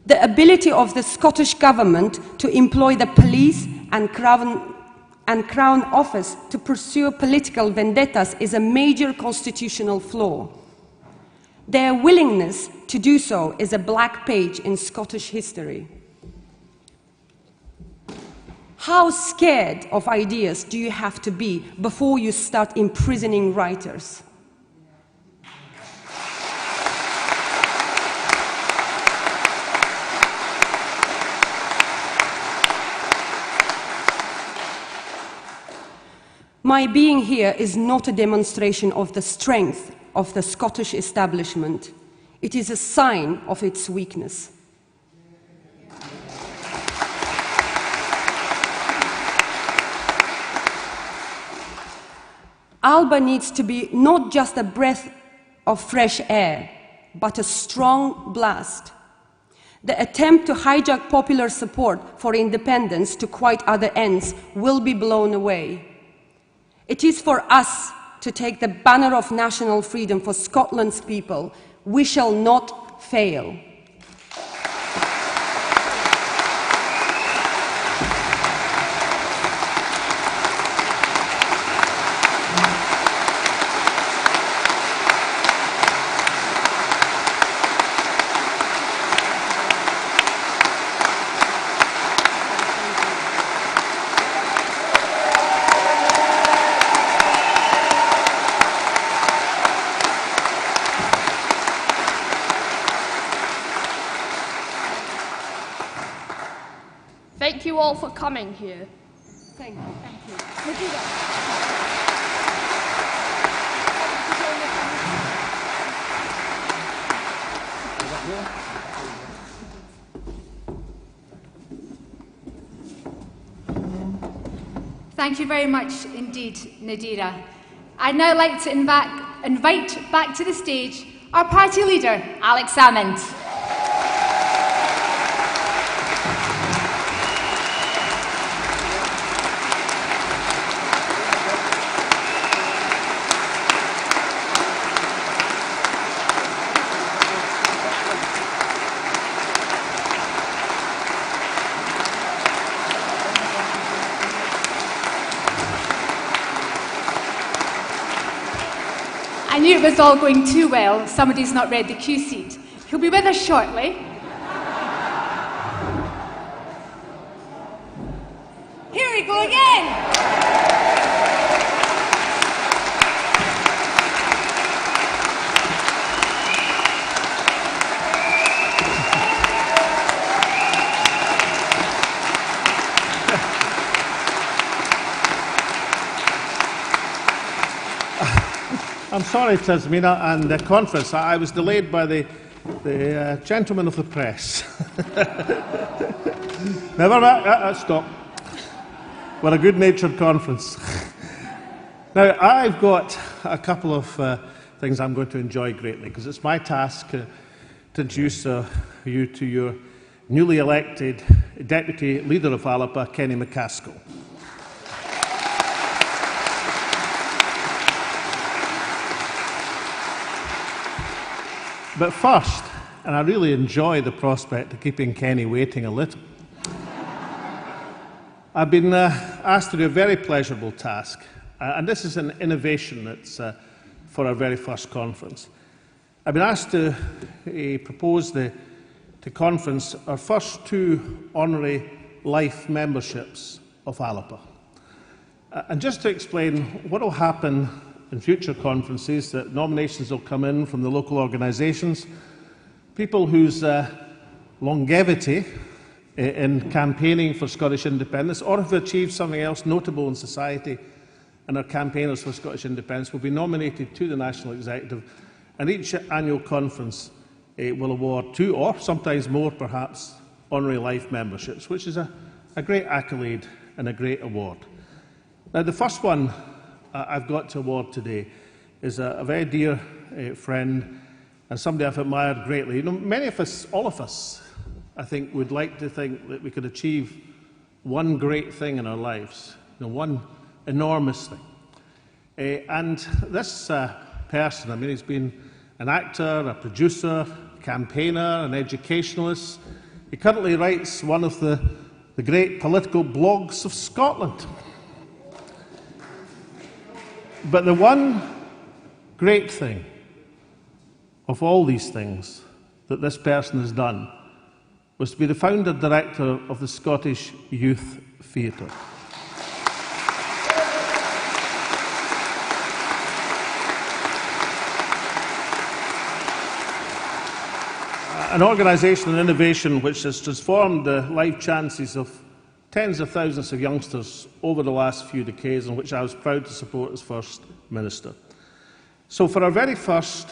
T: The ability of the Scottish Government to employ the police and Crown Office to pursue political vendettas is a major constitutional flaw. Their willingness to do so is a black page in Scottish history. How scared of ideas do you have to be before you start imprisoning writers? My being here is not a demonstration of the strength of the Scottish establishment. It is a sign of its weakness. ALBA needs to be not just a breath of fresh air, but a strong blast. The attempt to hijack popular support for independence to quite other ends will be blown away. It is for us to take the banner of national freedom for Scotland's people. We shall not fail.
A: Thank you all for coming here.
T: Thank you.
A: Thank you.
N: Thank you very much indeed, Nadira. I'd now like to invite back to the stage our party leader, Alex Salmond. I knew it was all going too well. Somebody's not read the cue sheet. He'll be with us shortly. Here we go again.
Q: I'm sorry, Tasmina, and the conference. I was delayed by the gentleman of the press. Never mind. Stop. We're a good-natured conference. Now, I've got a couple of things I'm going to enjoy greatly, because it's my task to introduce you to your newly elected Deputy Leader of ALBA, Kenny McCaskill. But first, and I really enjoy the prospect of keeping Kenny waiting a little, I've been asked to do a very pleasurable task, and this is an innovation that's for our very first conference. I've been asked to propose to conference our first 2 honorary life memberships of ALAPA. And just to explain what will happen in future conferences, that nominations will come in from the local organisations, people whose longevity in campaigning for Scottish independence or have achieved something else notable in society and are campaigners for Scottish independence will be nominated to the National Executive, and each annual conference will award 2 or sometimes more perhaps honorary life memberships, which is a great accolade and a great award. Now, the first one I've got to award today is a very dear friend and somebody I've admired greatly. You know, many of us, all of us, I think, would like to think that we could achieve one great thing in our lives, one enormous thing. And this person, I mean, he's been an actor, a producer, a campaigner, an educationalist. He currently writes one of the great political blogs of Scotland. But the one great thing of all these things that this person has done was to be the founder director of the Scottish Youth Theatre. An organisation and innovation which has transformed the life chances of tens of thousands of youngsters over the last few decades, and which I was proud to support as First Minister. So for our very first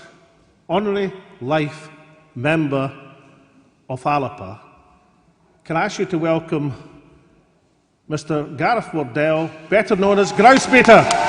Q: honorary life member of ALAPA, can I ask you to welcome Mr. Gareth Wardell, better known as Grousebeater.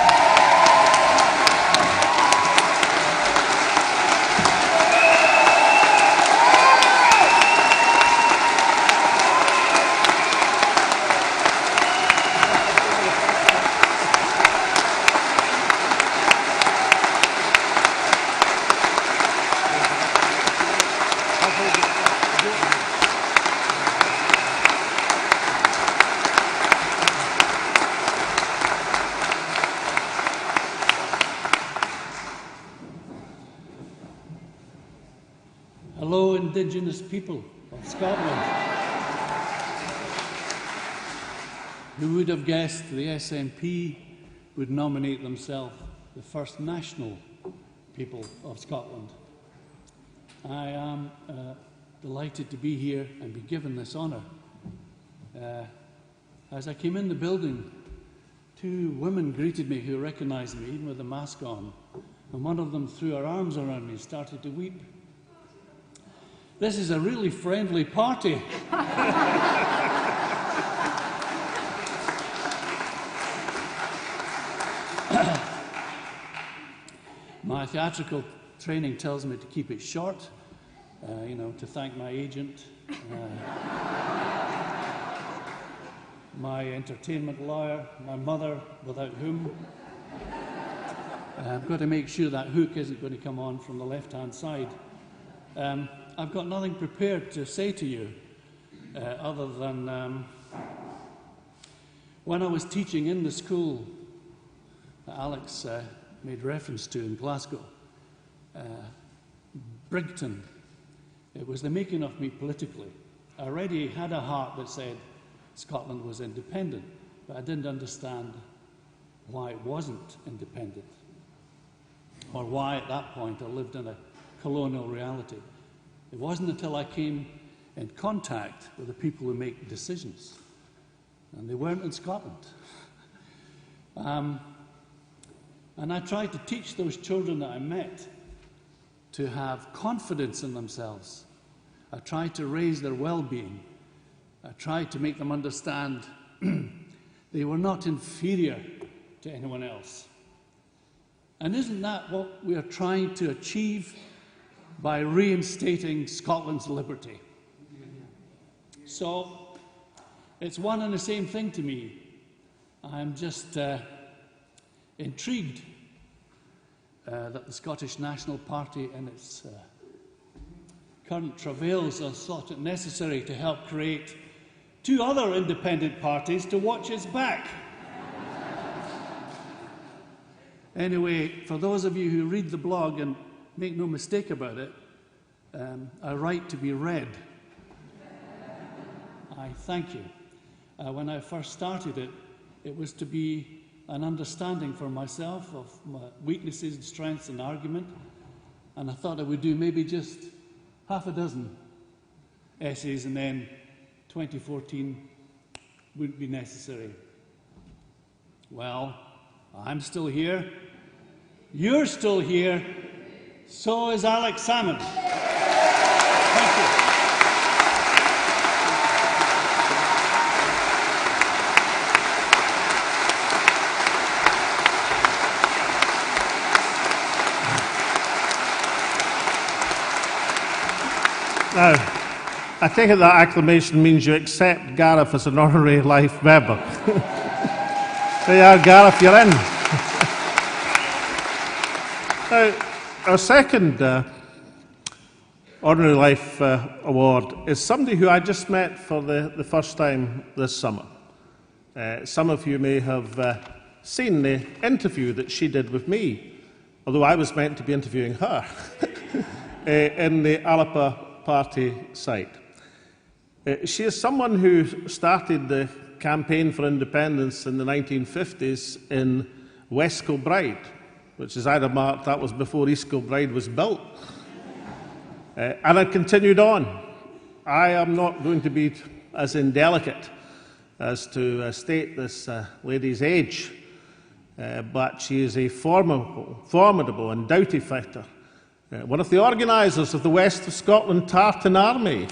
B: Hello, Indigenous people of Scotland. Who would have guessed the SNP would nominate themselves the first national people of Scotland? I am delighted to be here and be given this honour. As I came in the building, 2 women greeted me who recognised me, even with a mask on, and one of them threw her arms around me and started to weep. This is a really friendly party. My theatrical training tells me to keep it short, to thank my agent, my entertainment lawyer, my mother, without whom I've got to make sure that hook isn't going to come on from the left-hand side. I've got nothing prepared to say to you other than when I was teaching in the school that Alex made reference to in Glasgow, Brigton, it was the making of me politically. I already had a heart that said Scotland was independent, but I didn't understand why it wasn't independent, or why at that point I lived in a colonial reality. It wasn't until I came in contact with the people who make decisions, and they weren't in Scotland. And I tried to teach those children that I met to have confidence in themselves. I tried to raise their well-being. I tried to make them understand they were not inferior to anyone else. And isn't that what we are trying to achieve by reinstating Scotland's liberty? So it's one and the same thing to me. I'm just intrigued that the Scottish National Party in its current travails has thought it necessary to help create 2 other independent parties to watch its back. Anyway, for those of you who read the blog, and make no mistake about it, I write to be read. I thank you. When I first started it, it was to be an understanding for myself of my weaknesses and strengths and argument, and I thought I would do maybe just half a dozen essays, and then 2014 wouldn't be necessary. Well, I'm still here. You're still here. So is Alex Salmond. Thank you.
Q: Now, I take it that acclamation means you accept Gareth as an honorary life member. There you are, Gareth, you're in. Now, our second Honorary Life Award is somebody who I just met for the first time this summer. Some of you may have seen the interview that she did with me, although I was meant to be interviewing her, in the Alapa Party site. She is someone who started the campaign for independence in the 1950s in West Kilbride, which is either marked that was before East Kilbride was built. And it continued on. I am not going to be as indelicate as to state this lady's age, but she is a formidable and doughty fighter. One of the organisers of the West of Scotland Tartan Army.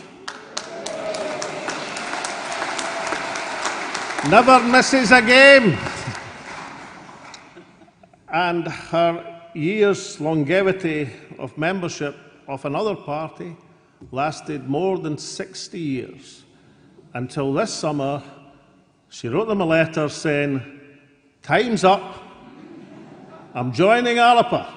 Q: Never misses a game. And her years' longevity of membership of another party lasted more than 60 years, until this summer she wrote them a letter saying, "Time's up, I'm joining Alapa."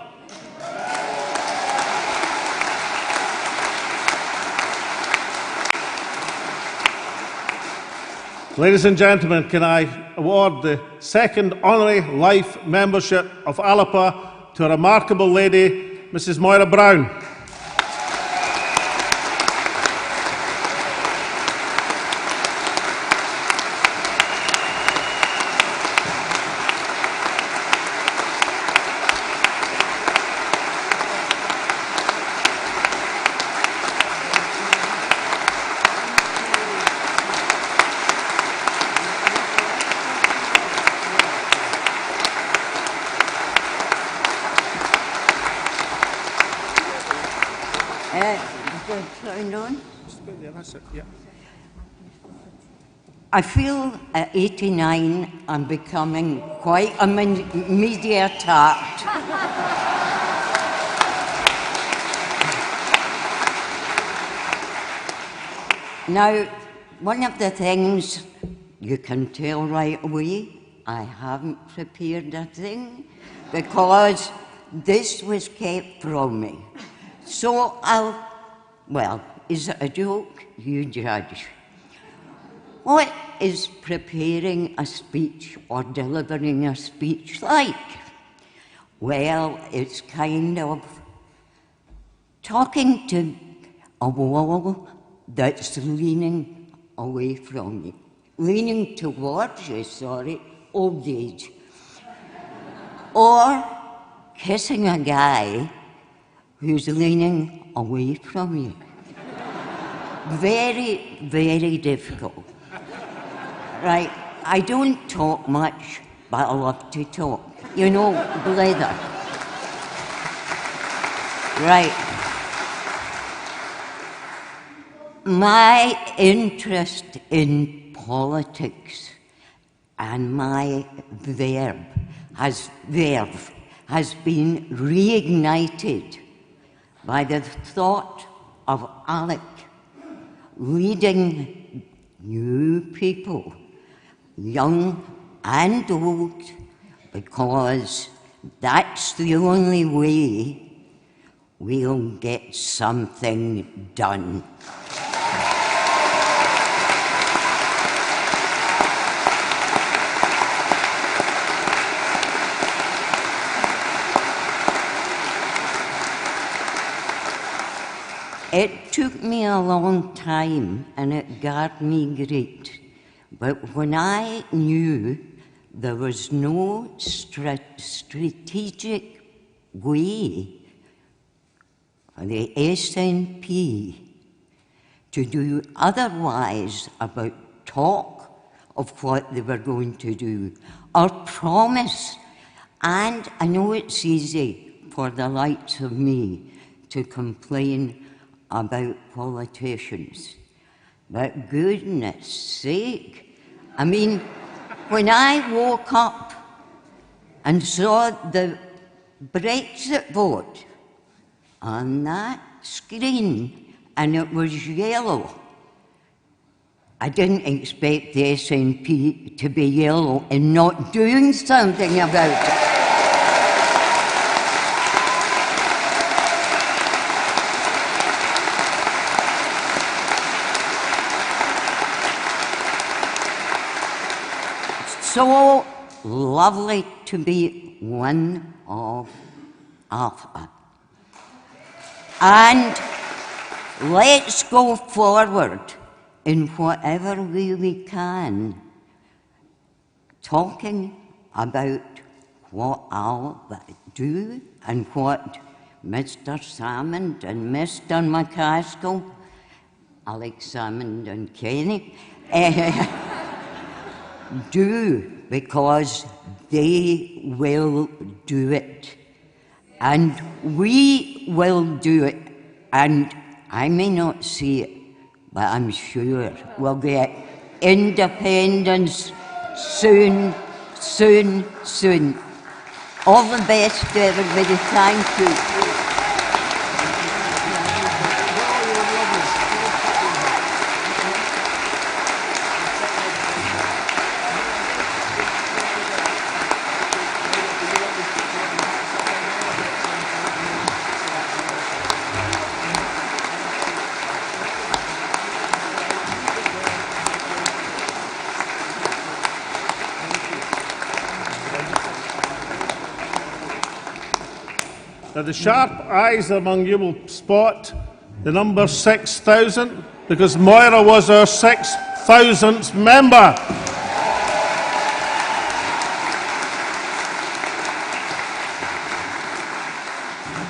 Q: Ladies and gentlemen, can I award the second honorary life membership of Alapa to a remarkable lady, Mrs. Moira Brown.
D: I feel at 89 I'm becoming quite a media tart. Now, one of the things you can tell right away, I haven't prepared a thing because this was kept from me. So well, is it a joke? You judge. What is preparing a speech or delivering a speech like? Well, it's kind of talking to a wall that's leaning away from you. Leaning towards you, sorry, old age. Or kissing a guy who's leaning away from you. Very, very difficult. Right, I don't talk much, but I love to talk. You know, blather. Right. My interest in politics and my verve has been reignited by the thought of Alec leading new people, young and old, because that's the only way we'll get something done. It took me a long time and it garred me great. But when I knew there was no strategic way for the SNP to do otherwise about talk of what they were going to do, or promise. And I know it's easy for the likes of me to complain about politicians, but goodness sake, I mean, when I woke up and saw the Brexit vote on that screen and it was yellow, I didn't expect the SNP to be yellow and not doing something about it. So lovely to be one of Alpha. And let's go forward in whatever way we can, talking about what Alpha do and what Mr. Salmond and Mr. McCaskill, Alex Salmond and Kenny, do, because they will do it. And we will do it. And I may not see it, but I'm sure we'll get independence soon, soon, soon. All the best to everybody. Thank you.
E: Now, the sharp eyes among you will spot the number 6,000, because Moira was our 6,000th member.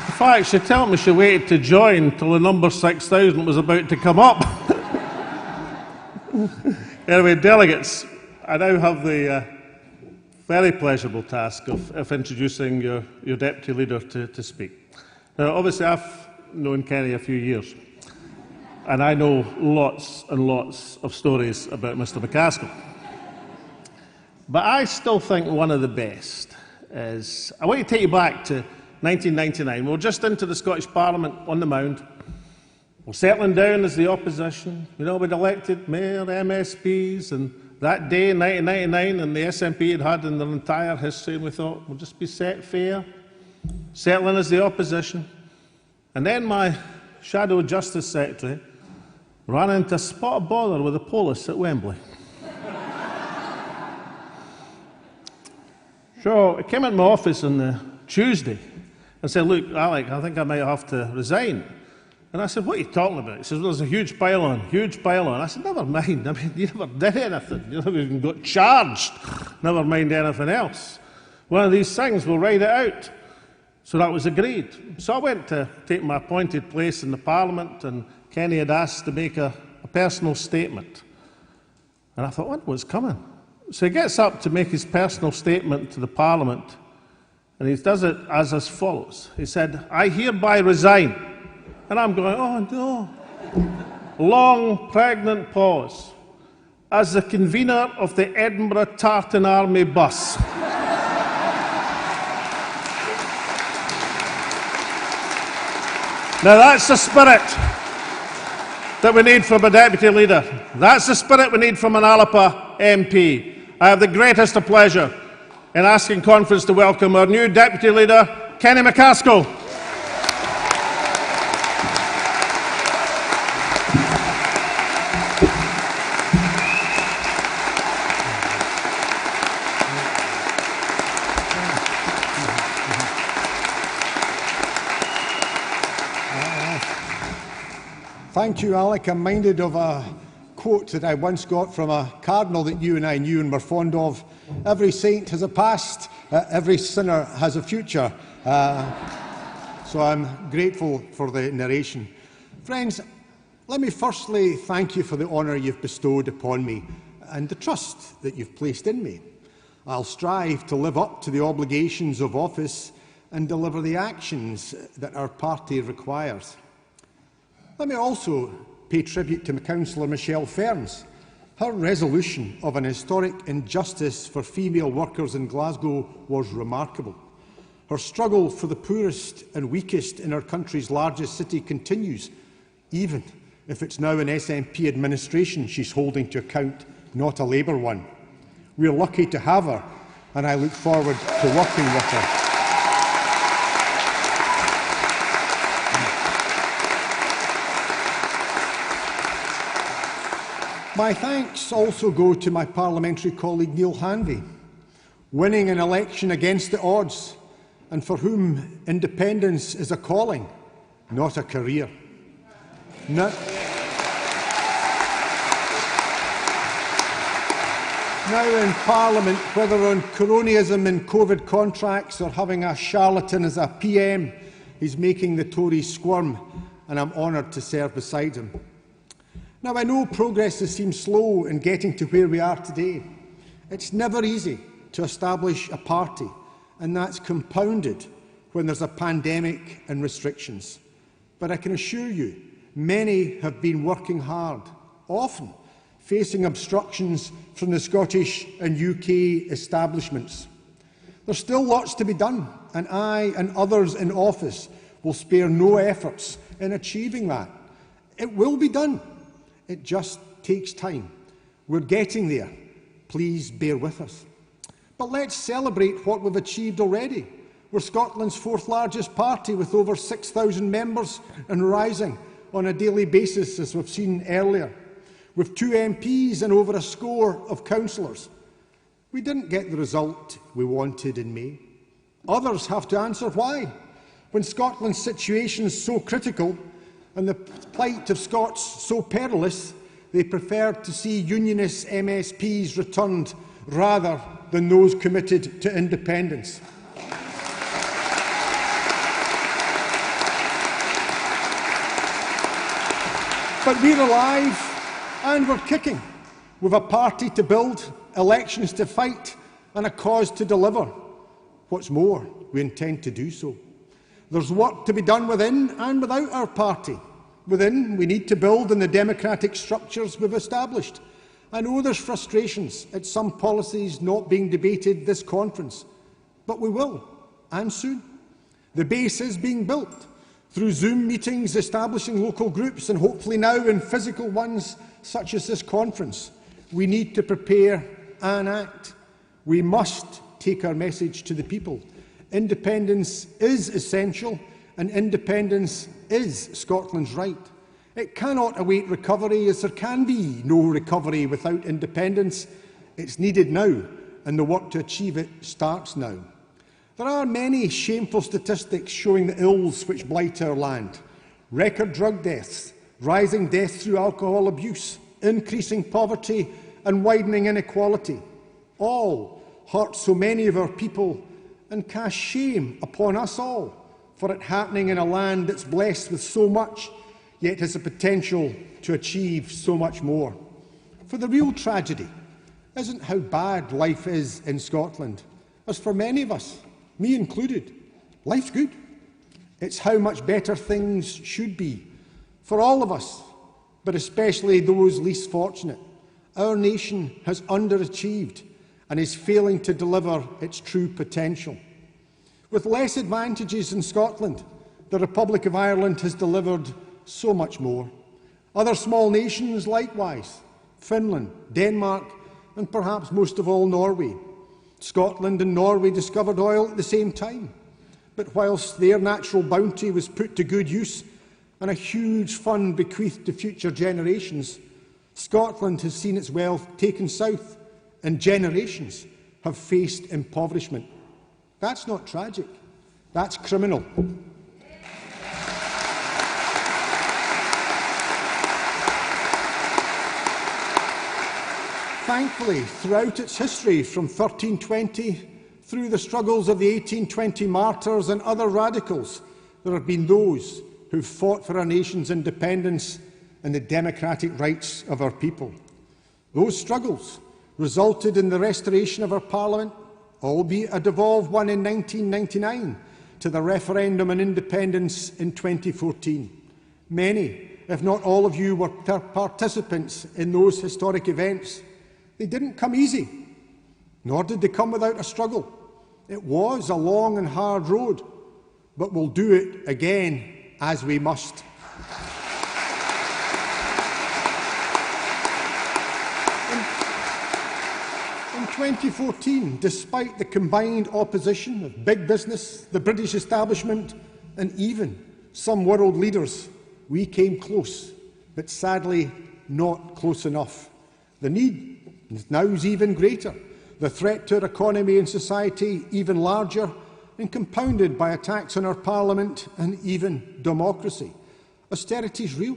E: In fact, she told me she waited to join till the number 6,000 was about to come up. Anyway, delegates, I now have the very pleasurable task of introducing your Deputy Leader to speak. Now, obviously, I've known Kenny a few years, and I know lots and lots of stories about Mr. McCaskill. But I still think one of the best is, I want to take you back to 1999. We were just into the Scottish Parliament on the Mound. We're settling down as the opposition. You know, we'd elected mayor, MSPs, and that day in 1999, and the SNP had in their entire history, and we thought, we'll just be set fair, settling as the opposition. And then my shadow Justice Secretary ran into a spot of bother with the police at Wembley. So I came into my office on the Tuesday and said, look, Alec, I think I might have to resign. And I said, what are you talking about? He says, well, there's a huge pile-on, huge pile-on. I said, never mind. I mean, you never did anything. You never even got charged. Never mind anything else. One of these things, we'll write it out. So that was agreed. So I went to take my appointed place in the Parliament, and Kenny had asked to make a personal statement. And I thought, what was coming? So he gets up to make his personal statement to the Parliament, and he does it as follows. He said, I hereby resign. And I'm going, oh no. Long, pregnant pause. As the convener of the Edinburgh Tartan Army bus. Now that's the spirit that we need from a Deputy Leader. That's the spirit we need from an Alapa MP. I have the greatest of pleasure in asking conference to welcome our new Deputy Leader, Kenny McCaskill.
H: Thank you, Alec. I'm minded of a quote that I once got from a cardinal that you and I knew and were fond of. Every saint has a past, every sinner has a future. So I'm grateful for the narration. Friends, let me firstly thank you for the honour you've bestowed upon me and the trust that you've placed in me. I'll strive to live up to the obligations of office and deliver the actions that our party requires. Let me also pay tribute to Councillor Michelle Ferns. Her resolution of an historic injustice for female workers in Glasgow was remarkable. Her struggle for the poorest and weakest in our country's largest city continues, even if it's now an SNP administration she's holding to account, not a Labour one. We're lucky to have her, and I look forward to working with her. My thanks also go to my parliamentary colleague Neil Hanvey, winning an election against the odds, and for whom independence is a calling, not a career. Now in Parliament, whether on cronyism in COVID contracts or having a charlatan as a PM, he's making the Tories squirm, and I'm honoured to serve beside him. Now, I know progress has seemed slow in getting to where we are today. It's never easy to establish a party, and that's compounded when there's a pandemic and restrictions. But I can assure you, many have been working hard, often facing obstructions from the Scottish and UK establishments. There's still lots to be done, and I and others in office will spare no efforts in achieving that. It will be done. It just takes time. We're getting there. Please bear with us. But let's celebrate what we've achieved already. We're Scotland's fourth largest party with over 6,000 members and rising on a daily basis, as we've seen earlier, with 2 MPs and over a score of councillors. We didn't get the result we wanted in May. Others have to answer why. When Scotland's situation is so critical and the plight of Scots so perilous, they preferred to see unionist MSPs returned rather than those committed to independence. But we're alive and we're kicking. We've a party to build, elections to fight and a cause to deliver. What's more, we intend to do so. There's work to be done within and without our party. Within, we need to build on the democratic structures we've established. I know there's frustrations at some policies not being debated this conference, but we will, and soon. The base is being built through Zoom meetings, establishing local groups, and hopefully now in physical ones such as this conference. We need to prepare and act. We must take our message to the people. Independence is essential, and independence is Scotland's right. It cannot await recovery, as there can be no recovery without independence. It's needed now, and the work to achieve it starts now. There are many shameful statistics showing the ills which blight our land. Record drug deaths, rising deaths through alcohol abuse, increasing poverty and widening inequality. All hurt so many of our people and cast shame upon us all for it happening in a land that's blessed with so much, yet has the potential to achieve so much more. For the real tragedy isn't how bad life is in Scotland, as for many of us, me included, life's good. It's how much better things should be for all of us, but especially those least fortunate. Our nation has underachieved and is failing to deliver its true potential. With less advantages in Scotland, the Republic of Ireland has delivered so much more. Other small nations likewise, Finland, Denmark, and perhaps most of all Norway. Scotland and Norway discovered oil at the same time, but whilst their natural bounty was put to good use and a huge fund bequeathed to future generations, Scotland has seen its wealth taken south, and generations have faced impoverishment. That's not tragic, that's criminal. Thankfully, throughout its history, from 1320 through the struggles of the 1820 martyrs and other radicals, there have been those who fought for our nation's independence and the democratic rights of our people. Those struggles resulted in the restoration of our Parliament, albeit a devolved one in 1999, to the referendum on independence in 2014. Many, if not all of you, were participants in those historic events. They didn't come easy, nor did they come without a struggle. It was a long and hard road, but we'll do it again as we must. In 2014, despite the combined opposition of big business, the British establishment and even some world leaders, we came close, but sadly not close enough. The need now is even greater, the threat to our economy and society even larger, and compounded by attacks on our Parliament and even democracy. Austerity is real.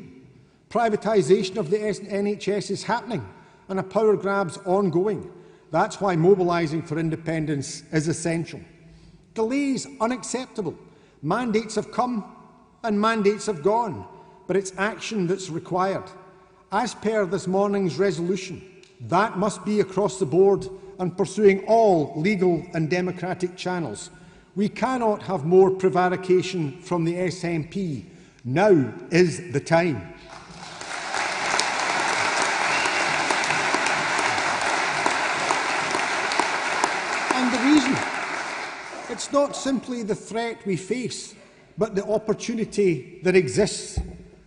H: Privatisation of the NHS is happening, and a power grab's ongoing. That's why mobilising for independence is essential. Delays unacceptable. Mandates have come and mandates have gone, but it's action that's required. As per this morning's resolution, that must be across the board and pursuing all legal and democratic channels. We cannot have more prevarication from the SNP. Now is the time. And the reason? It's not simply the threat we face, but the opportunity that exists.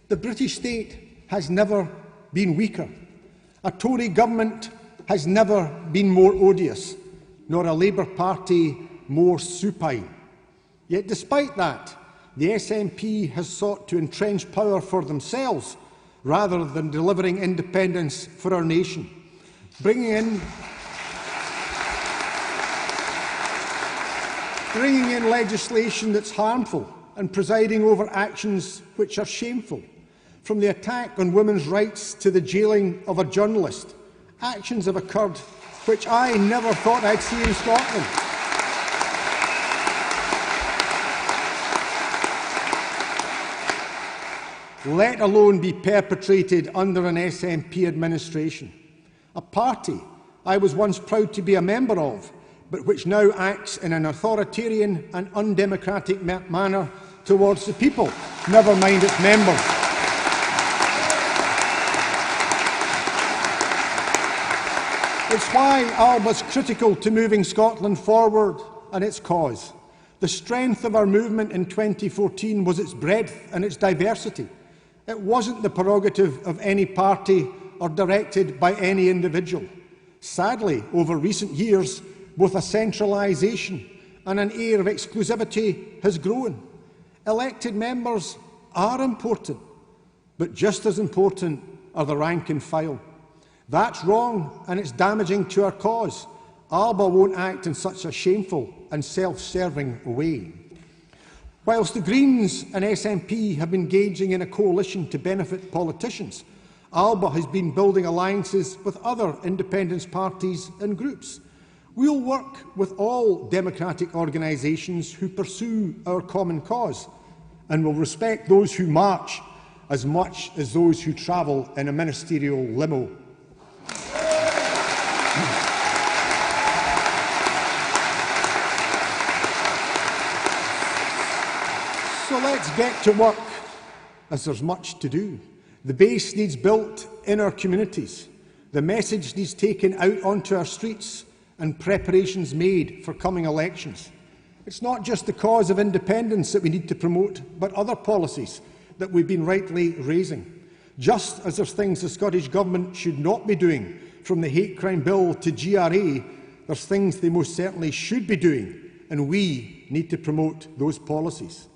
H: The British state has never been weaker. A Tory government has never been more odious, nor a Labour Party more supine. Yet despite that, the SNP has sought to entrench power for themselves rather than delivering independence for our nation, bringing in legislation that's harmful and presiding over actions which are shameful. From the attack on women's rights to the jailing of a journalist, actions have occurred which I never thought I'd see in Scotland. Let alone be perpetrated under an SNP administration. A party I was once proud to be a member of, but which now acts in an authoritarian and undemocratic manner towards the people, never mind its members. It's why Alba's critical to moving Scotland forward and its cause. The strength of our movement in 2014 was its breadth and its diversity. It wasn't the prerogative of any party or directed by any individual. Sadly, over recent years, both a centralisation and an air of exclusivity has grown. Elected members are important, but just as important are the rank and file. That's wrong and it's damaging to our cause. Alba won't act in such a shameful and self-serving way. Whilst the Greens and SNP have been engaging in a coalition to benefit politicians, Alba has been building alliances with other independence parties and groups. We'll work with all democratic organisations who pursue our common cause, and will respect those who march as much as those who travel in a ministerial limo. So let's get to work, as there's much to do. The base needs built in our communities. The message needs taken out onto our streets and preparations made for coming elections. It's not just the cause of independence that we need to promote, but other policies that we've been rightly raising. Just as there's things the Scottish Government should not be doing, from the hate crime bill to GRA, there's things they most certainly should be doing, and we need to promote those policies.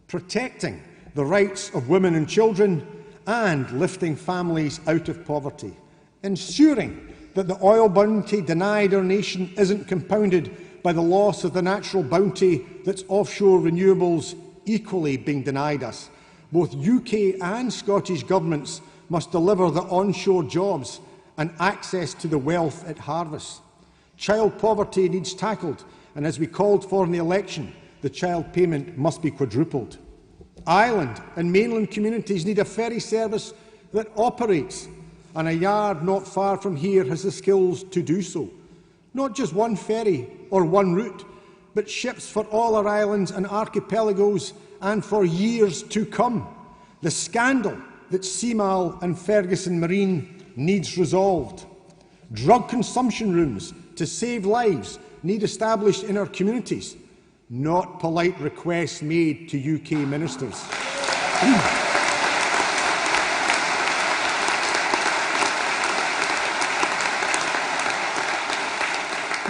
H: Protecting the rights of women and children and lifting families out of poverty. Ensuring that the oil bounty denied our nation isn't compounded by the loss of the natural bounty that's offshore renewables equally being denied us. Both UK and Scottish governments must deliver the onshore jobs and access to the wealth it harvests. Child poverty needs tackled, and as we called for in the election, the child payment must be quadrupled. Island and mainland communities need a ferry service that operates, and a yard not far from here has the skills to do so. Not just one ferry or one route, but ships for all our islands and archipelagos and for years to come. The scandal that Seamal and Ferguson Marine needs resolved. Drug consumption rooms to save lives need established in our communities, not polite requests made to UK ministers.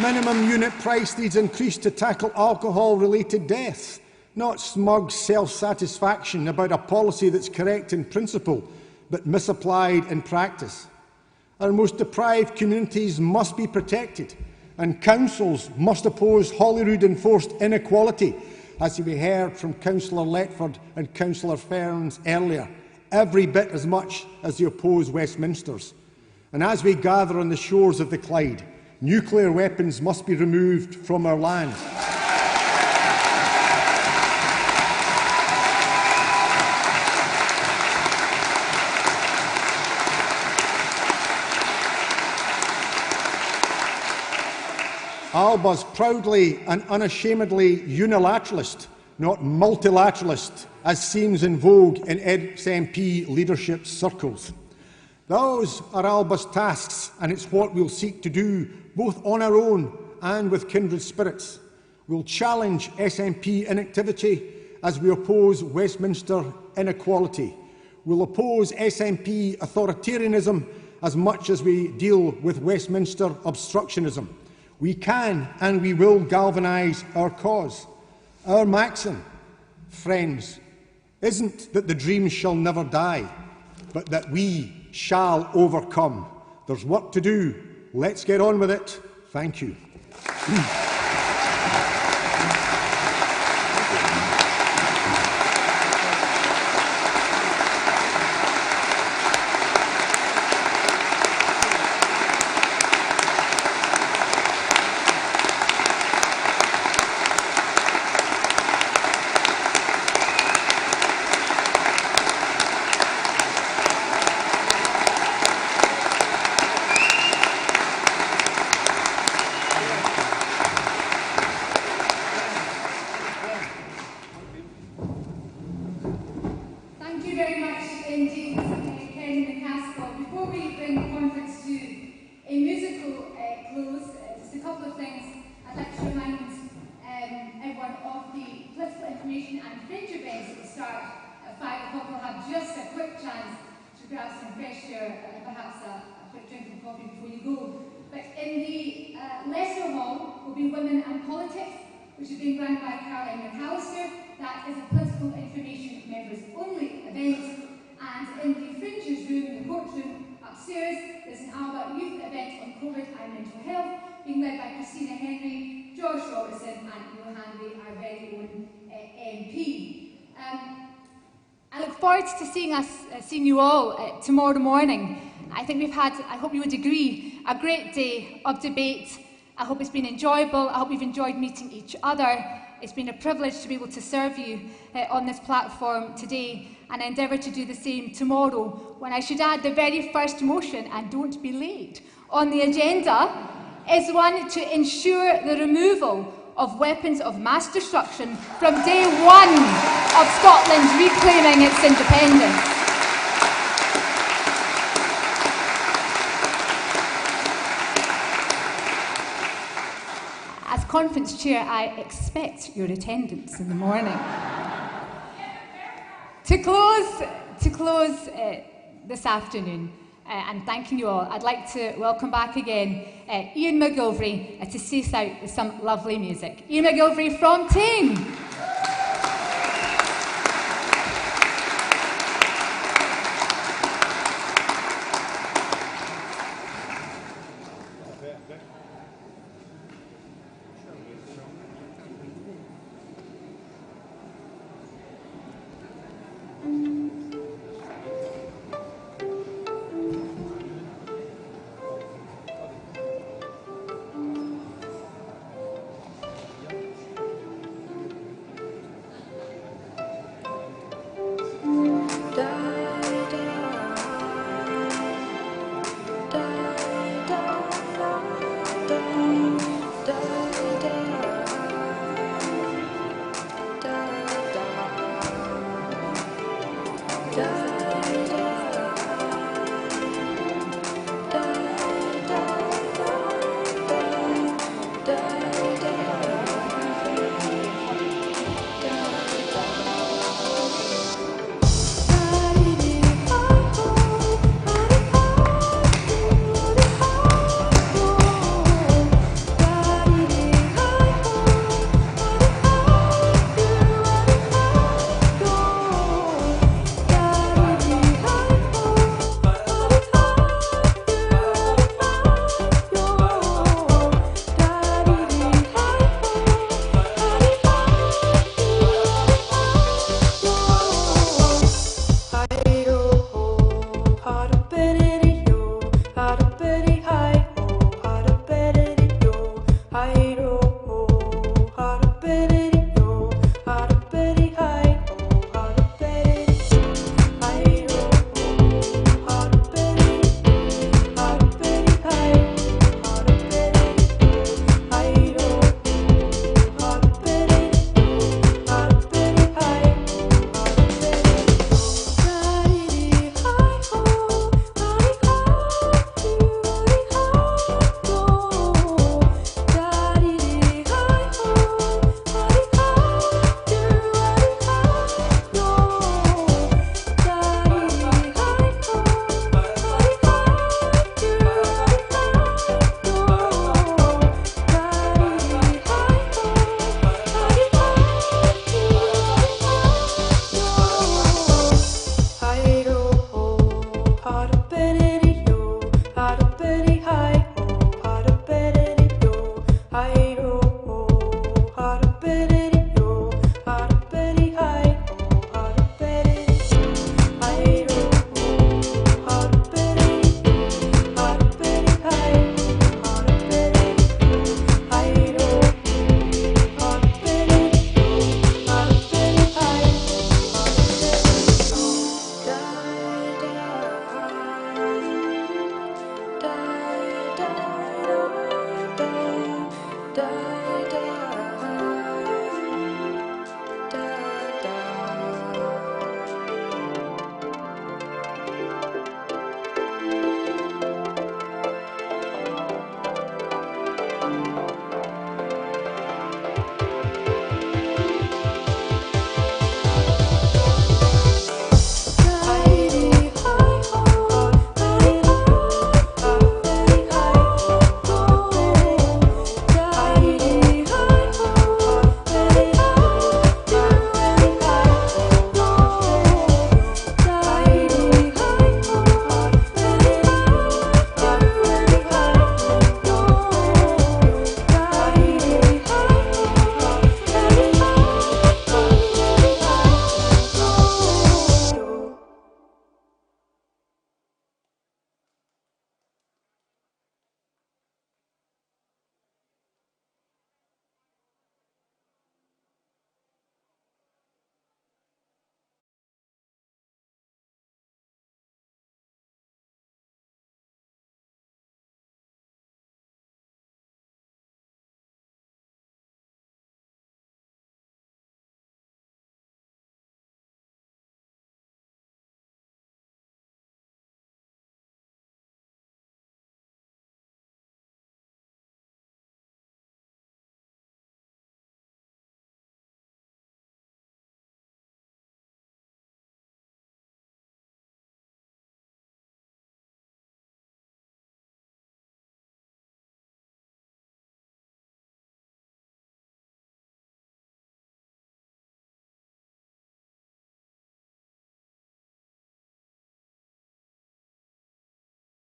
H: Minimum unit price needs increased to tackle alcohol-related deaths, not smug self-satisfaction about a policy that's correct in principle but misapplied in practice. Our most deprived communities must be protected, and councils must oppose Holyrood-enforced inequality, as we heard from Councillor Letford and Councillor Ferns earlier, every bit as much as they oppose Westminster's. And as we gather on the shores of the Clyde, nuclear weapons must be removed from our land. Alba's proudly and unashamedly unilateralist, not multilateralist, as seems in vogue in SNP leadership circles. Those are Alba's tasks, and it's what we'll seek to do, both on our own and with kindred spirits. We'll challenge SNP inactivity as we oppose Westminster inequality. We'll oppose SNP authoritarianism as much as we deal with Westminster obstructionism. We can and we will galvanise our cause. Our maxim, friends, isn't that the dreams shall never die, but that we shall overcome. There's work to do. Let's get on with it. Thank you.
N: Seeing you all tomorrow morning. I think we've had, I hope you would agree, a great day of debate. I hope it's been enjoyable. I hope you've enjoyed meeting each other. It's been a privilege to be able to serve you on this platform today, and I endeavour to do the same tomorrow, when I should add the very first motion, and don't be late, on the agenda is one to ensure the removal of weapons of mass destruction from day one of Scotland reclaiming its independence. As Conference Chair, I expect your attendance in the morning. To close this afternoon, and thanking you all, I'd like to welcome back again Ian McGilvery to see us out with some lovely music. Ian McGilvery from Tame.
F: Darling.